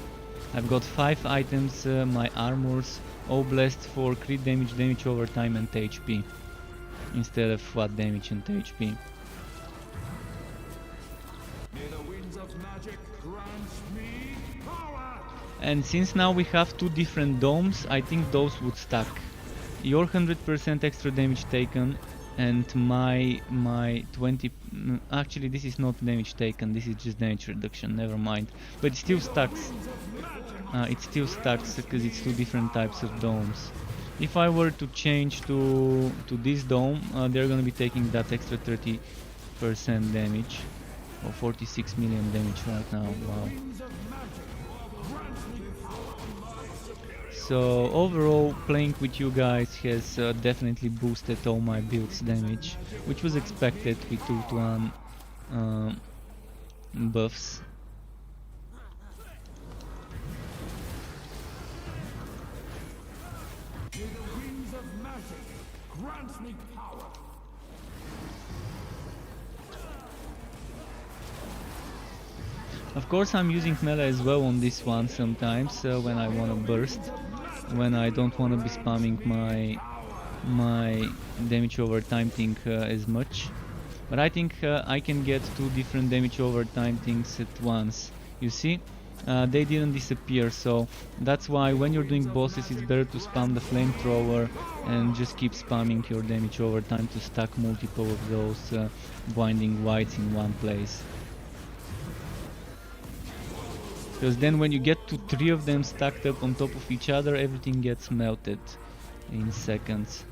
I've got 5 items, my armors, all blessed for crit damage, damage over time and HP, instead of flat damage and HP. And since now we have 2 different domes, I think those would stack. Your 100% extra damage taken and my 20, actually this is not damage taken, this is just damage reduction, never mind, but it still stacks. It still stacks because it's 2 different types of domes. If I were to change to this dome, they're gonna be taking that extra 30% damage, or 46 million damage right now. Wow. So overall, playing with you guys has definitely boosted all my build's damage, which was expected with 2-1 buffs. Of course, I'm using melee as well on this one sometimes when I wanna burst, when I don't wanna be spamming my damage over time thing as much. But I think I can get two different damage over time things at once. You see? They didn't disappear, so that's why when you're doing bosses it's better to spam the flamethrower and just keep spamming your damage over time to stack multiple of those blinding whites in one place. Because then when you get to 3 of them stacked up on top of each other, everything gets melted in seconds.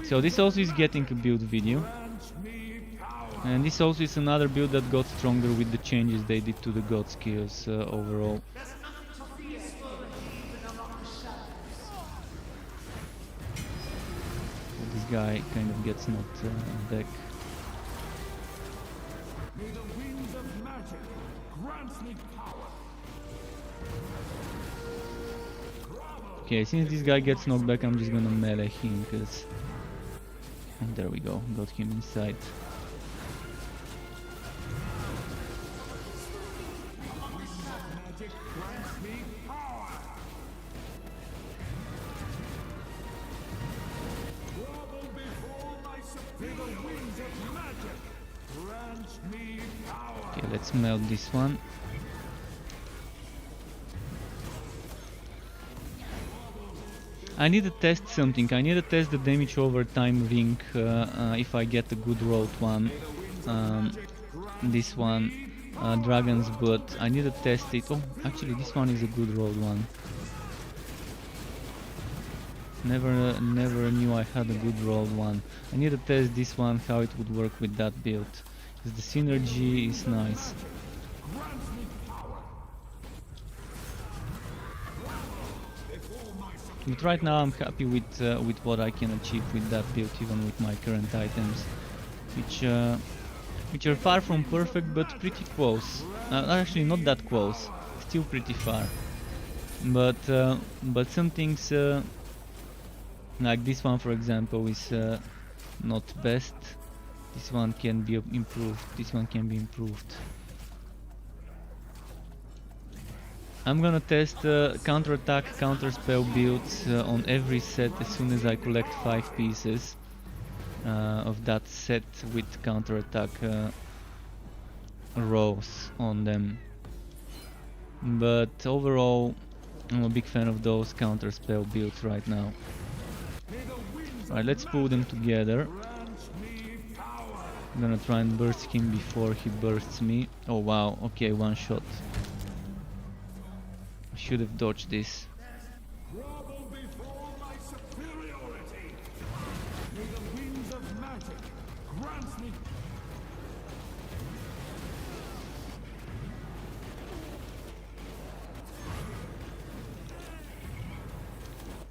So this also is getting a build video. And this also is another build that got stronger with the changes they did to the god skills overall. This guy kind of gets knocked back. Okay, since this guy gets knocked back, I'm just gonna melee him, because... there we go, got him inside. Okay, let's melt this one. I need to test something. I need to test the damage over time ring if I get a good rolled one. This one, Dragon's Blood. I need to test it. Oh, actually, this one is a good rolled one. Never knew I had a good rolled one. I need to test this one, how it would work with that build. Because the synergy is nice. But right now I'm happy with what I can achieve with that build, even with my current items, which are far from perfect, but pretty close. Actually, not that close, still pretty far. But some things, like this one, for example, is not best. This one can be improved. This one can be improved. I'm gonna test counter-attack, counter-spell builds on every set as soon as I collect 5 pieces of that set with counter-attack rows on them. But overall, I'm a big fan of those counter-spell builds right now. Right, let's pull them together. I'm gonna try and burst him before he bursts me. Oh wow, okay, one shot. Should have dodged this.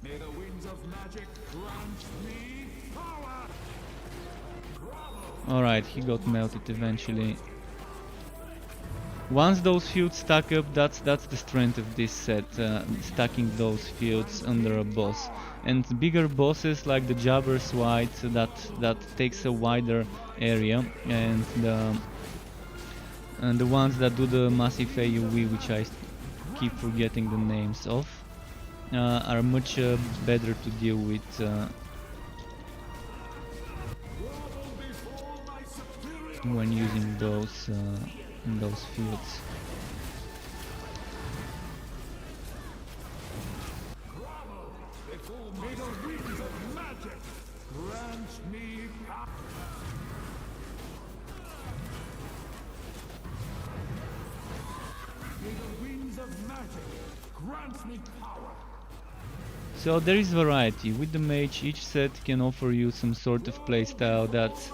May the winds of magic grant me power. Alright, he got melted eventually. Once those fields stack up, that's the strength of this set, stacking those fields under a boss. And bigger bosses like the Jabber's White, that takes a wider area, and the ones that do the massive AoE, which I keep forgetting the names of, are much better to deal with when using those fields. Grant me power. May the winds of magic grant me power. So there is variety. With the mage, each set can offer you some sort of playstyle that's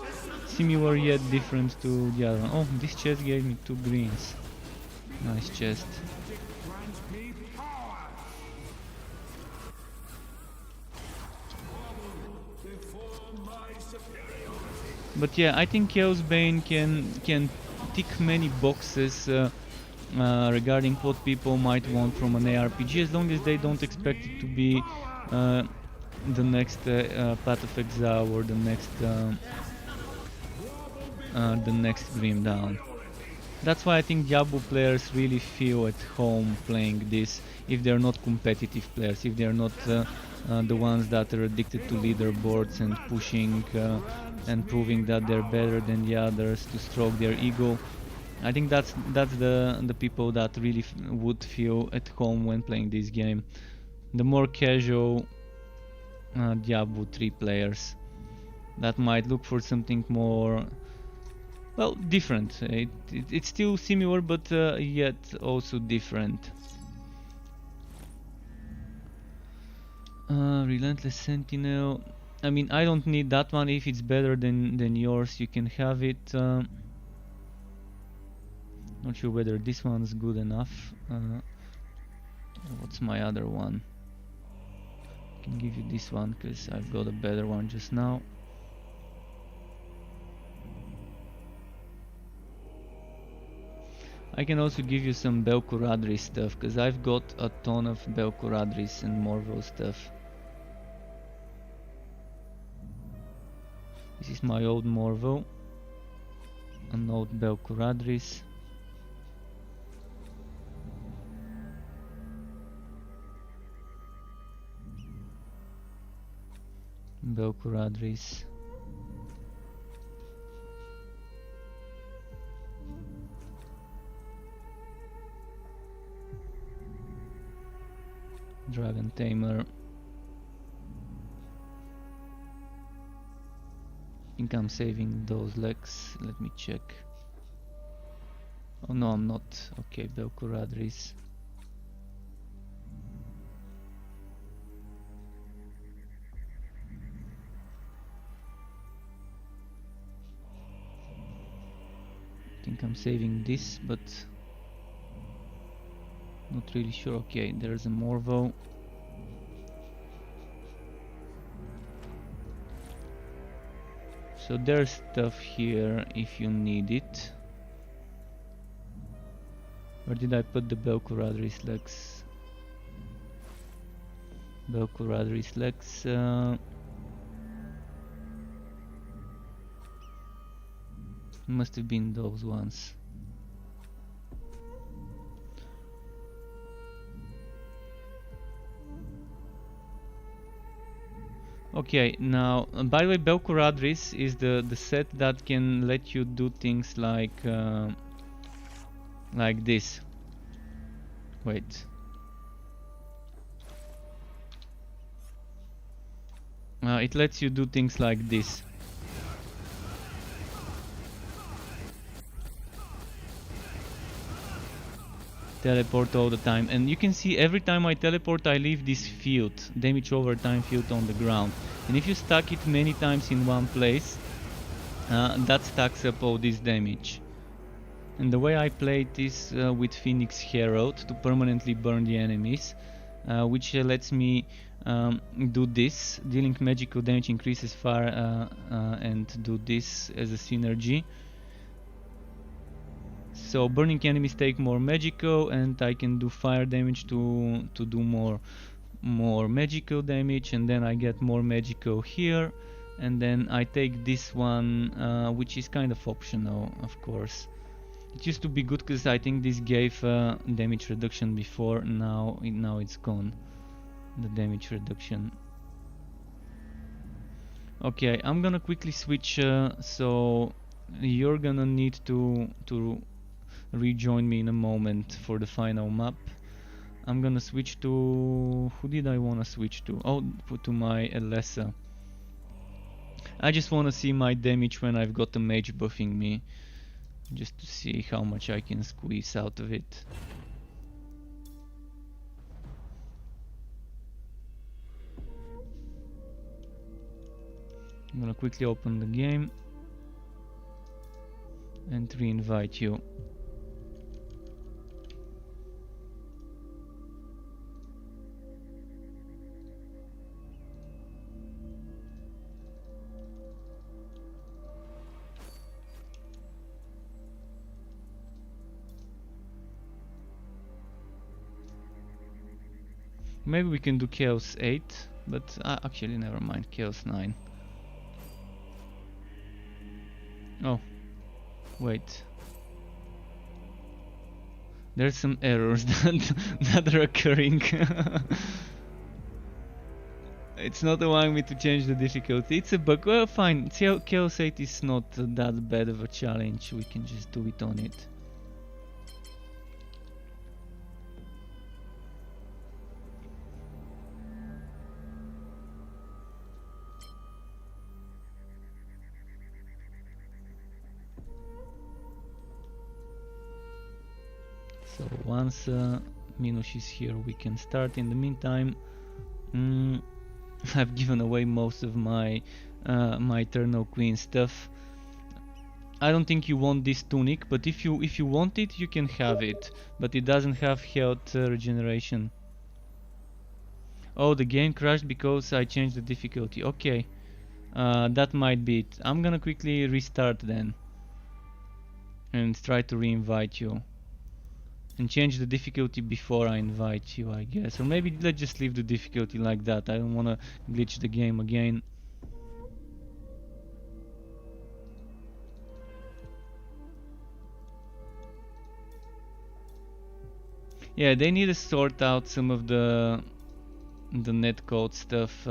similar yet different to the other one. Oh, this chest gave me 2 greens. Nice chest. Magic grant me power. Before my superiority. But yeah, I think Chaosbane can tick many boxes regarding what people might want from an ARPG, as long as they don't expect it to be the next Path of Exile or the next Grim Dawn. That's why I think Diablo players really feel at home playing this, if they're not competitive players, if they're not the ones that are addicted to leaderboards and pushing and proving that they're better than the others to stroke their ego. I think that's the people that really would feel at home when playing this game. The more casual Diablo 3 players that might look for something more, well, different. It's still similar, but yet also different. Relentless Sentinel. I mean, I don't need that one. If it's better than yours, you can have it. Not sure whether this one's good enough. What's my other one? I can give you this one because I've got a better one just now. I can also give you some Belkuradri stuff because I've got a ton of Belkuradris and Morvo stuff. This is my old Morvo, an old Belkuradris. Belkuradris. Dragon Tamer. I think I'm saving those legs. Let me check. Oh no, I'm not. Okay, Belkuradris. I think I'm saving this, but not really sure. Okay, there's a Morvo. So there's stuff here if you need it. Where did I put the Belkuradris legs? Belkuradris legs. Must have been those ones. Okay, now by the way, Belkuradris is the set that can let you do things like this. Wait. It lets you do things like this. Teleport all the time, and you can see every time I teleport I leave this field, damage over time field on the ground, and if you stack it many times in one place, that stacks up all this damage. And the way I play it is with Phoenix Herald to permanently burn the enemies, which lets me do this, dealing magical damage increases fire, and do this as a synergy. So burning enemies take more magical, and I can do fire damage to do more magical damage, and then I get more magical here, and then I take this one, which is kind of optional, of course. It used to be good because I think this gave damage reduction before. Now it's gone, the damage reduction. Okay, I'm gonna quickly switch. So you're gonna need to rejoin me in a moment for the final map. I'm gonna switch to... who did I wanna switch to? Oh, to my Elessa. I just want to see my damage when I've got a mage buffing me, just to see how much I can squeeze out of it. I'm gonna quickly open the game and re-invite you. Maybe we can do Chaos 8, but actually never mind, Chaos 9. Oh, wait. There's some errors that are occurring. It's not allowing me to change the difficulty. It's a bug. Well, fine. Chaos 8 is not that bad of a challenge. We can just do it on it. So once Minus is here, we can start. In the meantime, I've given away most of my my Eternal Queen stuff. I don't think you want this tunic, but if you want it, you can have it. But it doesn't have health regeneration. Oh, the game crashed because I changed the difficulty. Okay, that might be it. I'm gonna quickly restart then and try to re-invite you. And change the difficulty before I invite you, I guess. Or maybe let's just leave the difficulty like that. I don't want to glitch the game again. Yeah, they need to sort out some of the netcode stuff.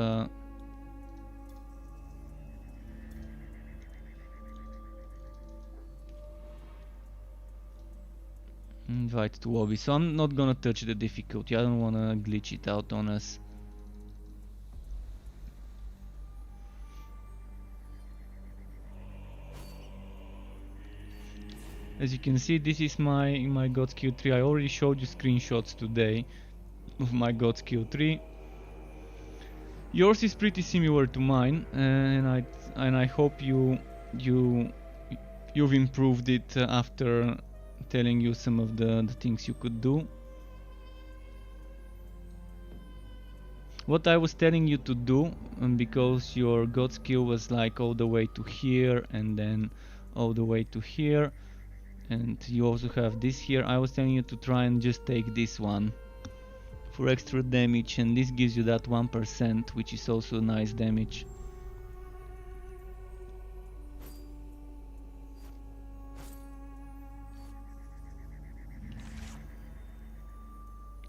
Invite to lobby, so I'm not gonna touch the difficulty. I don't wanna glitch it out on us. As you can see, this is my God's Q3. I already showed you screenshots today of my God's Q3. Yours is pretty similar to mine, and I hope you've improved it after telling you some of the things you could do. What I was telling you to do, because your god skill was like all the way to here and then all the way to here, and you also have this here, I was telling you to try and just take this one for extra damage, and this gives you that 1%, which is also nice damage.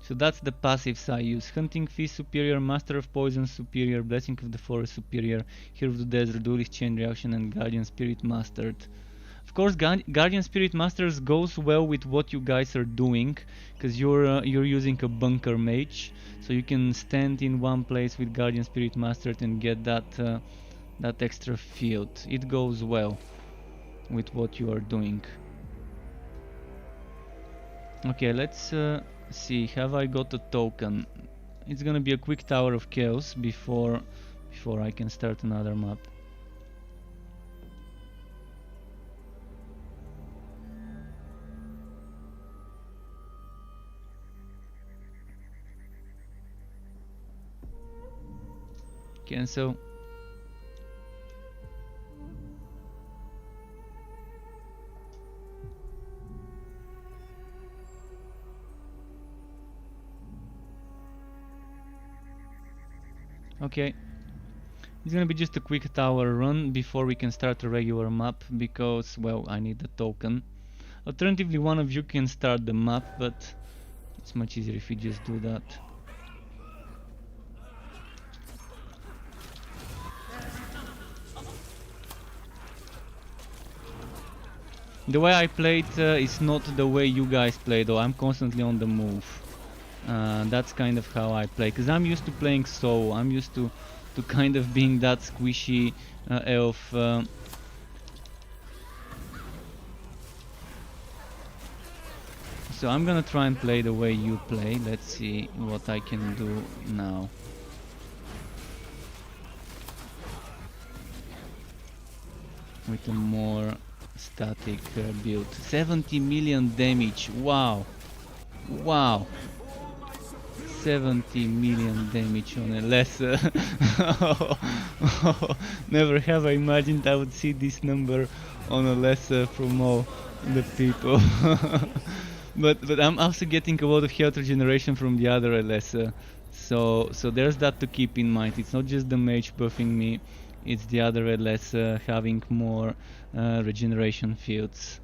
So that's the passives I use. Hunting Feast superior, Master of Poison superior, Blessing of the Forest superior, Hero of the Desert, Duelist Chain Reaction, and Guardian Spirit Mastered. Of course, Guardian Spirit Masters goes well with what you guys are doing, because you're using a bunker mage, so you can stand in one place with Guardian Spirit Mastered and get that extra field. It goes well with what you are doing. Okay, let's see, have I got a token? It's gonna be a quick Tower of Chaos before I can start another map. Cancel. Okay, it's gonna be just a quick tower run before we can start a regular map, because, well, I need the token. Alternatively, one of you can start the map, but it's much easier if you just do that. The way I played is not the way you guys play, though. I'm constantly on the move. That's kind of how I play, because I'm used to playing solo. I'm used to to kind of being that squishy elf. So I'm gonna try and play the way you play. Let's see what I can do now. With a more static build. 70 million damage. Wow. Wow. 70 million damage on a lesser. Never have I imagined I would see this number on a lesser from all the people. But I'm also getting a lot of health regeneration from the other lesser. So there's that to keep in mind. It's not just the mage buffing me, it's the other LS having more regeneration fields.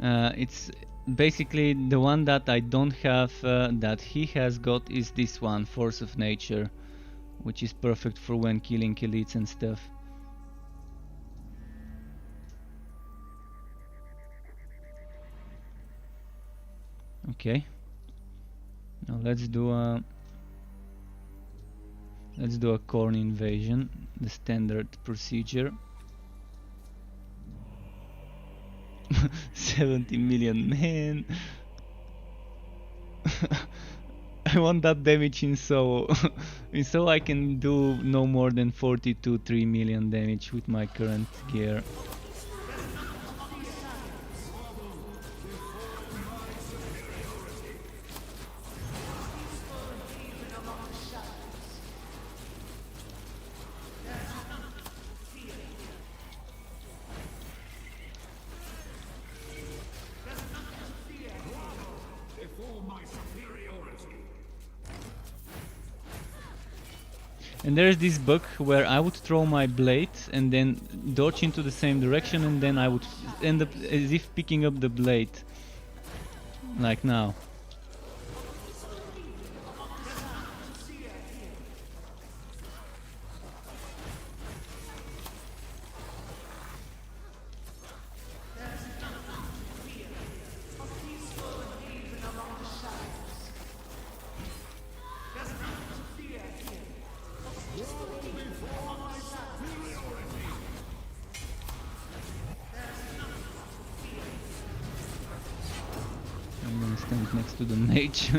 It's basically the one that I don't have that he has got is this one, Force of Nature, which is perfect for when killing elites and stuff. Okay, now let's do a corn invasion, the standard procedure. 70 million, man. I want that damage in Soul. In Soul I can do no more than 3 million damage with my current gear. And there's this bug where I would throw my blade and then dodge into the same direction, and then I would end up as if picking up the blade, like now. Stand next to the mage.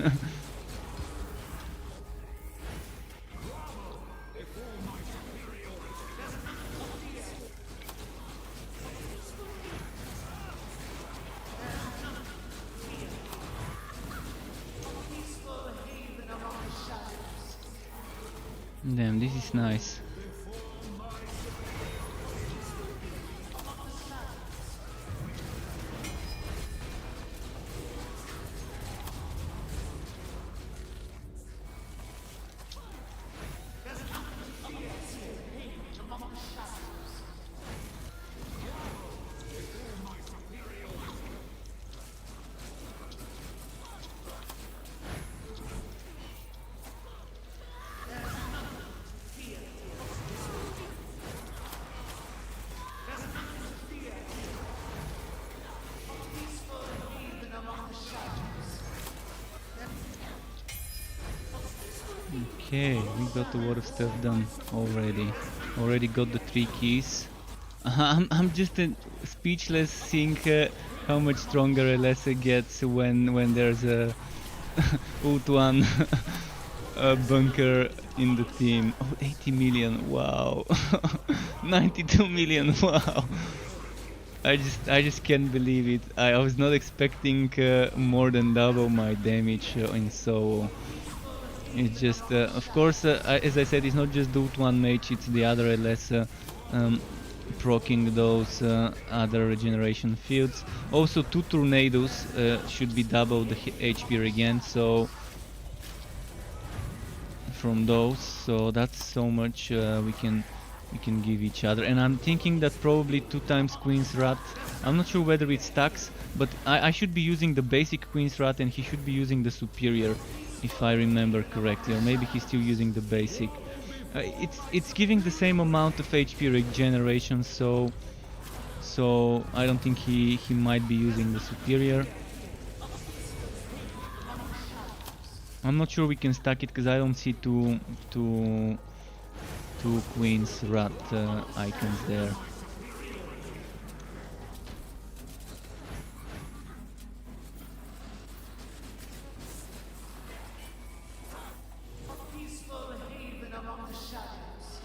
Damn, this is nice. Okay, we got a lot of stuff done already. Already got the 3 keys. I'm just speechless seeing how much stronger Alessa gets when there's a ult one bunker in the team. Oh, 80 million, wow. 92 million, wow. I just can't believe it. I was not expecting more than double my damage in solo. It's just, of course, as I said, it's not just the ult one mage, it's the other LS proccing those other regeneration fields. Also 2 tornadoes should be double the HP again, so from those, so that's so much we can give each other. And I'm thinking that probably 2 times Queen's Rat. I'm not sure whether it stacks, but I should be using the basic Queen's Rat and he should be using the superior, if I remember correctly, or maybe he's still using the basic. It's giving the same amount of HP regeneration, so I don't think he might be using the superior. I'm not sure we can stack it because I don't see two queens rat icons there. Peaceful haven among the shadows.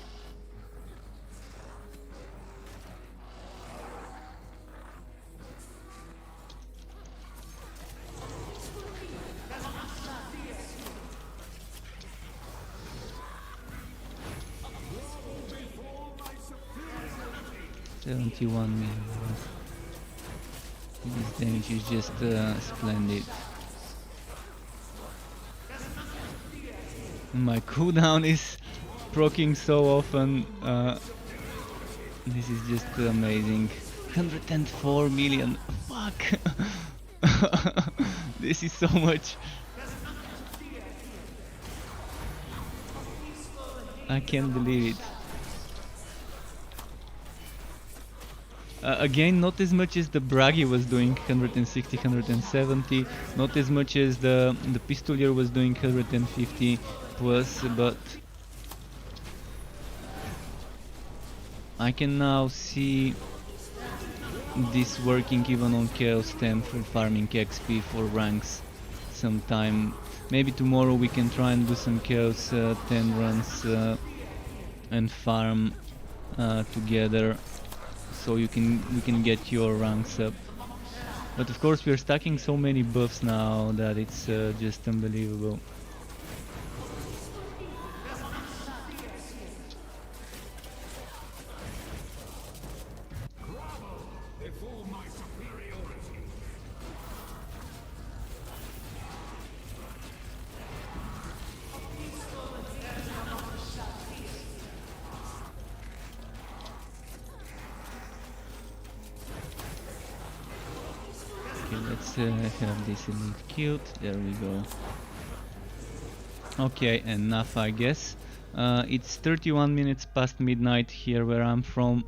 71 million. This damage is just splendid. My cooldown is proccing so often. This is just amazing. 104 million. Fuck. This is so much. I can't believe it. Again, not as much as the Bragi was doing, 160, 170. Not as much as the Pistolier was doing, 150 plus, but I can now see this working even on Chaos 10 for farming XP for ranks sometime. Maybe tomorrow we can try and do some Chaos 10 runs and farm together, so we can get your ranks up. But of course we are stacking so many buffs now that it's just unbelievable. Before my superiority. Okay, let's have this elite killed. There we go. Okay, enough I guess. It's 31 minutes past midnight here where I'm from.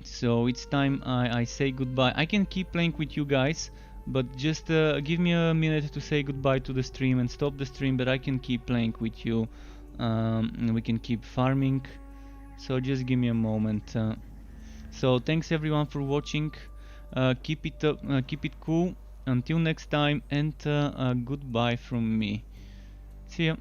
So it's time I say goodbye. I can keep playing with you guys, but just give me a minute to say goodbye to the stream and stop the stream, but I can keep playing with you. And we can keep farming. So just give me a moment. So thanks everyone for watching. Keep it up, keep it cool. Until next time, and goodbye from me. See ya.